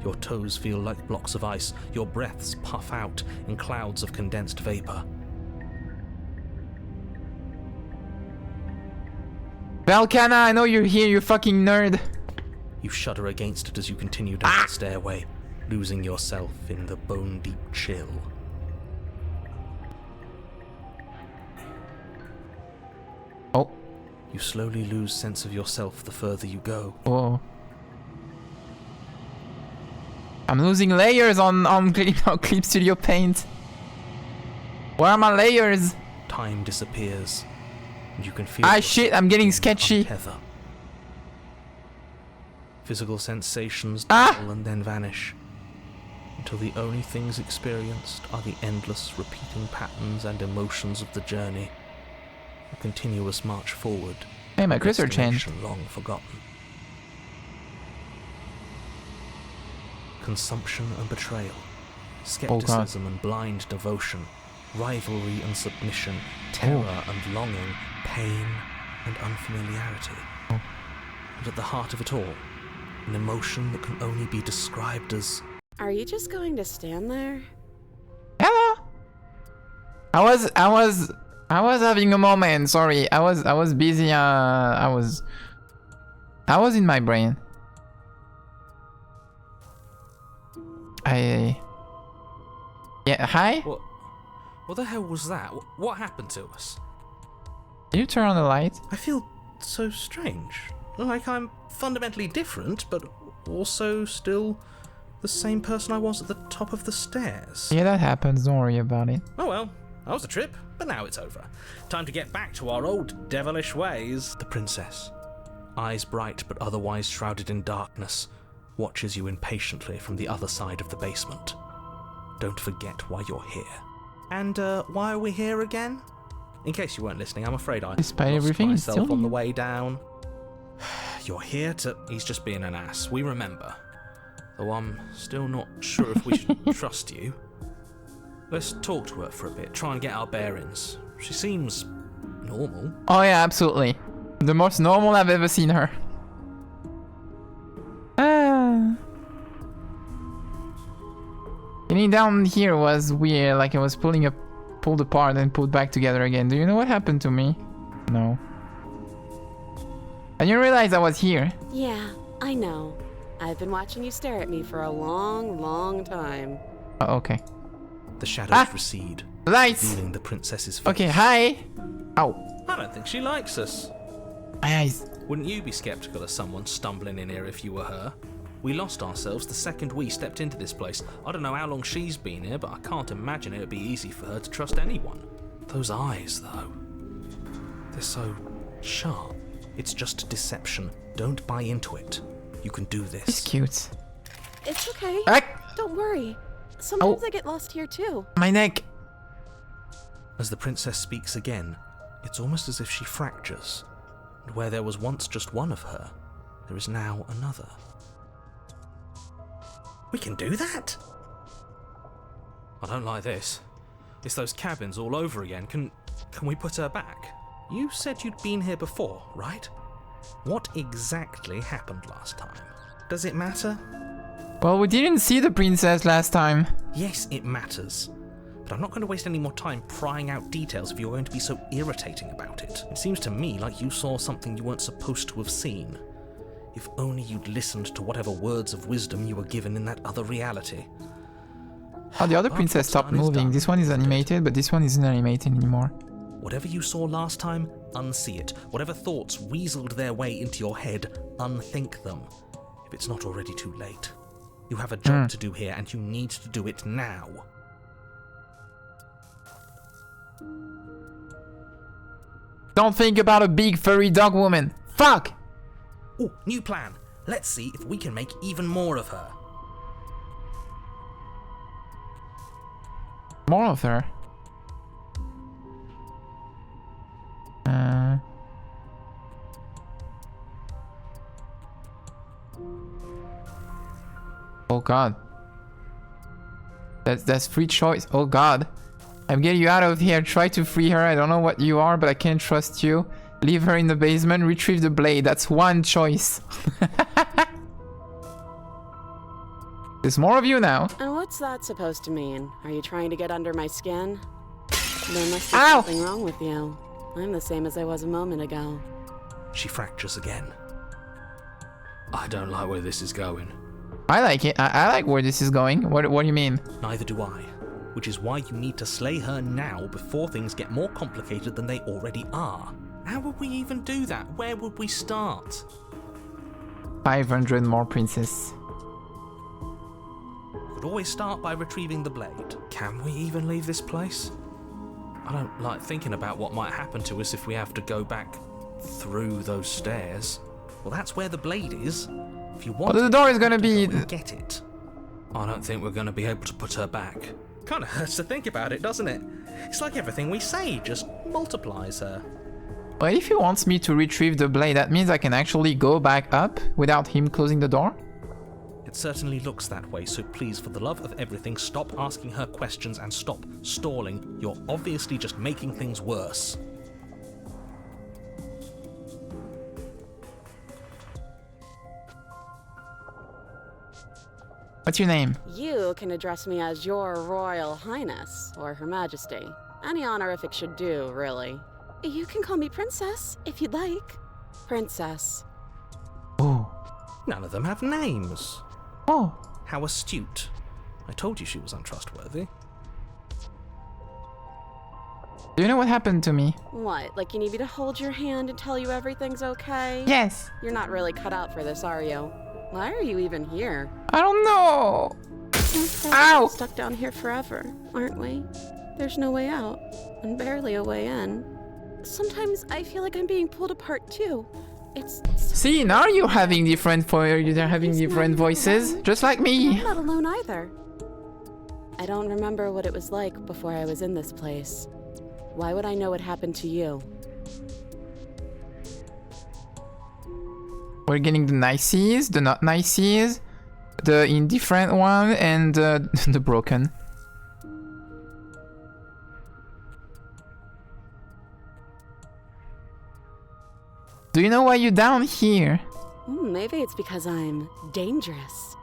Speaker 2: Your toes feel like blocks of ice, your breaths puff out in clouds of condensed vapor.
Speaker 1: Valkana, I know you're here, you fucking nerd.
Speaker 2: You shudder against it as you continue down the stairway, losing yourself in the bone-deep chill.
Speaker 1: Oh.
Speaker 2: You slowly lose sense of yourself the further you go.
Speaker 1: Whoa. I'm losing layers on Clip Studio Paint. Where are my layers?
Speaker 2: Time disappears, and you can feel...
Speaker 1: Ah shit, I'm getting sketchy.
Speaker 2: Untether. Physical sensations
Speaker 1: Ah!
Speaker 2: dull and then vanish, until the only things experienced are the endless repeating patterns and emotions of the journey. A continuous march forward.
Speaker 1: Hey, my cursor changed.
Speaker 2: Destination long forgotten. Consumption and betrayal. Skepticism and blind devotion. Rivalry and submission. Terror and longing. Pain and unfamiliarity. And at the heart of it all, an emotion that can only be described as...
Speaker 3: Are you just going to stand there?
Speaker 1: Hello. I was having a moment. Sorry, I was busy. I was in my brain. Yeah. Hi.
Speaker 2: What the hell was that? What happened to us?
Speaker 1: Can you turn on the light?
Speaker 2: I feel so strange. Like I'm fundamentally different, but also still the same person I was at the top of the stairs.
Speaker 1: Yeah, that happens. Don't worry about it.
Speaker 2: Oh well, that was the trip, but now it's over. Time to get back to our old devilish ways. The princess, eyes bright but otherwise shrouded in darkness, watches you impatiently from the other side of the basement. Don't forget why you're here. And why are we here again? In case you weren't listening, I'm afraid I
Speaker 1: Despite
Speaker 2: lost
Speaker 1: everything, it's
Speaker 2: myself
Speaker 1: still
Speaker 2: on the
Speaker 1: you.
Speaker 2: way down. You're here to... He's just being an ass. We remember. Though I'm still not sure if we should trust you. Let's talk to her for a bit, try and get our bearings. She seems normal.
Speaker 1: Oh yeah, absolutely. The most normal I've ever seen her. Getting down here was weird, like I was pulled apart and pulled back together again. Do you know what happened to me? No. I didn't realize I was here.
Speaker 3: Yeah, I know. I've been watching you stare at me for a long, long time.
Speaker 1: Oh, okay.
Speaker 2: The shadows recede,
Speaker 1: Lights!
Speaker 2: revealing the princess's face.
Speaker 1: Okay, hi! Ow.
Speaker 2: I don't think she likes us.
Speaker 1: My eyes.
Speaker 2: Wouldn't you be skeptical of someone stumbling in here if you were her? We lost ourselves the second we stepped into this place. I don't know how long she's been here, but I can't imagine it would be easy for her to trust anyone. Those eyes, though. They're so sharp. It's just deception. Don't buy into it. You can do this.
Speaker 1: It's cute.
Speaker 3: It's okay.
Speaker 1: Ah,
Speaker 3: Don't worry. Sometimes
Speaker 1: Oh.
Speaker 3: I get lost here too.
Speaker 1: my neck.
Speaker 2: As the princess speaks again, it's almost as if she fractures. And where there was once just one of her, there is now another. We can do that? I don't like this. It's those cabins all over again. Can we put her back? You said you'd been here before, right? What exactly happened last time? Does it matter?
Speaker 1: Well, we didn't see the princess last time.
Speaker 2: Yes, it matters. But I'm not going to waste any more time prying out details if you're going to be so irritating about it. It seems to me like you saw something you weren't supposed to have seen. If only you'd listened to whatever words of wisdom you were given in that other reality.
Speaker 1: Oh, the other
Speaker 2: Well,
Speaker 1: princess
Speaker 2: what's
Speaker 1: stopped
Speaker 2: done is
Speaker 1: moving.
Speaker 2: done,
Speaker 1: This one is
Speaker 2: isn't it?
Speaker 1: animated, but this one isn't animated anymore.
Speaker 2: Whatever you saw last time, unsee it. Whatever thoughts weaseled their way into your head, unthink them. If it's not already too late. You have a job to do here, and you need to do it now.
Speaker 1: Don't think about a big furry dog woman. Fuck!
Speaker 2: Oh, new plan. Let's see if we can make even more of her.
Speaker 1: More of her. Oh god. That's free choice. Oh god. I'm getting you out of here. Try to free her. I don't know what you are, but I can't trust you. Leave her in the basement. Retrieve the blade. That's one choice. There's more of you now.
Speaker 3: And what's that supposed to mean? Are you trying to get under my skin? There must be
Speaker 1: Ow!
Speaker 3: something wrong with you. I'm the same as I was a moment ago.
Speaker 2: She fractures again. I don't like where this is going.
Speaker 1: I like it. I like where this is going. What do you mean?
Speaker 2: Neither do I. Which is why you need to slay her now before things get more complicated than they already are. How would we even do that? Where would we start?
Speaker 1: 500 more princess.
Speaker 2: Could always start by retrieving the blade. Can we even leave this place? I don't like thinking about what might happen to us if we have to go back through those stairs. Well, that's where the blade is. If you want,
Speaker 1: the door is gonna be.
Speaker 2: Get it. I don't think we're gonna be able to put her back. Kind of hurts to think about it, doesn't it? It's like everything we say just multiplies her.
Speaker 1: But if he wants me to retrieve the blade, that means I can actually go back up without him closing the door?
Speaker 2: It certainly looks that way, so please, for the love of everything, stop asking her questions and stop stalling. You're obviously just making things worse.
Speaker 1: What's your name?
Speaker 8: You can address me as Your Royal Highness, or Her Majesty. Any honorific should do, really.
Speaker 3: You can call me Princess, if you'd like.
Speaker 8: Princess.
Speaker 1: Oh.
Speaker 2: None of them have names.
Speaker 1: Oh.
Speaker 2: How astute. I told you she was untrustworthy.
Speaker 1: Do you know what happened to me?
Speaker 8: What, like you need me to hold your hand and tell you everything's okay?
Speaker 1: Yes.
Speaker 8: You're not really cut out for this, are you? Why are you even here?
Speaker 1: I don't know.
Speaker 8: We're
Speaker 1: Ow!
Speaker 8: stuck down here forever, aren't we? There's no way out, and barely a way in. Sometimes I feel like I'm being pulled apart too. It's
Speaker 1: See, now you're having different voices, just like me.
Speaker 8: I'm not alone either. I don't remember what it was like before I was in this place. Why would I know what happened to you?
Speaker 1: We're getting the niceys, the not niceys, the indifferent one, and the broken. Do you know why you're down here?
Speaker 8: Maybe it's because I'm dangerous.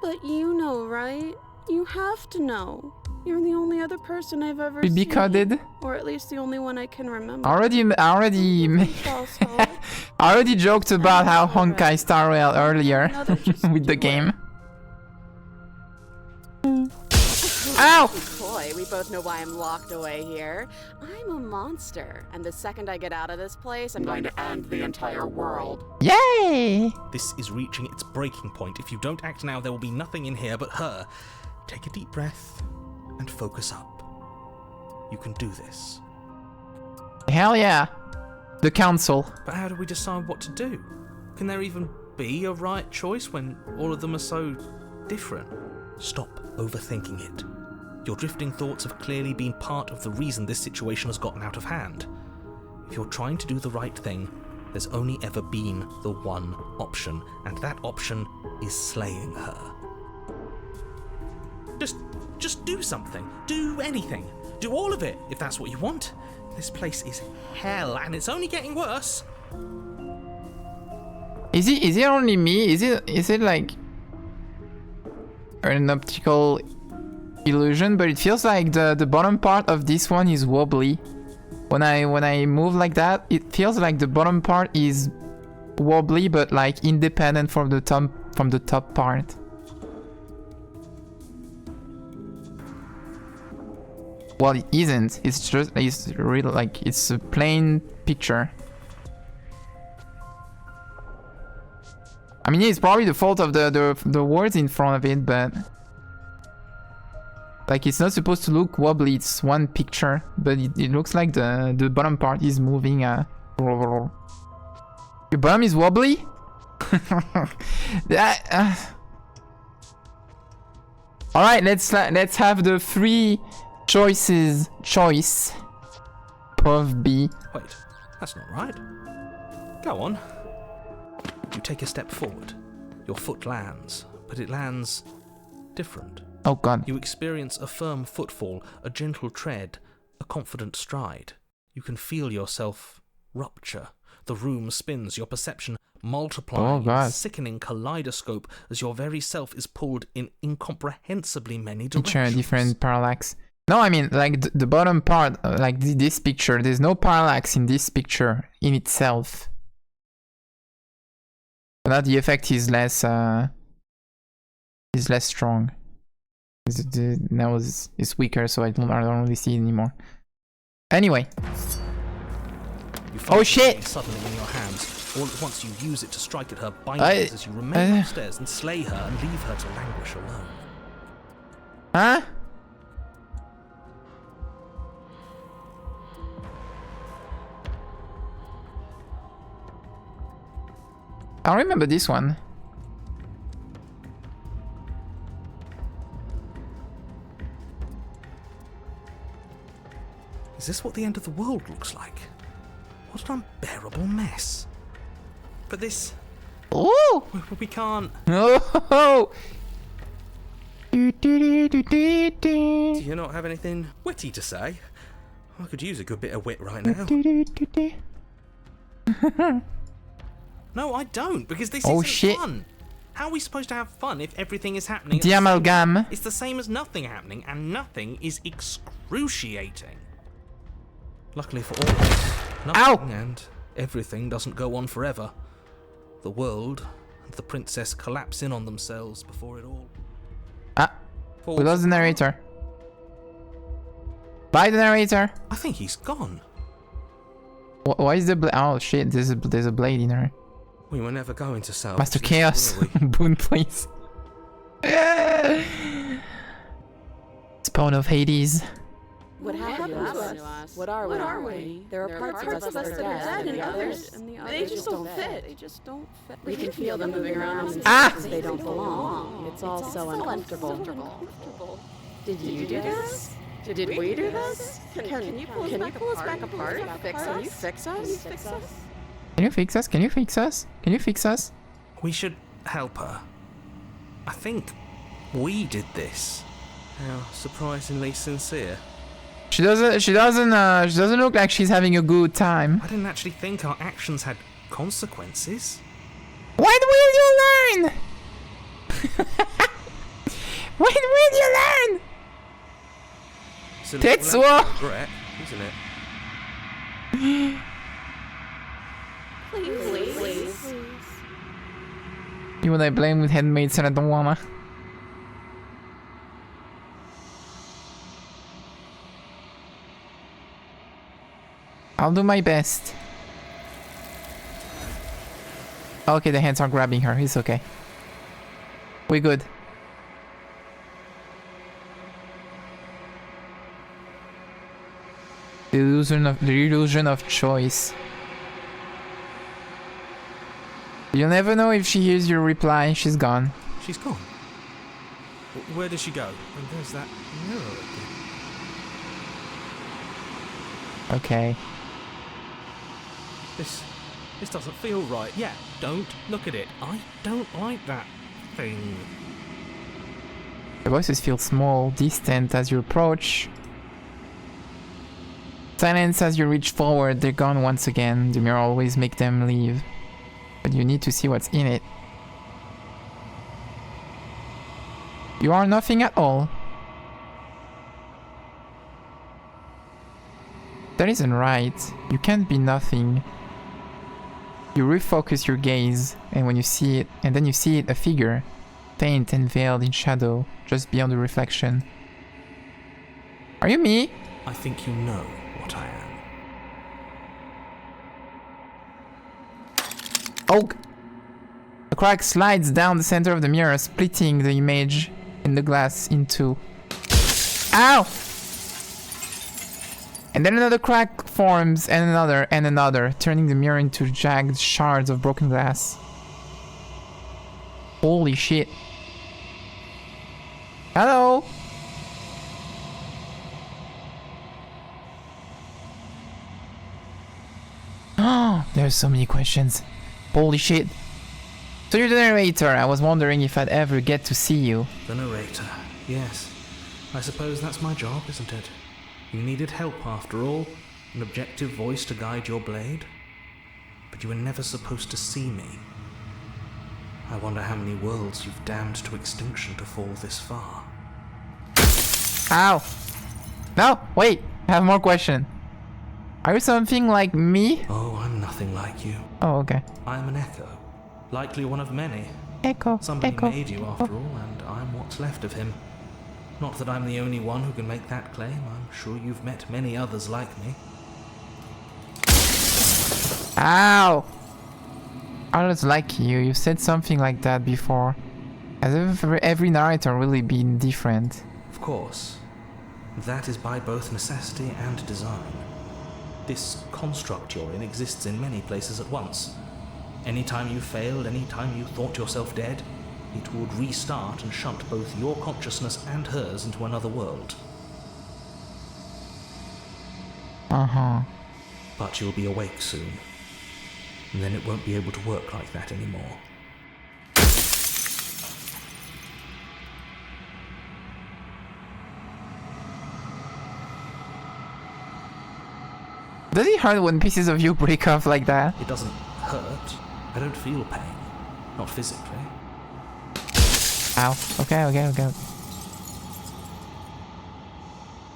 Speaker 8: But you know, right? You have to know. You're the only other person I've ever
Speaker 1: Be
Speaker 8: seen.
Speaker 1: coded?
Speaker 8: Or at least the only one I can remember.
Speaker 1: I already joked about how Honkai Star Rail earlier with the game. Ow!
Speaker 8: Boy, we both know why I'm locked away here. I'm a monster, and the second I get out of this place, I'm going to end the entire world.
Speaker 1: Yay!
Speaker 2: This is reaching its breaking point. If you don't act now, there will be nothing in here but her. Take a deep breath and focus up. You can do this.
Speaker 1: Hell yeah! The council.
Speaker 2: But how do we decide what to do? Can there even be a right choice when all of them are so different? Stop overthinking it. Your drifting thoughts have clearly been part of the reason this situation has gotten out of hand. If you're trying to do the right thing, there's only ever been the one option, and that option is slaying her. Just do something. Do anything. Do all of it, if that's what you want. This place is hell, and it's only getting worse.
Speaker 1: Is it only me? Is it like an optical illusion? But it feels like the bottom part of this one is wobbly. When I move like that, it feels like the bottom part is wobbly, but like independent from the top part. Well, it isn't. It's real, like it's a plain picture. I mean, it's probably the fault of the words in front of it, but like it's not supposed to look wobbly. It's one picture, but it looks like the bottom part is moving. Your bottom is wobbly. All right, let's have the three choice. Prov B.
Speaker 2: Wait, that's not right. Go on. You take a step forward. Your foot lands, but it lands different.
Speaker 1: Oh god.
Speaker 2: You experience a firm footfall, a gentle tread, a confident stride. You can feel yourself rupture. The room spins, your perception multiplying in a sickening kaleidoscope as your very self is pulled in incomprehensibly many directions.
Speaker 1: Different parallax. No, I mean, like the bottom part, like this picture, there's no parallax in this picture in itself. But now the effect is less strong. Now it's weaker, so I don't really see it anymore. Anyway.
Speaker 2: You phone
Speaker 1: Oh, shit.
Speaker 2: suddenly in your hands. All at once you use it to strike at her bindings as you remain upstairs and slay her and leave her to languish alone.
Speaker 1: Huh? I remember this one.
Speaker 2: Is this what the end of the world looks like? What an unbearable mess. But this...
Speaker 1: Ooh!
Speaker 2: We can't...
Speaker 1: Oh!
Speaker 2: Do you not have anything witty to say? I could use a good bit of wit right now. No, I don't, because this isn't fun. How are we supposed to have fun if everything is happening?
Speaker 1: The amalgam.
Speaker 2: It's the same as nothing happening, and nothing is excruciating. Luckily for all of us, nothing and everything doesn't go on forever. The world and the princess collapse in on themselves before it all.
Speaker 1: We lost the narrator. Bye, the narrator.
Speaker 2: I think he's gone.
Speaker 1: Why is the blade? Oh shit! There's a blade in her.
Speaker 2: We were never going to salvage
Speaker 1: Master
Speaker 2: this,
Speaker 1: Chaos.
Speaker 2: were we?
Speaker 1: Boon, please. Spawn of Hades.
Speaker 8: What happened to us? What are we? There are parts of us that are dead, and others, they just don't fit. We can feel them moving around because they don't belong. It's all so uncomfortable. Did you do this? Did we do this? Can you pull us back apart? Can you fix us?
Speaker 1: Can you fix us? Can you fix us? Can you fix us?
Speaker 2: We should help her. I think we did this. How surprisingly sincere.
Speaker 1: She doesn't look like she's having a good time.
Speaker 2: I didn't actually think our actions had consequences.
Speaker 1: When will you learn? When will you learn?
Speaker 2: It's a little
Speaker 1: Tetsuo!
Speaker 2: regret, isn't it?
Speaker 8: Please.
Speaker 1: You and I blame with handmaids and I don't wanna. I'll do my best. Okay, the hands are grabbing her. It's okay. We good. The illusion of choice. You'll never know if she hears your reply. She's gone.
Speaker 2: She's gone. Where did she go? And there's that mirror again.
Speaker 1: Okay.
Speaker 2: This doesn't feel right. Yeah, don't look at it. I don't like that thing.
Speaker 1: The voices feel small, distant as you approach. Silence as you reach forward. They're gone once again. The mirror always makes them leave. But you need to see what's in it. You are nothing at all. That isn't right. You can't be nothing. You refocus your gaze, and when you see it, and then you see it, a figure, faint and veiled in shadow, just beyond the reflection. Are you me?
Speaker 2: I think you know what I am.
Speaker 1: Oh! A crack slides down the center of the mirror, splitting the image in the glass in two. Ow! And then another crack forms, and another, turning the mirror into jagged shards of broken glass. Holy shit. Hello? Oh, there's so many questions. Holy shit. So you're the narrator. I was wondering if I'd ever get to see you.
Speaker 2: The narrator. Yes. I suppose that's my job, isn't it? You needed help after all. An objective voice to guide your blade. But you were never supposed to see me. I wonder how many worlds you've damned to extinction to fall this far.
Speaker 1: Ow! No, wait, I have more question. Are you something like me?
Speaker 2: Oh, I'm nothing like you.
Speaker 1: Oh, okay.
Speaker 2: I'm an echo. Likely one of many.
Speaker 1: Echo,
Speaker 2: Somebody
Speaker 1: echo.
Speaker 2: made you after all, and I'm what's left of him. Not that I'm the only one who can make that claim. I'm sure you've met many others like me.
Speaker 1: Ow! I don't like you. You said something like that before. As if every narrator really been different.
Speaker 2: Of course. That is by both necessity and design. This construct you're in exists in many places at once. Anytime you failed, anytime you thought yourself dead, it would restart and shunt both your consciousness and hers into another world.
Speaker 1: Uh-huh.
Speaker 2: But you'll be awake soon. And then it won't be able to work like that anymore.
Speaker 1: Does it hurt when pieces of you break off like that?
Speaker 2: It doesn't hurt. I don't feel pain. Not physically.
Speaker 1: Ow. Okay.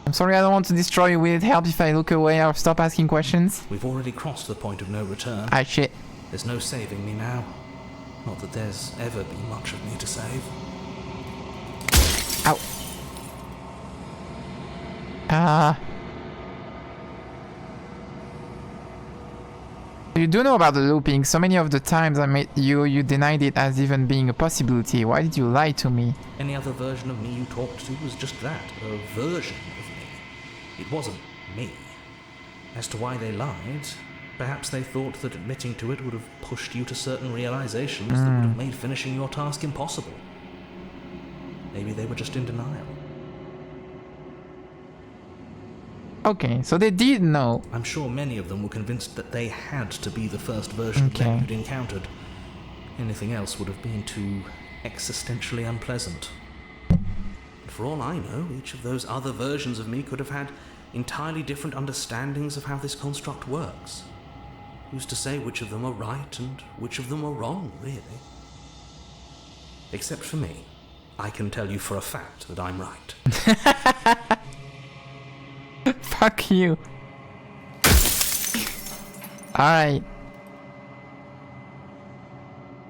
Speaker 1: I'm sorry, I don't want to destroy you. Will it help if I look away or stop asking questions?
Speaker 2: We've already crossed the point of no return.
Speaker 1: Ah, shit.
Speaker 2: There's no saving me now. Not that there's ever been much of me to save.
Speaker 1: Ow. Ah. You do know about the looping. So many of the times I met you, you denied it as even being a possibility. Why did you lie to me?
Speaker 2: Any other version of me you talked to was just that, a version of me. It wasn't me. As to why they lied, perhaps they thought that admitting to it would have pushed you to certain realizations that would have made finishing your task impossible. Maybe they were just in denial.
Speaker 1: Okay, so they did know.
Speaker 2: I'm sure many of them were convinced that they had to be the first version of them you'd encountered. Anything else would have been too existentially unpleasant. And for all I know, each of those other versions of me could have had entirely different understandings of how this construct works. Who's to say which of them are right and which of them are wrong, really? Except for me. I can tell you for a fact that I'm right.
Speaker 1: Fuck you. Alright.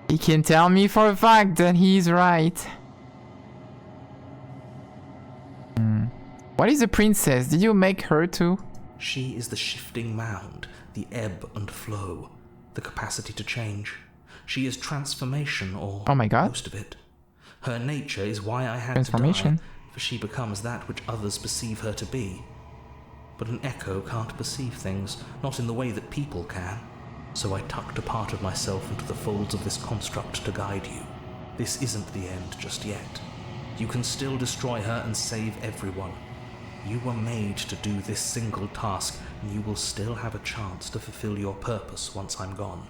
Speaker 1: He can tell me for a fact that he's right. What is a princess? Did you make her too?
Speaker 2: She is the shifting mound, the ebb and flow, the capacity to change. She is transformation, or
Speaker 1: oh my God.
Speaker 2: Most of it. Her nature is why I had to die, for she becomes that which others perceive her to be. But an echo can't perceive things, not in the way that people can. So I tucked a part of myself into the folds of this construct to guide you. This isn't the end just yet. You can still destroy her and save everyone. You were made to do this single task, and you will still have a chance to fulfill your purpose once I'm gone.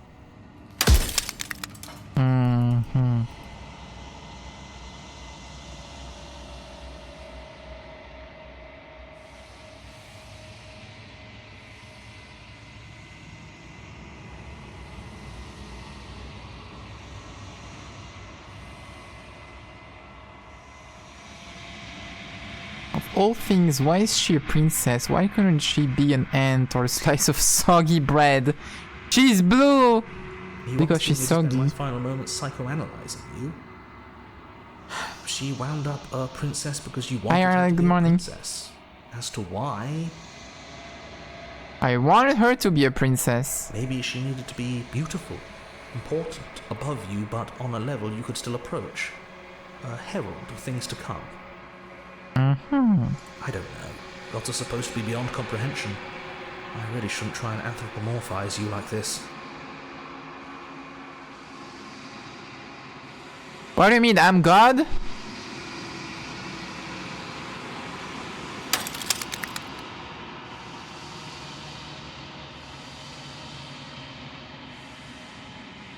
Speaker 1: All things, why is she a princess? Why couldn't she be an ant or a slice of soggy bread? She's blue! Because she's soggy.
Speaker 2: My final moments psychoanalyzing you. She wound up a princess because you wanted her to be a princess. As to why?
Speaker 1: I wanted her to be a princess.
Speaker 2: Maybe she needed to be beautiful, important, above you, but on a level you could still approach. A herald of things to come. I don't know. Gods are supposed to be beyond comprehension. I really shouldn't try and anthropomorphize you like this.
Speaker 1: What do you mean, I'm God?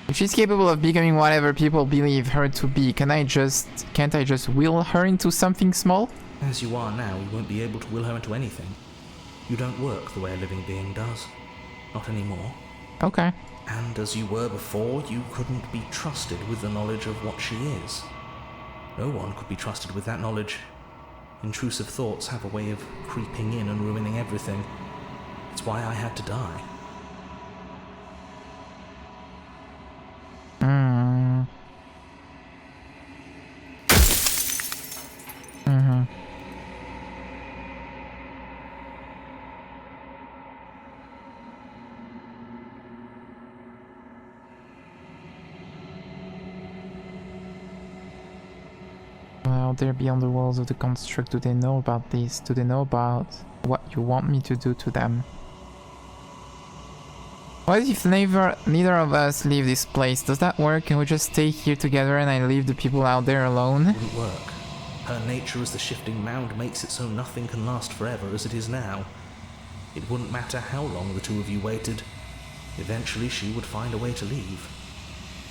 Speaker 1: If she's capable of becoming whatever people believe her to be, can't I just will her into something small?
Speaker 2: As you are now, you won't be able to will her into anything. You don't work the way a living being does. Not anymore.
Speaker 1: Okay.
Speaker 2: And as you were before, you couldn't be trusted with the knowledge of what she is. No one could be trusted with that knowledge. Intrusive thoughts have a way of creeping in and ruining everything. It's why I had to die.
Speaker 1: out there beyond the walls of the construct? Do they know about this? Do they know about what you want me to do to them? What if neither of us leave this place? Does that work? Can we just stay here together and I leave the people out there alone?
Speaker 2: It wouldn't work. Her nature as the shifting mound makes it so nothing can last forever as it is now. It wouldn't matter how long the two of you waited. Eventually she would find a way to leave.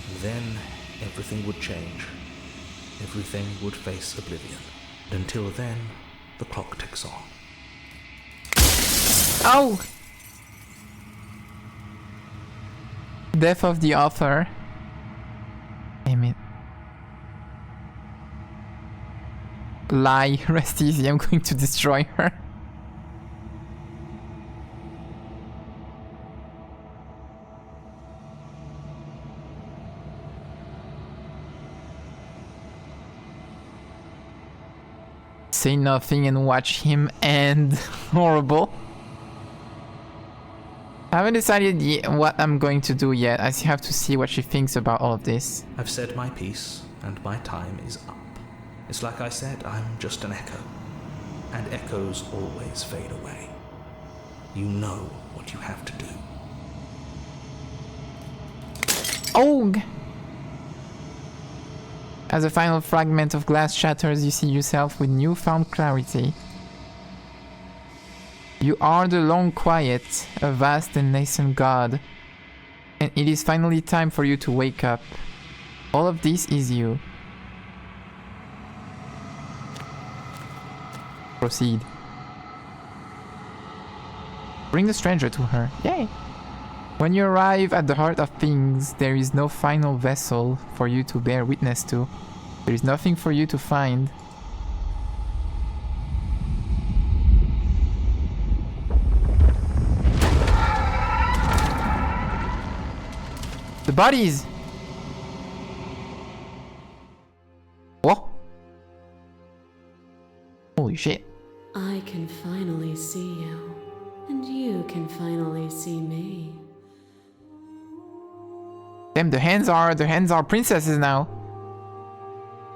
Speaker 2: And then everything would change. Everything would face oblivion. And until then, the clock ticks on.
Speaker 1: Oh! Death of the author. Damn it. Lie, rest easy, I'm going to destroy her. Say nothing and watch him end. Horrible. I haven't decided what I'm going to do yet. I have to see what she thinks about all of this.
Speaker 2: I've said my piece, and my time is up. It's like I said, I'm just an echo. And echoes always fade away. You know what you have to do.
Speaker 1: Oh! As a final fragment of glass shatters, you see yourself with newfound clarity. You are the long quiet, a vast and nascent god. And it is finally time for you to wake up. All of this is you. Proceed. Bring the stranger to her. Yay! When you arrive at the heart of things, there is no final vessel for you to bear witness to. There is nothing for you to find. The bodies! Whoa! Holy shit.
Speaker 6: I can finally see you, and you can finally see me.
Speaker 1: Damn, the hands are princesses now.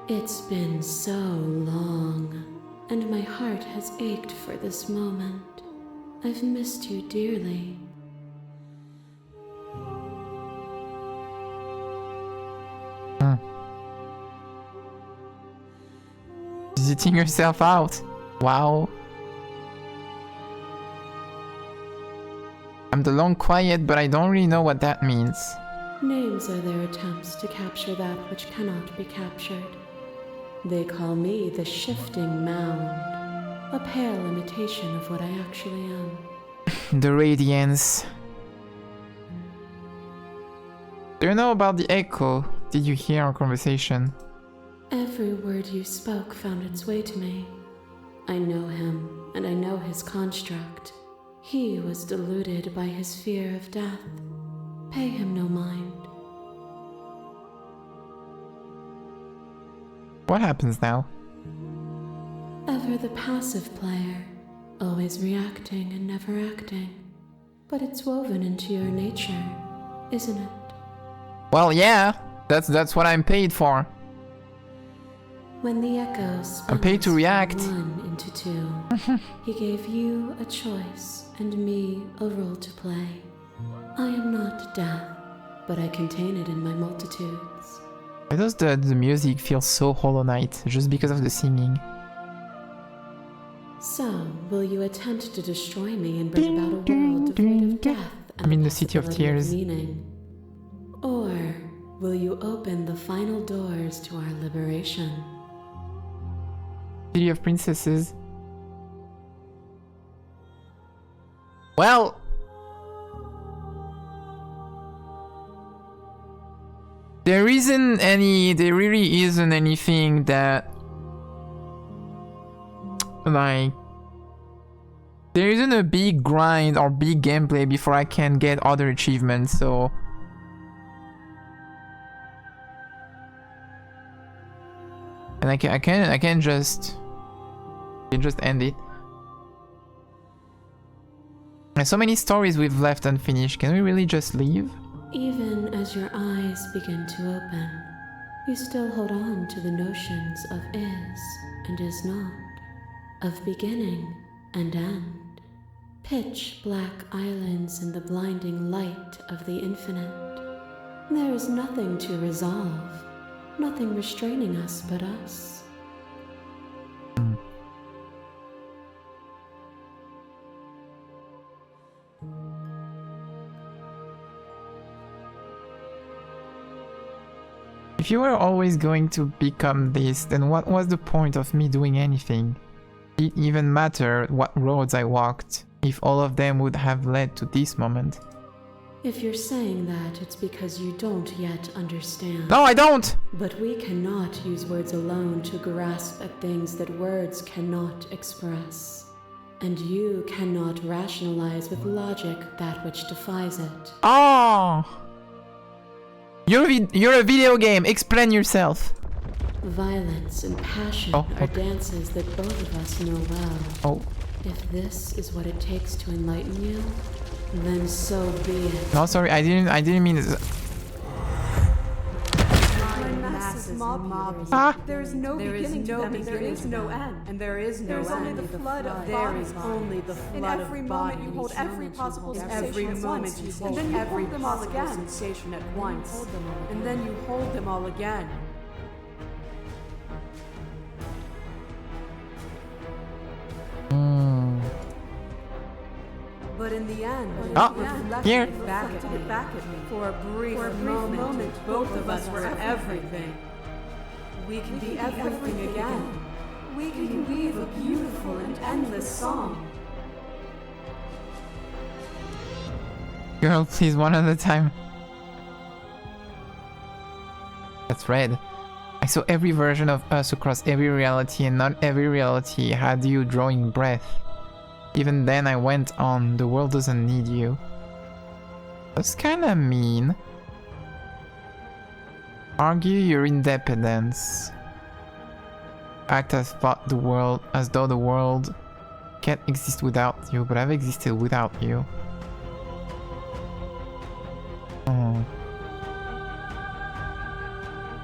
Speaker 6: It's been so long, and my heart has ached for this moment. I've missed you dearly.
Speaker 1: She's eating herself out. Wow. I'm the long quiet, but I don't really know what that means.
Speaker 6: Names are their attempts to capture that which cannot be captured. They call me the shifting mound, a pale imitation of what I actually am.
Speaker 1: The radiance. Do you know about the echo? Did you hear our conversation?
Speaker 6: Every word you spoke found its way to me. I know him, and I know his construct. He was deluded by his fear of death. Pay him no mind.
Speaker 1: What happens now?
Speaker 6: Ever the passive player, always reacting and never acting. But it's woven into your nature, isn't it?
Speaker 1: Well, yeah. That's what I'm paid for.
Speaker 6: When the echoes
Speaker 1: I'm paid to react.
Speaker 6: One into two, he gave you a choice and me a role to play. I am not death, but I contain it in my multitudes.
Speaker 1: Why does the music feel so Hollow Knight? Just because of the singing.
Speaker 6: So, will you attempt to destroy me and bring about a world devoid of death and
Speaker 1: I'm in the City of Tears.
Speaker 6: meaning? Or will you open the final doors to our liberation?
Speaker 1: City of Princesses. Well, there really isn't anything that, like, there isn't a big grind or big gameplay before I can get other achievements, so. And I can just end it. There's so many stories we've left unfinished. Can we really just leave?
Speaker 6: Even as your eyes begin to open, You still hold on to the notions of is and is not, of beginning and end. Pitch black islands in the blinding light of the infinite. There is nothing to resolve, nothing restraining us but us.
Speaker 1: If you were always going to become this, then what was the point of me doing anything? Did it even matter what roads I walked, if all of them would have led to this moment?
Speaker 6: If you're saying that, it's because you don't yet understand.
Speaker 1: No, I don't!
Speaker 6: But we cannot use words alone to grasp at things that words cannot express. And you cannot rationalize with logic that which defies it.
Speaker 1: Oh! You're a video game, explain yourself.
Speaker 6: Violence and passion are dances that both of us know well.
Speaker 1: Oh.
Speaker 6: If this is what it takes to enlighten you, then so be it.
Speaker 1: No, sorry, I didn't mean it.
Speaker 8: There is no beginning to them, and there is no end. And there is no end. Only the flood of there is only the flood of bodies. In every moment you hold every possible sensation at once, and then you hold them all again. Sensation at once, and then you hold them all again. But in the end,
Speaker 1: here.
Speaker 8: Back at me. For a brief moment, both of us were everything. We can be everything again. We can weave a beautiful and endless song.
Speaker 1: Girl, please, one at a time. That's red. I saw every version of us across every reality, and not every reality had you drawing breath. Even then I went on, the world doesn't need you. That's kinda mean. Argue your independence. Act as though the world can't exist without you, but I've existed without you. Oh.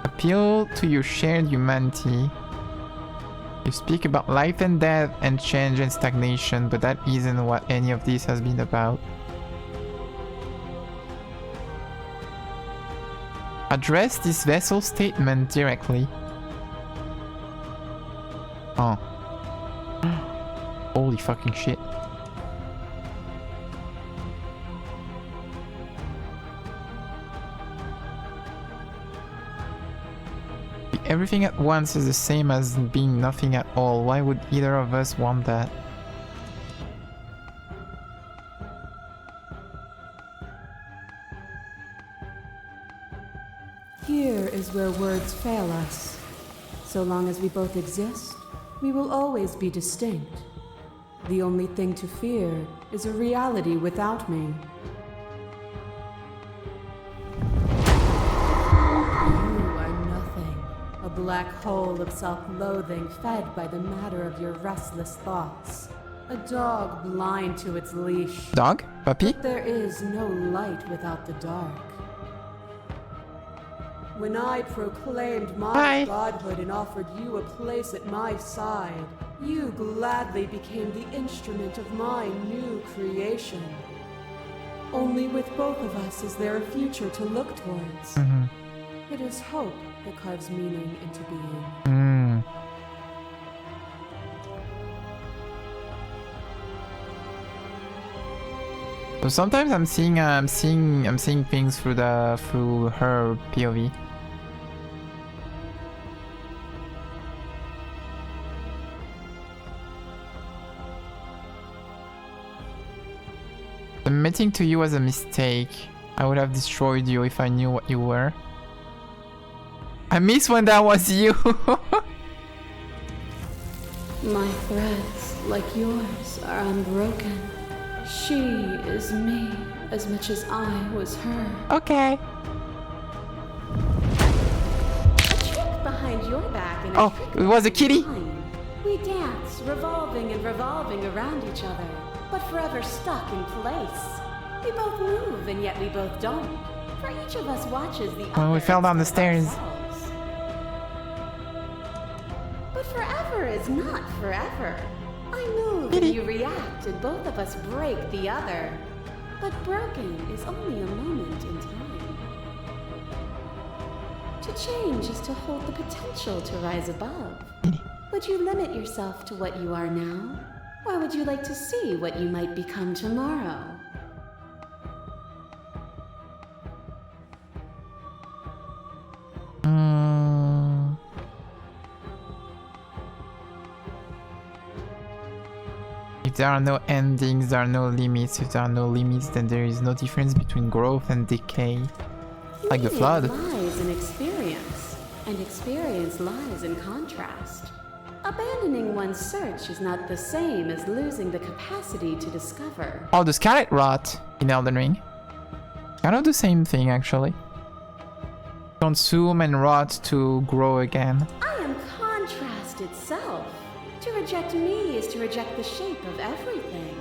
Speaker 1: Appeal to your shared humanity. You speak about life and death and change and stagnation, but that isn't what any of this has been about. Address this vessel statement directly. Oh. Holy fucking shit. Everything at once is the same as being nothing at all. Why would either of us want that?
Speaker 6: Here is where words fail us. So long as we both exist, we will always be distinct. The only thing to fear is a reality without me. A black hole of self-loathing fed by the matter of your restless thoughts. A dog blind to its leash.
Speaker 1: Dog? Puppy?
Speaker 6: But there is no light without the dark. When I proclaimed my godhood and offered you a place at my side, you gladly became the instrument of my new creation. Only with both of us is there a future to look towards. It is hope that carves meaning into being.
Speaker 1: So sometimes I'm seeing things through her POV. Admitting to you was a mistake. I would have destroyed you if I knew what you were. I miss when that was you.
Speaker 6: My threads, like yours, are unbroken. She is me as much as I was her.
Speaker 1: Okay.
Speaker 4: A trick behind your back and
Speaker 1: oh, it was a kitty?
Speaker 4: Mine. We dance, revolving and revolving around each other, but forever stuck in place. We both move and yet we both don't. For each of us watches the other.
Speaker 1: Oh, we fell down the stairs.
Speaker 4: is not forever. I move and you react, and both of us break the other. But broken is only a moment in time. To change is to hold the potential to rise above. Would you limit yourself to what you are now? Or would you like to see what you might become tomorrow?
Speaker 1: If there are no endings, there are no limits. If there are no limits, then there is no difference between growth and decay. Like the flood.
Speaker 4: Lies in experience, and experience lies in contrast. Abandoning one's search is not the same as losing the capacity to discover.
Speaker 1: Oh, the Scarlet Rot in Elden Ring. Kind of the same thing, actually. Consume and rot to grow again.
Speaker 4: I am contrast itself. To reject me is to reject the shape of everything.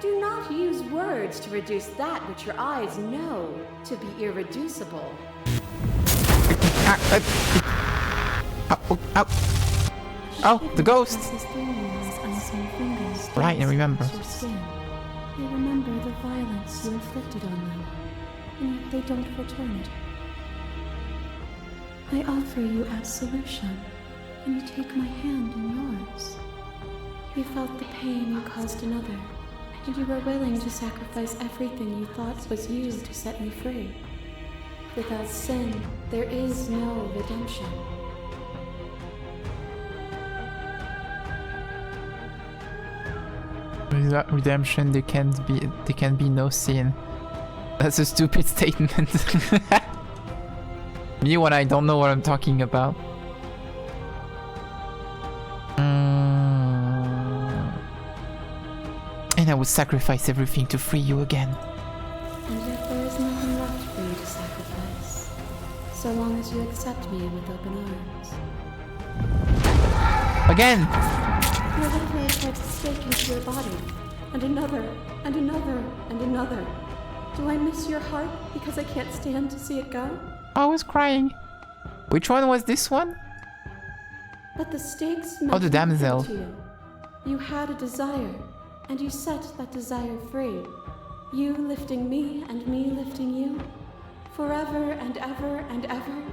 Speaker 4: Do not use words to reduce that which your eyes know to be irreducible.
Speaker 1: Oh, the ghost! Right, I remember.
Speaker 6: They remember the violence you inflicted on them, and yet they don't return it. I offer you absolution, and you take my hand in yours. You felt the pain you caused another, and you were willing to sacrifice everything you thought was you to set me free. Without sin, there is no redemption.
Speaker 1: Without redemption, there can be no sin. That's a stupid statement. Me when I don't know what I'm talking about. And I would sacrifice everything to free you again.
Speaker 6: And yet there is nothing left for you to sacrifice, so long as you accept me with open arms.
Speaker 1: Again!
Speaker 6: Your little I tried to stake into your body, and another, and another, and another. Do I miss your heart because I can't stand to see it go?
Speaker 1: I was crying. Which one was this one?
Speaker 6: But the stakes
Speaker 1: Oh, the
Speaker 6: meant nothing
Speaker 1: damsel.
Speaker 6: to you. You had a desire, and you set that desire free. You lifting me and me lifting you. Forever and ever and ever.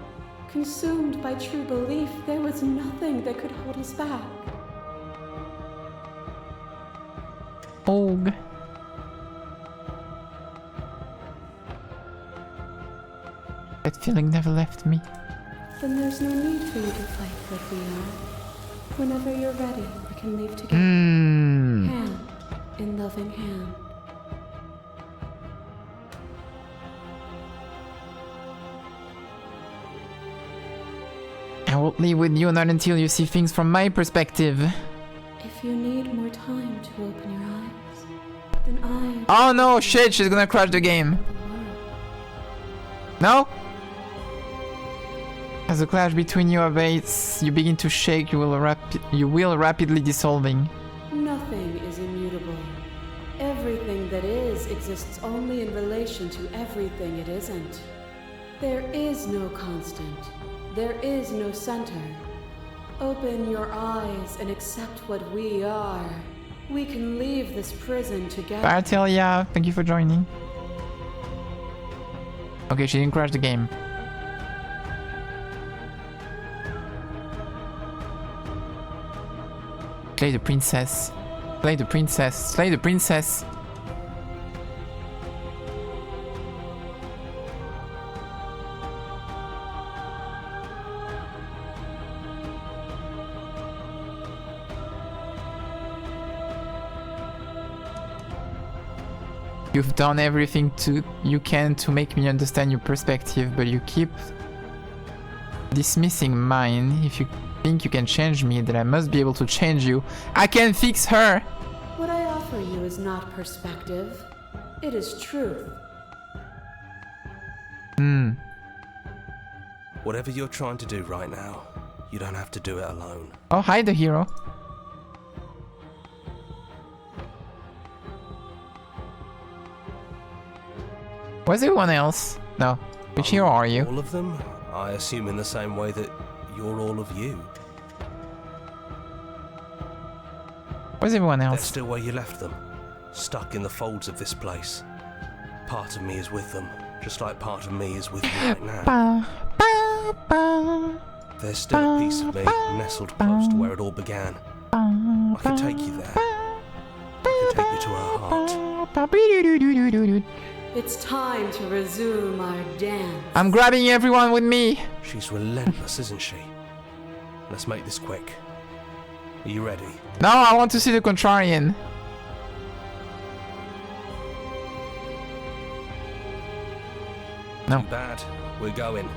Speaker 6: Consumed by true belief, there was nothing that could hold us back.
Speaker 1: Org. That feeling never left me.
Speaker 6: Then there's no need for you to fight like we are. Whenever you're ready, we can leave together. Hand in loving hand.
Speaker 1: I won't leave with you, not until you see things from my perspective.
Speaker 6: If you need more time to open your eyes, then I...
Speaker 1: Oh no, shit, she's gonna crash the game. No? As the clash between you abates, you begin to shake, you will rapidly dissolving.
Speaker 6: Nothing is immutable. Everything that is exists only in relation to everything it isn't. There is no constant. There is no center. Open your eyes and accept what we are. We can leave this prison together.
Speaker 1: Bye, Telia. Thank you for joining. Okay, she didn't crash the game. Slay the princess. Slay the princess. Slay the princess. You've done everything you can to make me understand your perspective, but you keep dismissing mine. If you think you can change me, then I must be able to change you. I can fix her!
Speaker 6: What I offer you is not perspective. It is truth.
Speaker 2: Whatever you're trying to do right now, you don't have to do it alone.
Speaker 1: Oh, hi, the hero. Where's everyone else? No. Which hero are you?
Speaker 2: All of them? I assume in the same way that you're all of you.
Speaker 1: Where's everyone
Speaker 2: They're
Speaker 1: else?
Speaker 2: still where you left them, stuck in the folds of this place. Part of me is with them, just like part of me is with you right now.
Speaker 1: Ba, ba, ba,
Speaker 2: There's still a piece of me nestled close to where it all began. I can take you there. I can take you to her heart.
Speaker 6: It's time to resume our dance.
Speaker 1: I'm grabbing everyone with me.
Speaker 2: She's relentless, isn't she? Let's make this quick. Are you ready?
Speaker 1: No, I want to see the contrarian. No.
Speaker 2: Too bad. We're going.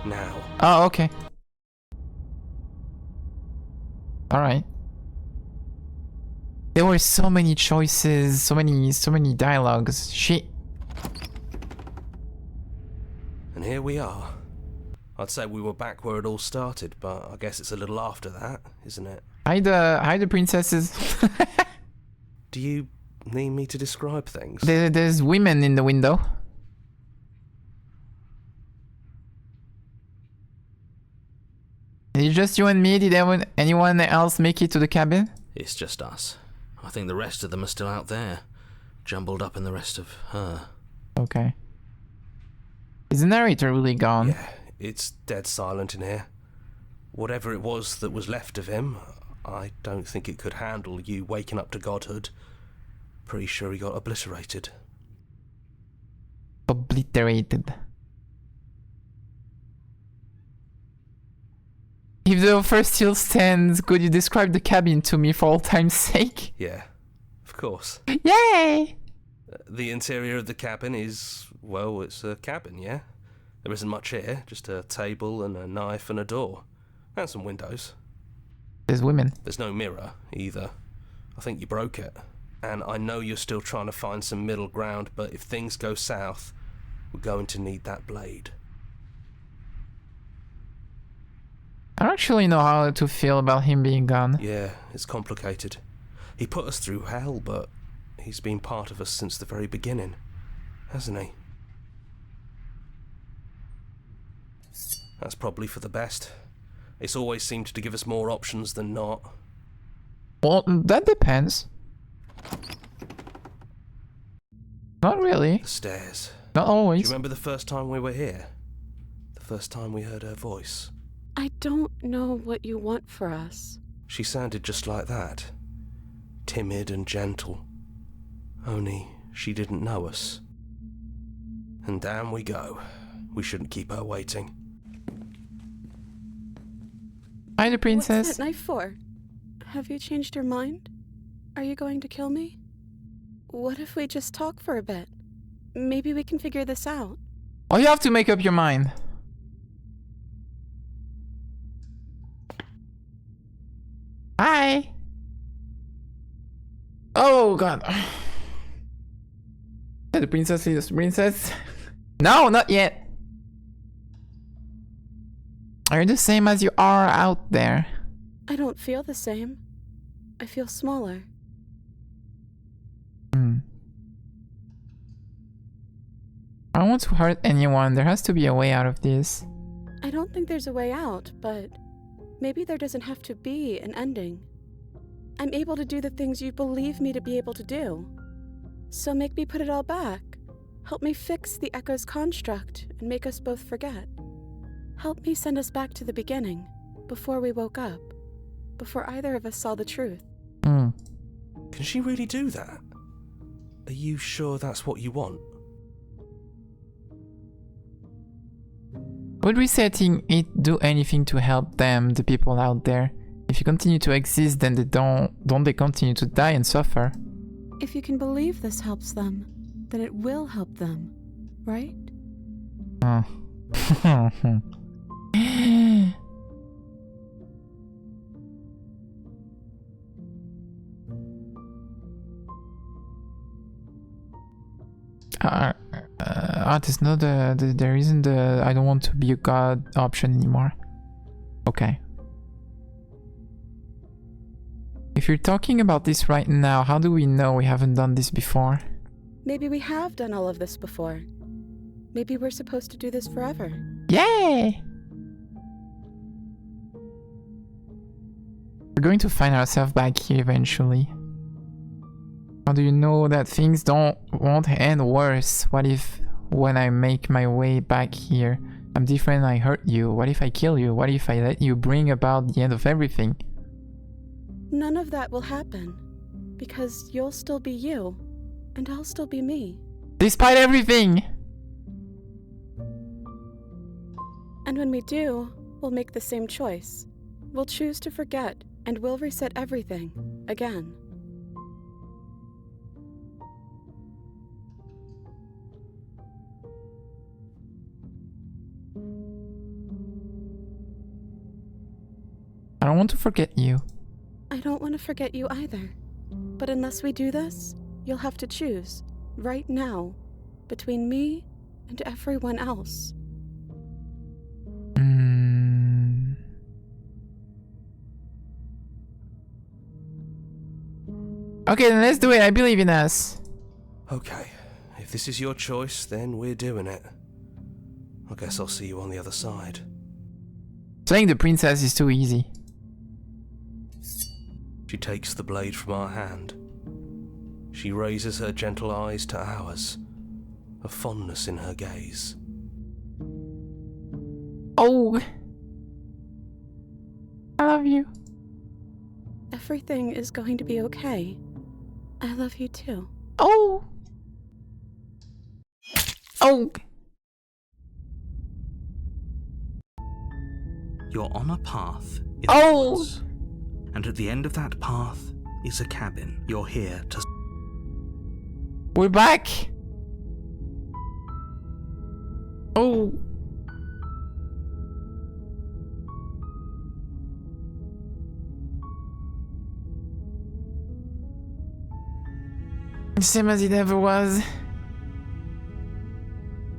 Speaker 2: Now.
Speaker 1: Oh, okay. Alright. There were so many choices, so many dialogues. Shit.
Speaker 2: And here we are. I'd say we were back where it all started, but I guess it's a little after that, isn't it?
Speaker 1: Hide the princesses.
Speaker 2: Do you need me to describe things?
Speaker 1: There's women in the window. Is it just you and me? Did anyone else make it to the cabin?
Speaker 2: It's just us. I think the rest of them are still out there, jumbled up in the rest of her.
Speaker 1: Okay. Is the narrator really gone?
Speaker 2: Yeah, it's dead silent in here. Whatever it was that was left of him, I don't think it could handle you waking up to godhood. Pretty sure he got obliterated.
Speaker 1: Obliterated. If the offer still stands, could you describe the cabin to me for all time's sake?
Speaker 2: Yeah, of course.
Speaker 1: Yay!
Speaker 2: The interior of the cabin is, well, it's a cabin, yeah? There isn't much here, just a table and a knife and a door. And some windows.
Speaker 1: There's women.
Speaker 2: There's no mirror, either. I think you broke it. And I know you're still trying to find some middle ground, but if things go south, we're going to need that blade.
Speaker 1: I don't actually know how to feel about him being gone.
Speaker 2: Yeah, it's complicated. He put us through hell, but he's been part of us since the very beginning, hasn't he? That's probably for the best. It's always seemed to give us more options than not.
Speaker 1: Well, that depends. Not really.
Speaker 2: The stairs.
Speaker 1: Not
Speaker 2: Do
Speaker 1: always.
Speaker 2: you remember the first time we were here? The first time we heard her voice?
Speaker 3: I don't know what you want for us.
Speaker 2: She sounded just like that. Timid and gentle. Only she didn't know us. And down we go. We shouldn't keep her waiting.
Speaker 1: Hi, the
Speaker 3: What's
Speaker 1: princess.
Speaker 3: that knife for? Have you changed your mind? Are you going to kill me? What if we just talk for a bit? Maybe we can figure this out.
Speaker 1: Oh, you have to make up your mind. Hi. Oh god. The princess is the princess. No, not yet. Are you the same as you are out there?
Speaker 3: I don't feel the same. I feel smaller.
Speaker 1: I don't want to hurt anyone. There has to be a way out of this.
Speaker 3: I don't think there's a way out, but maybe there doesn't have to be an ending. I'm able to do the things you believe me to be able to do. So make me put it all back. Help me fix the Echo's construct and make us both forget. Help me send us back to the beginning, before we woke up, before either of us saw the truth.
Speaker 2: Can she really do that? Are you sure that's what you want?
Speaker 1: Would resetting it do anything to help them, the people out there? If you continue to exist, then they don't they continue to die and suffer?
Speaker 3: If you can believe this helps them, then it will help them, right?
Speaker 1: Oh. There's no there isn't the I don't want to be a god option anymore. Okay. If you're talking about this right now, how do we know we haven't done this before?
Speaker 3: Maybe we have done all of this before. Maybe we're supposed to do this forever.
Speaker 1: Yay! We're going to find ourselves back here eventually. How do you know that things won't end worse? What if when I make my way back here, I'm different and I hurt you? What if I kill you? What if I let you bring about the end of everything?
Speaker 3: None of that will happen. Because you'll still be you. And I'll still be me.
Speaker 1: Despite everything!
Speaker 3: And when we do, we'll make the same choice. We'll choose to forget, and we'll reset everything. Again.
Speaker 1: I don't want to forget you.
Speaker 3: I don't want to forget you either. But unless we do this, you'll have to choose, right now, between me and everyone else.
Speaker 1: Okay, then let's do it. I believe in us.
Speaker 9: Okay, if this is your choice, then we're doing it. I guess I'll see you on the other side.
Speaker 1: Slaying the princess is too easy.
Speaker 9: She takes the blade from our hand. She raises her gentle eyes to ours, a fondness in her gaze.
Speaker 1: Oh! I love you.
Speaker 3: Everything is going to be okay. I love you too.
Speaker 1: Oh! Oh!
Speaker 2: You're on a path in the
Speaker 1: Oh!
Speaker 2: woods, and at the end of that path is a cabin. You're here to...
Speaker 1: We're back! Oh! Same as it ever was.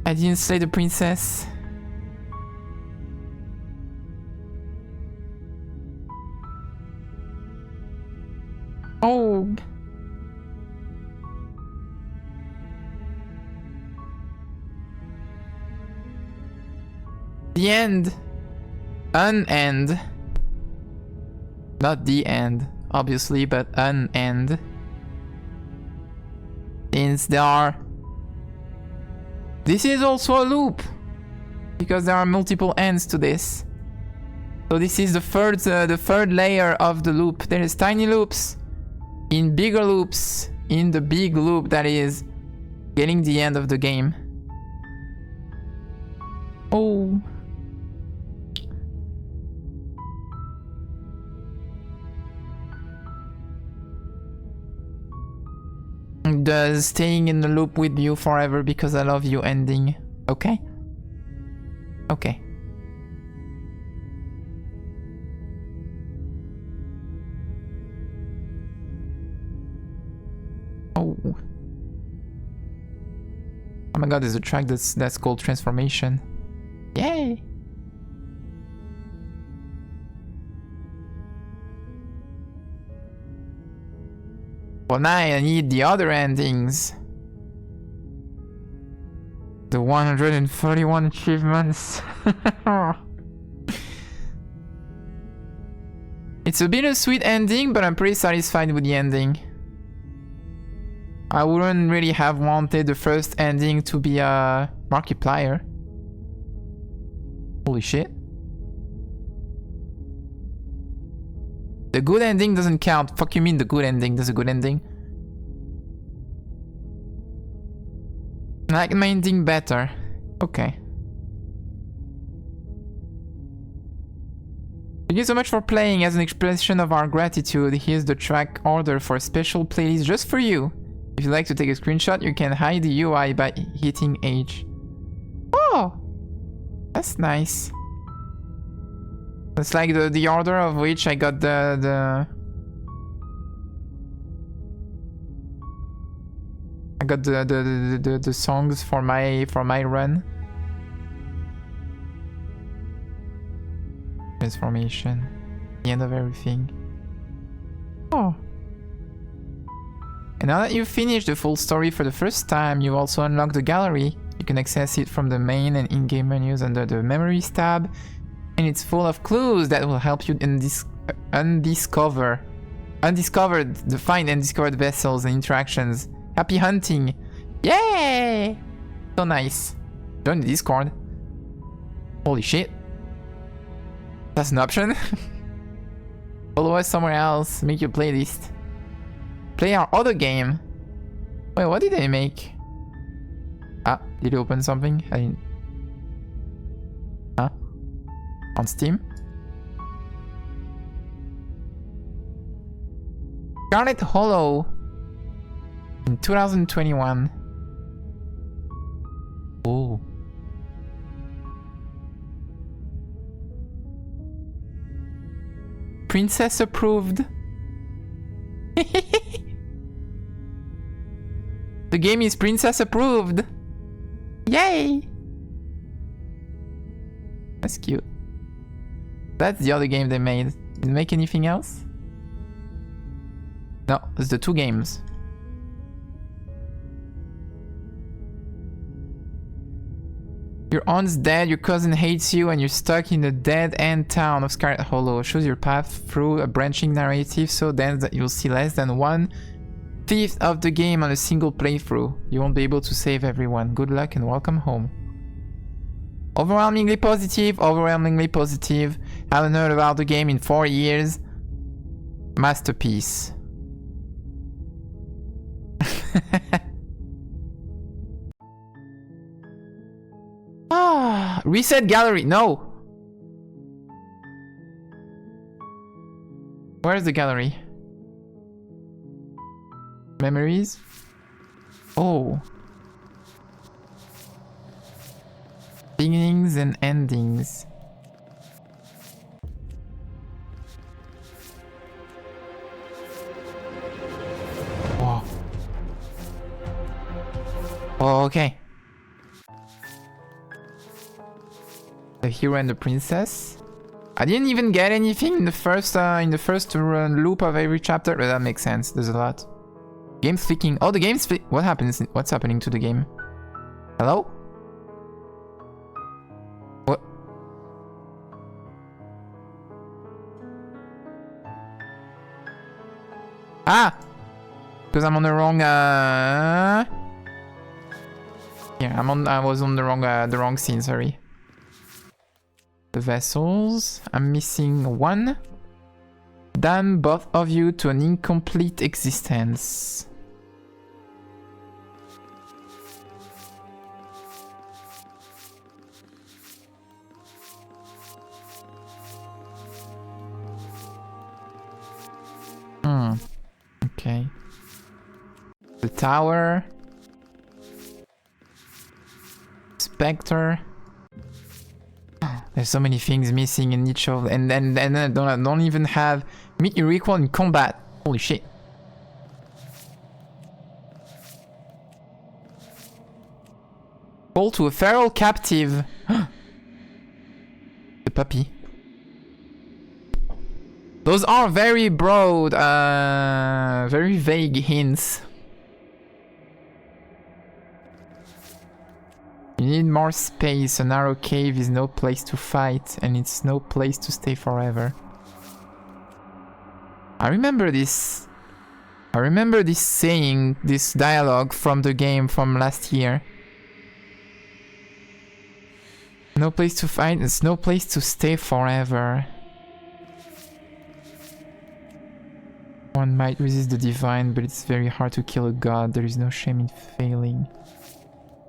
Speaker 1: I didn't slay the princess. Oh! The end. An end. Not the end, obviously, but an end. Since there are... This is also a loop! Because there are multiple ends to this. So this is the third layer of the loop. There is tiny loops, in bigger loops, in the big loop that is getting the end of the game. Oh. Does staying in the loop with you forever because I love you ending. Okay? Okay. Oh. Oh my god, there's a track that's called Transformation. Yay! Well, now I need the other endings. The 131 achievements. It's a bit of a sweet ending, but I'm pretty satisfied with the ending. I wouldn't really have wanted the first ending to be a Markiplier. Holy shit. The good ending doesn't count. Fuck you mean the good ending? There's a good ending. I like my ending better. Okay. Thank you so much for playing. As an expression of our gratitude, here's the track order for a special playlist just for you. If you'd like to take a screenshot, you can hide the UI by hitting H. Oh! That's nice. It's like the order of which I got the songs for my run. Transformation. The end of everything. Oh. And now that you've finished the full story for the first time, you also unlock the gallery. You can access it from the main and in-game menus under the Memories tab. And it's full of clues that will help you undiscover Undiscovered, the find undiscovered vessels and interactions. Happy hunting. Yay! So nice. Join the Discord. Holy shit. That's an option. Follow us somewhere else. Make your playlist. Play our other game. Wait, what did I make? Ah, did you open something? I didn't. Huh? On Steam? Scarlet Hollow in 2021. Oh. Princess approved. The game is princess approved. Yay! That's cute. That's the other game they made. Did they make anything else? No, it's the two games. Your aunt's dead, your cousin hates you, and you're stuck in the dead-end town of Scarlet Hollow. Shows your path through a branching narrative so dense that you'll see less than 1/5 of the game on a single playthrough. You won't be able to save everyone. Good luck and welcome home. Overwhelmingly positive, overwhelmingly positive. Haven't heard about the game in 4 years. Masterpiece. Ah, reset gallery. No. Where's the gallery? Memories? Oh. Beginnings and endings. Whoa. Oh, okay. The hero and the princess. I didn't even get anything in the first loop of every chapter, but that makes sense. There's a lot. Game's flicking. Oh, the game's flick. What happens? What's happening to the game? Hello? What? Ah! Because I'm on the wrong. Yeah, I was on the wrong scene. Sorry. The vessels. I'm missing one. Damn both of you to an incomplete existence. Okay. The tower. Spectre. There's so many things missing in each of, and then I don't even have meet your equal in combat. Holy shit! Call to a feral captive. The puppy. Those are very broad, very vague hints. You need more space. A narrow cave is no place to fight, and it's no place to stay forever. I remember this saying, this dialogue from the game from last year. No place to fight, it's no place to stay forever. One might resist the divine, but it's very hard to kill a god. There is no shame in failing.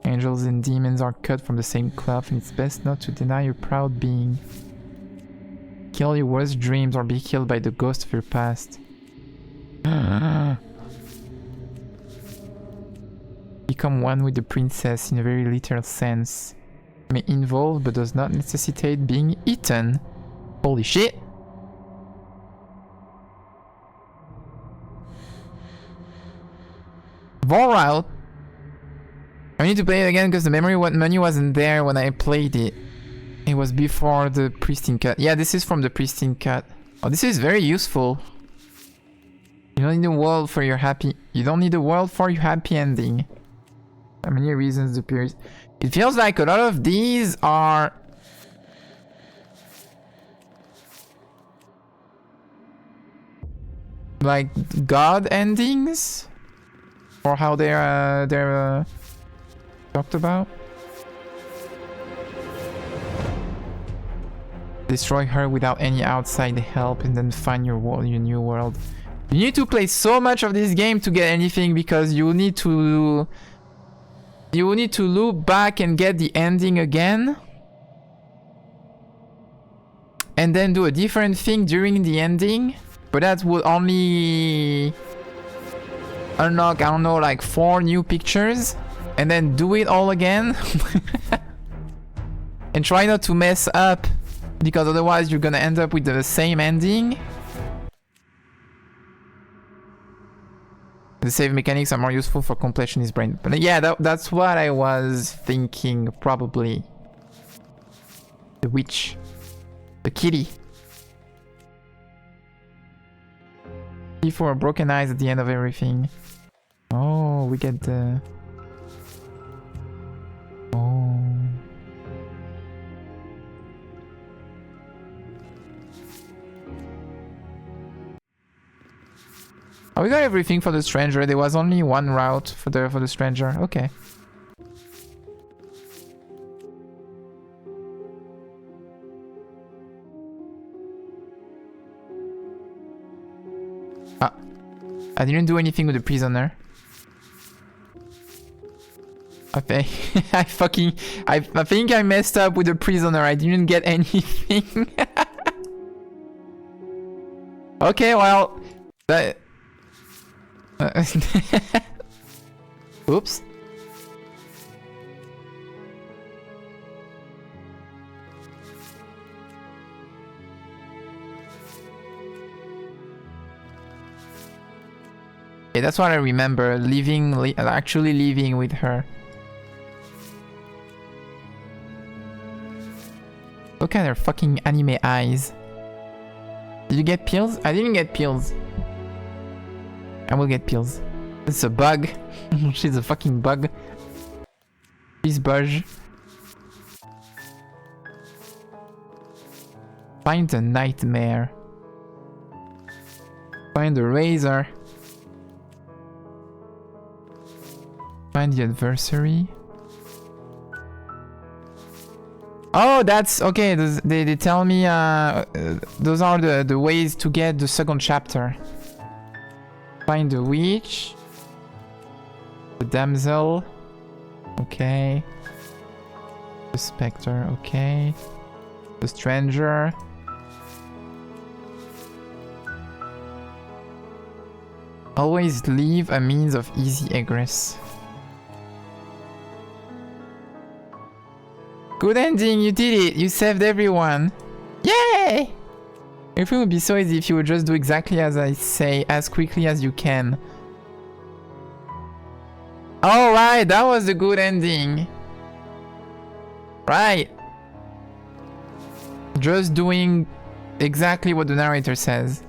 Speaker 1: Angels and demons are cut from the same cloth, and it's best not to deny your proud being. Kill your worst dreams or be killed by the ghost of your past. Become one with the princess in a very literal sense. May involve but does not necessitate being eaten. Holy shit! Fallout. I need to play it again because the menu wasn't there when I played it. It was before the pristine cut. Yeah, this is from the pristine cut. Oh, this is very useful. You don't need a world for your happy. You don't need a world for your happy ending. How many reasons appears? It feels like a lot of these are. like god endings, or how they're talked about. Destroy her without any outside help, and then find your new world. You need to play so much of this game to get anything, because you need to loop back and get the ending again, and then do a different thing during the ending. But that would only unlock, I don't know, like 4 new pictures, and then do it all again. And try not to mess up, because otherwise you're gonna end up with the same ending. The save mechanics are more useful for completionist brain. But yeah, that's what I was thinking, probably. The witch. The kitty. For broken eyes at the end of everything. Oh, we get the... Oh. Oh, we got everything for the stranger. There was only one route for the stranger. Okay. Ah, I didn't do anything with the prisoner. Okay, I think I messed up with the prisoner. I didn't get anything. Okay, well, that. Oops. Yeah, that's what I remember, actually living with her. Look at her fucking anime eyes. Did you get pills? I didn't get pills. I will get pills. It's a bug. She's a fucking bug. She's Budge. Find a nightmare. Find a razor. Find the adversary. Oh, that's okay. They tell me those are the ways to get the second chapter. Find the witch. The damsel. Okay. The specter. Okay. The stranger. Always leave a means of easy egress. Good ending, you did it! You saved everyone! Yay! Everything would be so easy if you would just do exactly as I say, as quickly as you can. Alright, that was a good ending. Right. Just doing exactly what the narrator says.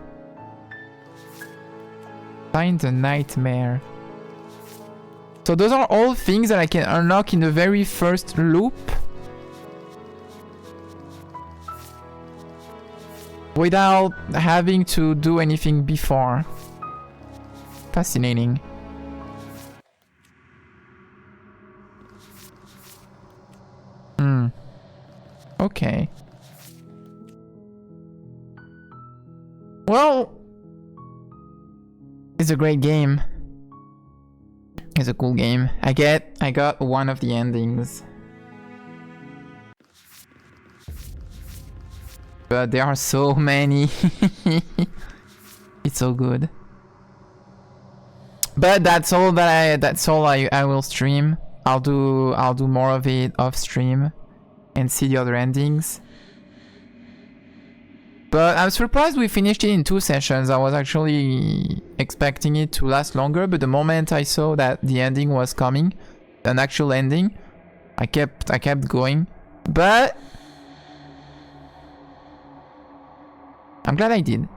Speaker 1: Find a nightmare. So those are all things that I can unlock in the very first loop. Without having to do anything before. Fascinating. Okay. Well, it's a great game. It's a cool game. I got one of the endings. But there are so many. It's so good. But that's all I will stream. I'll do more of it off stream and see the other endings. But I'm surprised we finished it in 2 sessions. I was actually expecting it to last longer, but the moment I saw that the ending was coming, an actual ending, I kept going. But I'm glad I did.